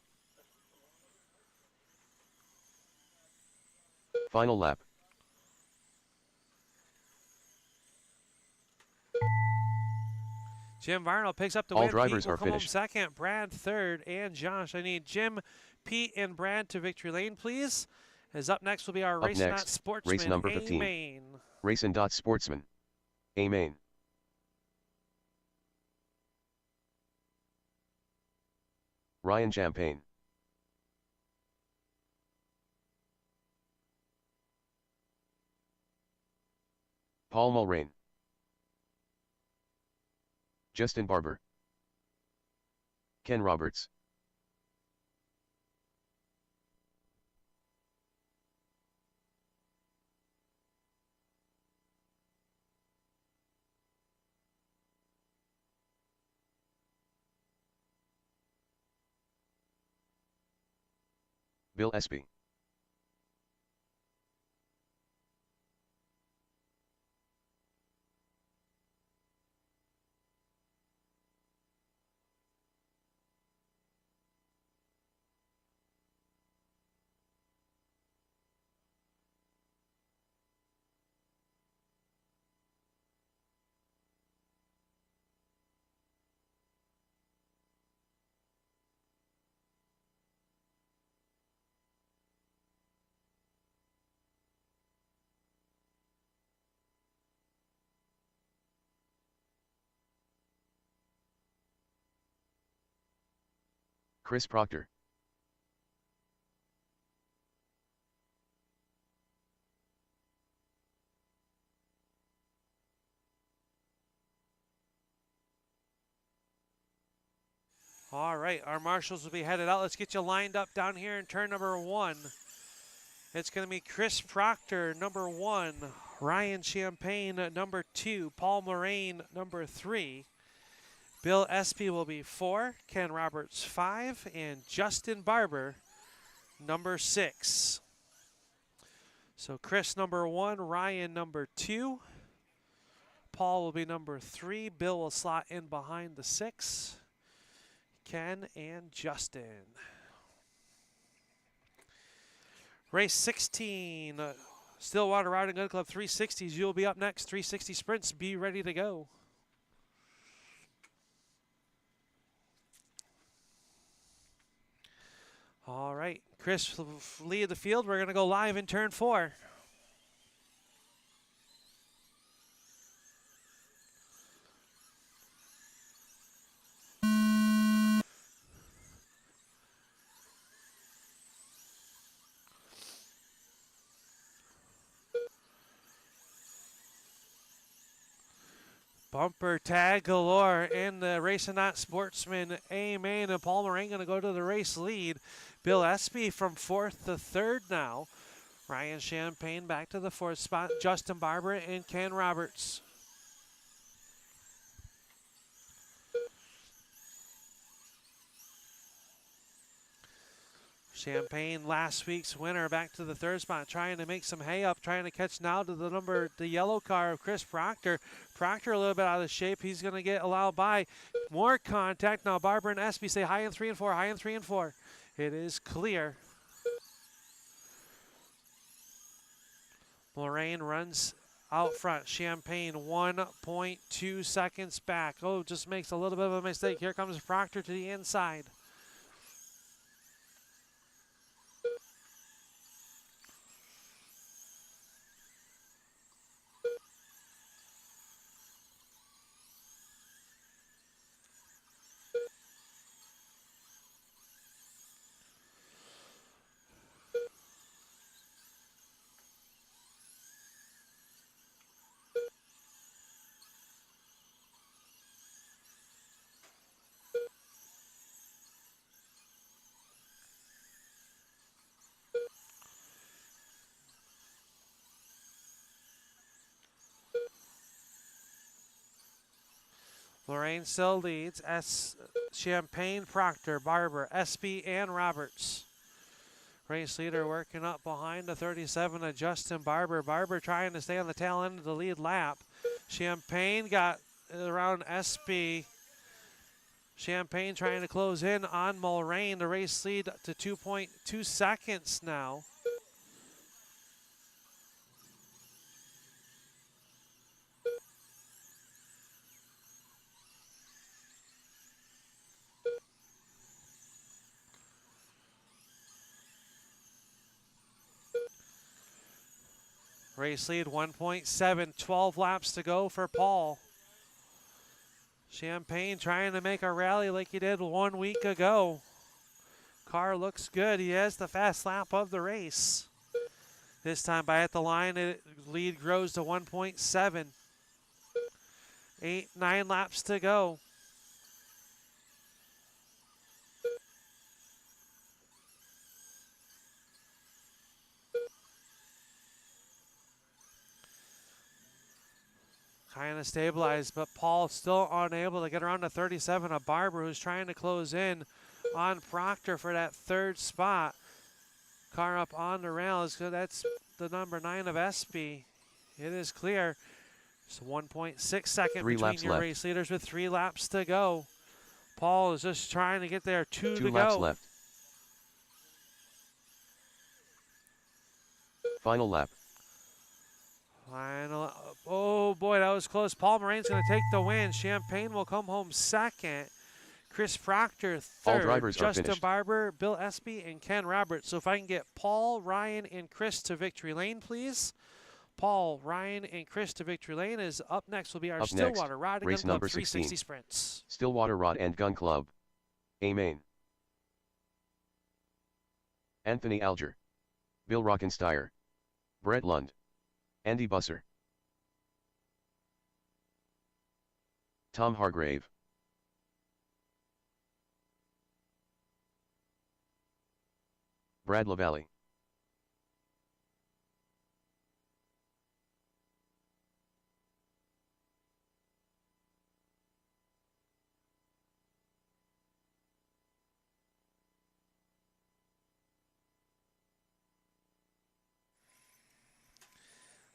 Final lap. Jim Varno picks up the All win. drivers Pete will are come home finished. second. Brad third, and Josh. I need Jim, Pete, and Brad to victory lane, please. As up next will be our Up Race Not next, Sportsman, race number 15. Main. Racing.Sportsman. A main. Ryan Champagne. Paul Mulrain. Justin Barber. Ken Roberts. Bill Espy. Chris Proctor. All right, our marshals will be headed out. Let's get you lined up down here in turn number 1. It's going to be Chris Proctor, number 1. Ryan Champagne, number 2. Paul Moraine, number 3. Bill Espy will be 4. Ken Roberts, 5. And Justin Barber, number 6. So Chris, number 1. Ryan, number 2. Paul will be number 3. Bill will slot in behind the 6. Ken and Justin. Race 16, Stillwater Riding Gun Club 360s. You'll be up next. 360 sprints, be ready to go. All right, Chris, lead the field. We're going to go live in turn 4. Bumper tag galore in the Racing Not Sportsman A main, and Paul Moraine going to go to the race lead. Bill Espy from 4th to 3rd now. Ryan Champagne back to the 4th spot. Justin Barber and Ken Roberts. Champagne, last week's winner, back to the 3rd spot, trying to make some hay up, trying to catch now to the yellow car of Chris Proctor. Proctor a little bit out of shape. He's going to get allowed by. More contact. Now Barber and Espy say high in 3 and 4, high in 3 and 4. It is clear. Moraine runs out front. Champagne 1.2 seconds back. Oh, just makes a little bit of a mistake. Here comes Proctor to the inside. Lorraine still leads. Champagne, Proctor, Barber, SB, and Roberts. Race leader working up behind the 37 of Justin Barber. Barber trying to stay on the tail end of the lead lap. Champagne got around SB. Champagne trying to close in on Mulrain. The race lead to 2.2 seconds now. Race lead 1.7, 12 laps to go for Paul. Champagne trying to make a rally like he did 1 week ago. Car looks good. He has the fast lap of the race. This time by at the line, lead grows to 1.7. 9 laps to go. Kind of stabilized, but Paul still unable to get around to 37 of Barber, who's trying to close in on Proctor for that third spot. Car up on the rails, so that's the number 9 of SB. It is clear. It's 1.6 second between your race leaders with 3 laps to go. Paul is just trying to get there, 2 to go. 2 laps left. Final lap. Final, oh boy, that was close. Paul Morane's going to take the win. Champagne will come home second. Chris Proctor third. All drivers Justin are finished. Barber, Bill Espy, and Ken Roberts. So if I can get Paul, Ryan, and Chris to victory lane, please. Paul, Ryan, and Chris to victory lane. Is up next will be our Stillwater Rod and Gun Club 360 sprints. Stillwater Rod and Gun Club. A main. Anthony Alger. Bill Rockensteyer. Brett Lund. Andy Busser. Tom Hargrave. Brad LaValle.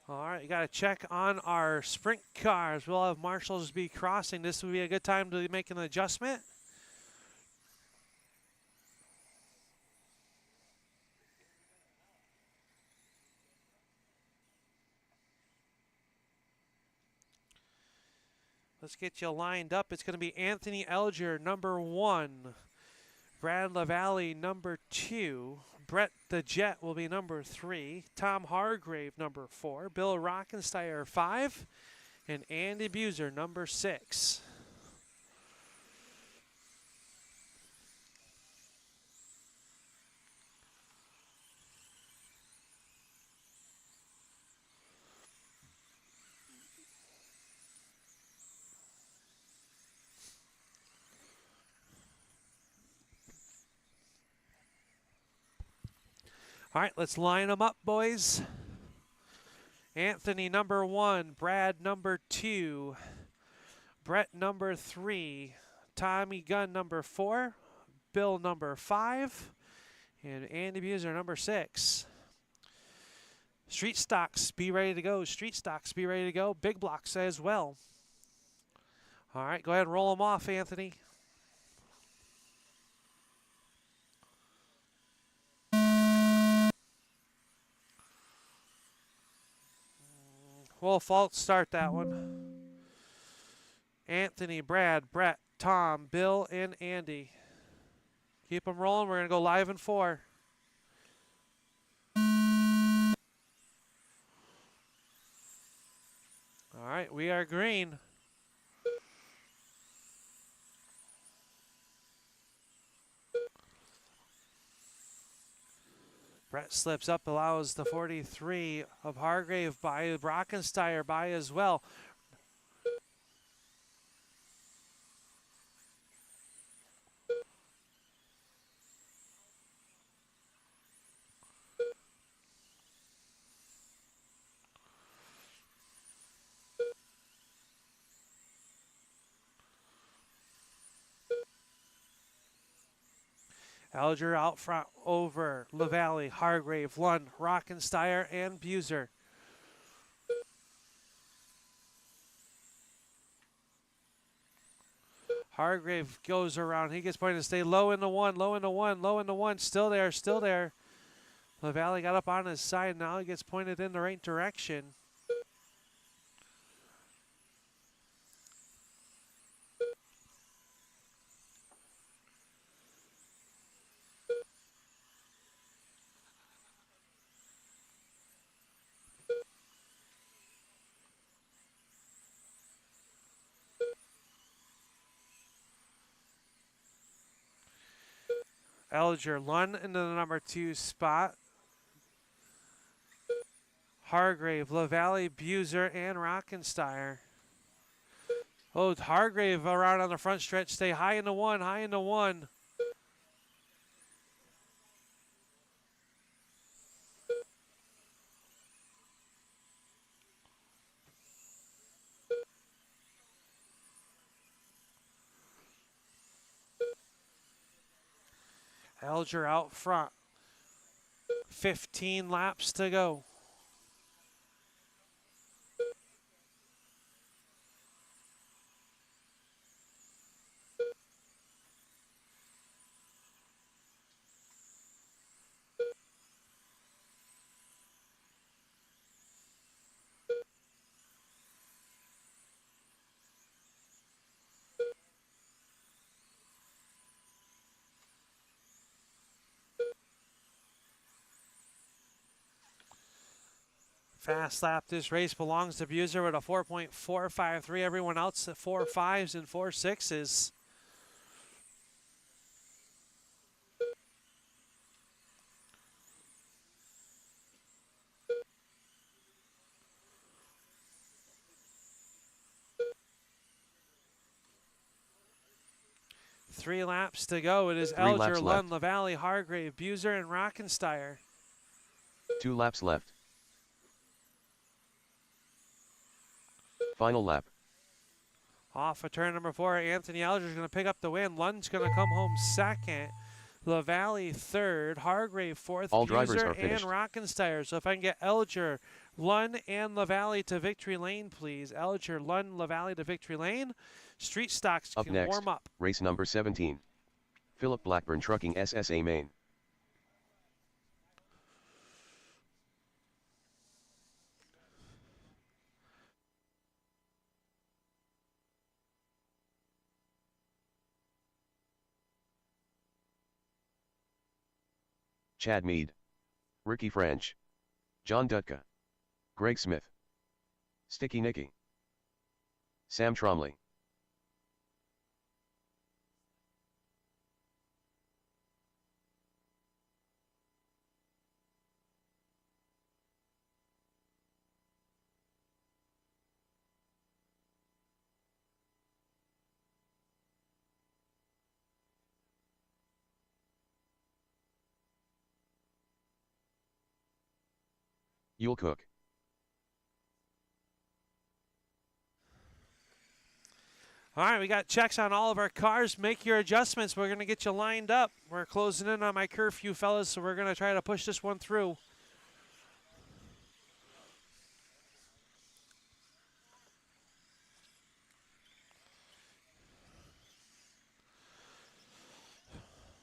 All right, you got to check on our sprint cars. We'll have marshals be crossing. This would be a good time to make an adjustment. Let's get you lined up. It's going to be Anthony Elger, number 1. Brad LaValle, number 2. Brett the Jet will be number 3. Tom Hargrave, number 4. Bill Rockensteyer, 5. And Andy Buser, number 6. All right, let's line them up, boys. Anthony, number 1. Brad, number 2. Brett, number 3. Tommy Gunn, number 4. Bill, number 5. And Andy Buser, number 6. Street stocks, be ready to go. Street stocks, be ready to go. Big blocks as well. All right, go ahead and roll them off, Anthony. We'll we'll false start that one. Anthony, Brad, Brett, Tom, Bill, and Andy. Keep them rolling. We're going to go live in 4. All right, we are green. Brett slips up, allows the 43 of Hargrave by Brockensteyer by as well. Alger out front over LaValle, Hargrave, Lund, Rockensteyer, and Buser. Hargrave goes around. He gets pointed to stay low in the 1, low in the 1, low in the 1. Still there, still there. LaValle got up on his side. Now he gets pointed in the right direction. Alger, Lund into the number 2 spot. Hargrave, LaValle, Buser, and Rockensteyer. Oh, Hargrave around on the front stretch. Stay high in the 1, high in the 1. Alger out front. 15 laps to go. Fast lap. This race belongs to Buser with a 4.453. Everyone else at 4.5s and 4.6s. Three laps to go. It is Alger, Lund, LaValle, Hargrave, Buser, and Rockensteyer. 2 laps left. Final lap. Off of turn number 4, Anthony Alger is going to pick up the win. Lund's going to come home second. LaValle third. Hargrave fourth. All drivers Buser are finished. and Rockensteyer. So if I can get Alger, Lund, and LaValle to victory lane, please. Alger, Lund, LaValle to victory lane. Street stocks Up can next, warm up. race number 17. Philip Blackburn Trucking SSA Main. Chad Mead, Ricky French, John Dutka, Greg Smith, Sticky Nicky, Sam Tromley. Yule Cook. All right, we got checks on all of our cars. Make your adjustments. We're going to get you lined up. We're closing in on my curfew, fellas, so we're going to try to push this one through.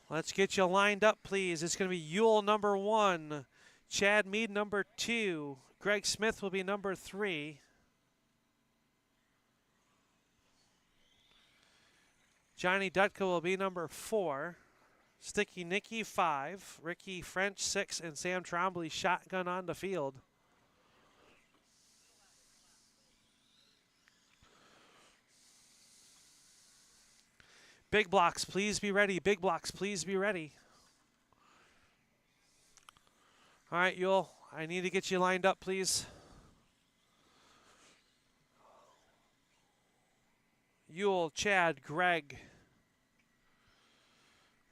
Let's get you lined up, please. It's going to be Yule number 1, Chad Mead number 2, Greg Smith will be number 3. Johnny Dutka will be number 4. Sticky Nicky 5. Ricky French 6. And Sam Trombley shotgun on the field. Big blocks, please be ready. Big blocks, please be ready. All right, Yul, I need to get you lined up, please. Yule, Chad, Greg.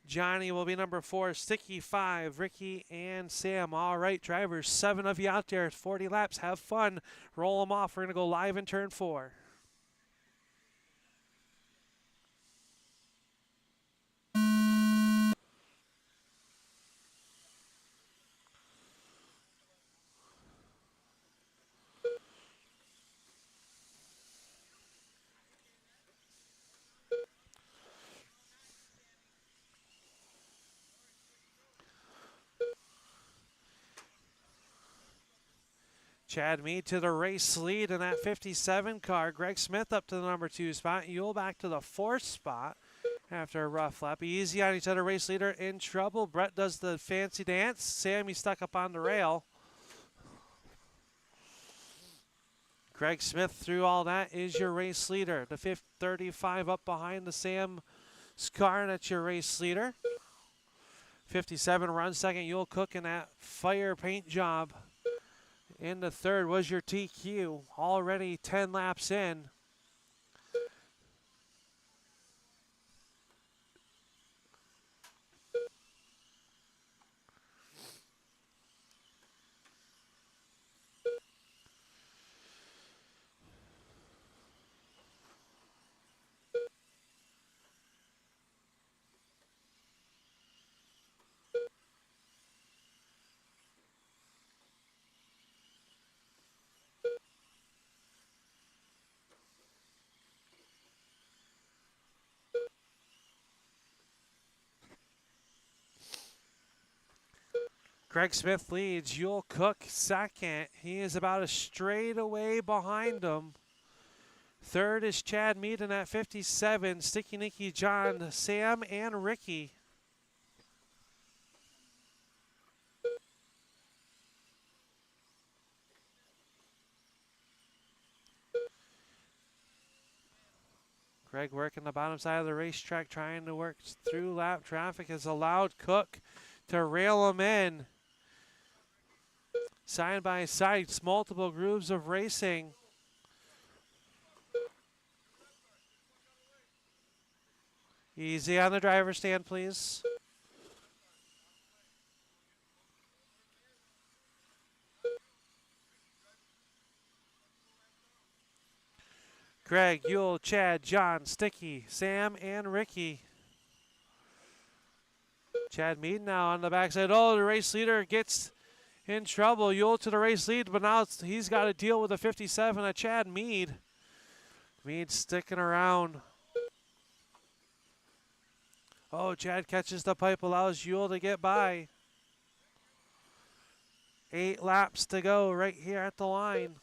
Johnny will be number 4, Sticky 5, Ricky and Sam. All right, drivers, 7 of you out there, 40 laps. Have fun. Roll them off. We're going to go live in turn 4. Chad Mead to the race lead in that 57 car. Greg Smith up to the number 2 spot. Yule back to the 4th spot after a rough lap. Easy on each other. Race leader in trouble. Brett does the fancy dance. Sammy stuck up on the rail. Greg Smith through all that is your race leader. The 35 up behind the Sam's car. That's your race leader. 57 runs second. Yule Cook in that fire paint job. In the 3rd was your TQ, already 10 laps in. Greg Smith leads. Yule Cook second. He is about a straight away behind him. 3rd is Chad Mead in that 57. Sticky Nicky, John, Sam, and Ricky. Greg working the bottom side of the racetrack, trying to work through lap traffic, has allowed Cook to rail him in. Side by side, multiple grooves of racing. Easy on the driver's stand, please. Greg, Yule, Chad, John, Sticky, Sam, and Ricky. Chad Mead now on the backside. Oh, the race leader gets in trouble. Yule to the race lead, but now he's got to deal with a 57 of Chad Mead. Mead sticking around. Oh, Chad catches the pipe, allows Yule to get by. 8 laps to go right here at the line.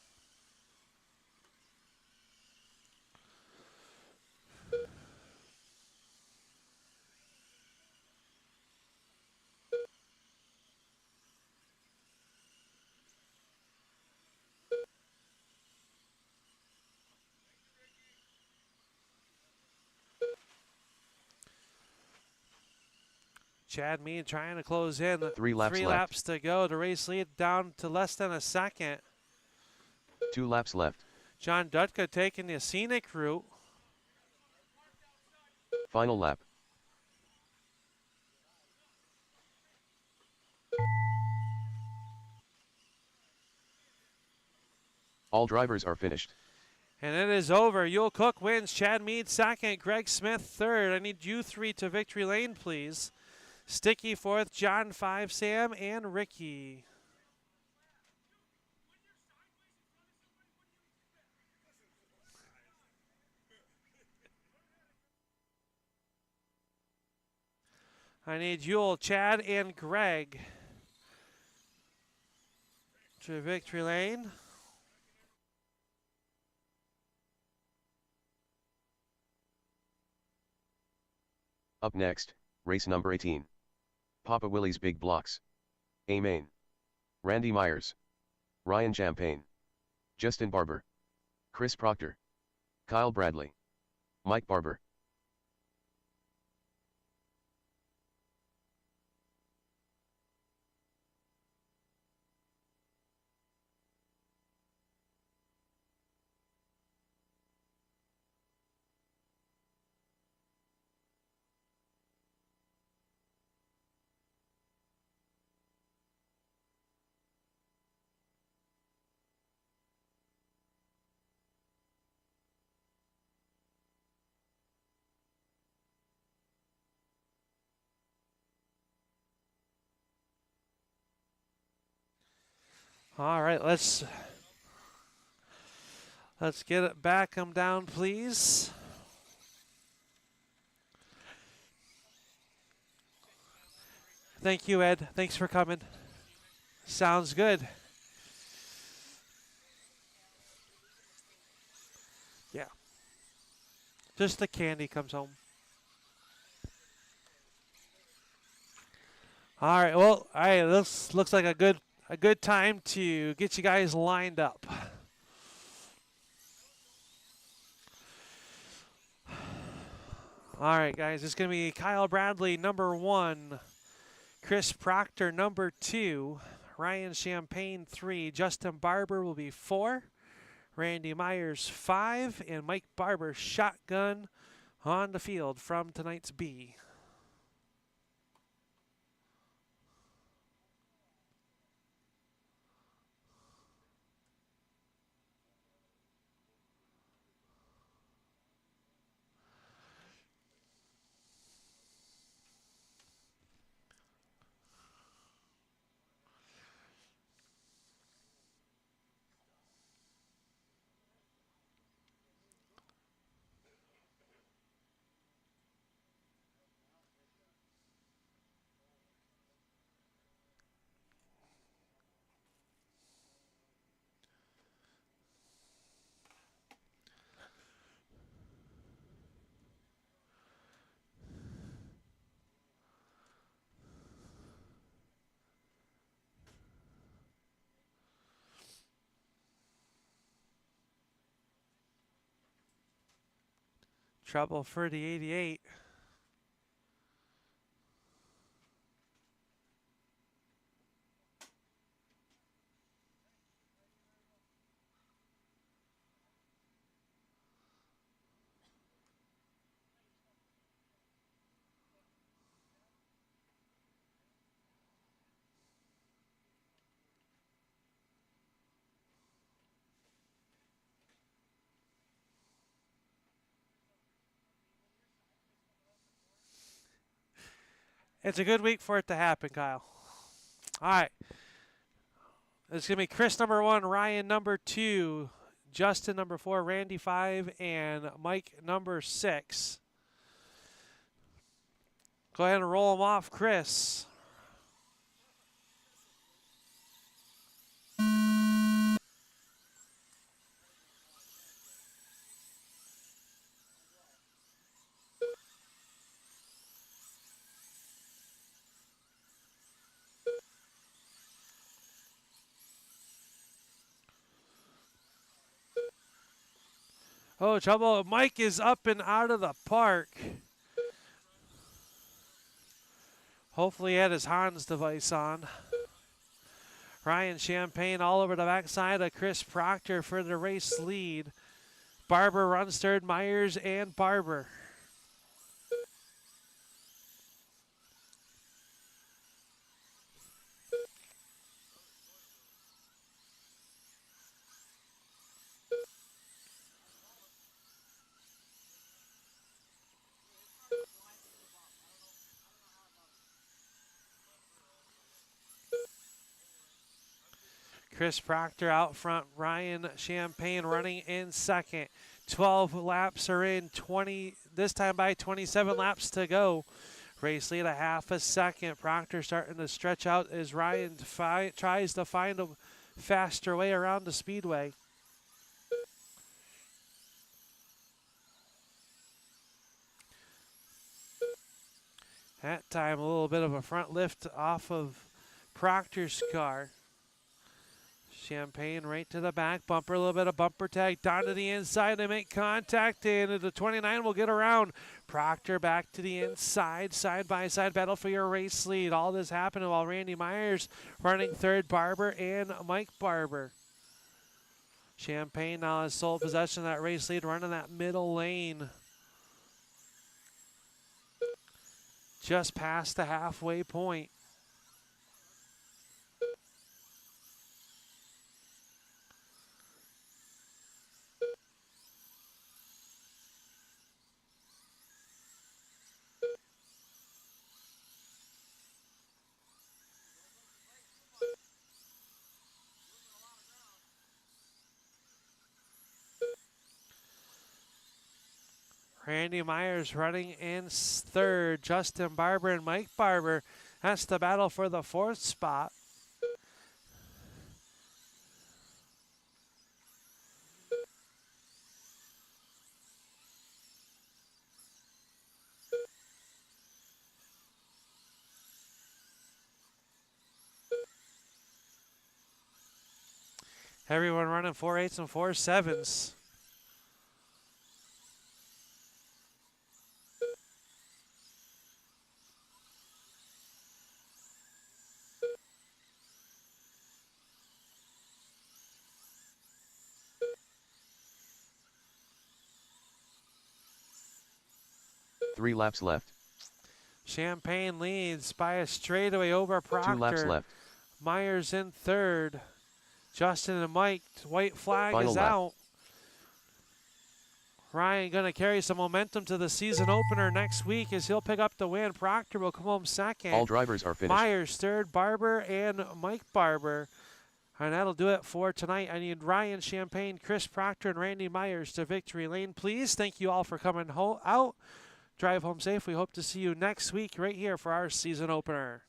Chad Mead trying to close in. 3 laps Three left. laps to go. The race lead down to less than a second. 2 laps left. John Dutka taking the scenic route. Final lap. All drivers are finished. And it is over. Yule Cook wins. Chad Mead second. Greg Smith third. I need you 3 to victory lane, please. Sticky 4th. John 5. Sam and Ricky. I need Yule, Chad, and Greg to victory lane. Up next, race number 18. Papa Willie's Big Blocks. A main. Randy Myers. Ryan Champagne. Justin Barber. Chris Proctor. Kyle Bradley. Mike Barber. All right, let's get it back. Come down, please. Thank you, Ed. Thanks for coming. Sounds good. Yeah. Just the candy comes home. All right. Well, all right. This looks like a good time to get you guys lined up. All right, guys. It's going to be Kyle Bradley, number 1. Chris Proctor, number 2. Ryan Champagne, 3. Justin Barber will be 4. Randy Myers, 5. And Mike Barber, shotgun on the field from tonight's B. Trouble for the 88. It's a good week for it to happen, Kyle. All right. It's going to be Chris, number 1, Ryan, number 2, Justin, number 4, Randy, 5, and Mike, number 6. Go ahead and roll them off, Chris. Oh, trouble. Mike is up and out of the park. Hopefully he had his Hans device on. Ryan Champagne all over the backside of Chris Proctor for the race lead. Barber runs third, Myers and Barber. Chris Proctor out front. Ryan Champagne running in second. 12 laps are in. 20 this time by 27 laps to go. Race lead a half a second. Proctor starting to stretch out as Ryan tries to find a faster way around the Speedway. That time, a little bit of a front lift off of Proctor's car. Champagne right to the back bumper, a little bit of bumper tag down to the inside. They make contact, and the 29 will get around. Proctor back to the inside, side by side battle for your race lead. All this happening while Randy Myers running third, Barber and Mike Barber. Champagne now has sole possession of that race lead, running that middle lane. Just past the halfway point. Randy Myers running in third. Justin Barber and Mike Barber. That's the battle for the fourth spot. Everyone running 4.8s and 4.7s. Three laps left. Champagne leads by a straightaway over Proctor. 2 laps left. Myers in third. Justin and Mike, white flag Final is lap. out. Ryan going to carry some momentum to the season opener next week as he'll pick up the win. Proctor will come home second. All drivers are finished. Myers third, Barber and Mike Barber. And that'll do it for tonight. I need Ryan Champagne, Chris Proctor, and Randy Myers to victory lane. Please, thank you all for coming out. Drive home safe. We hope to see you next week right here for our season opener.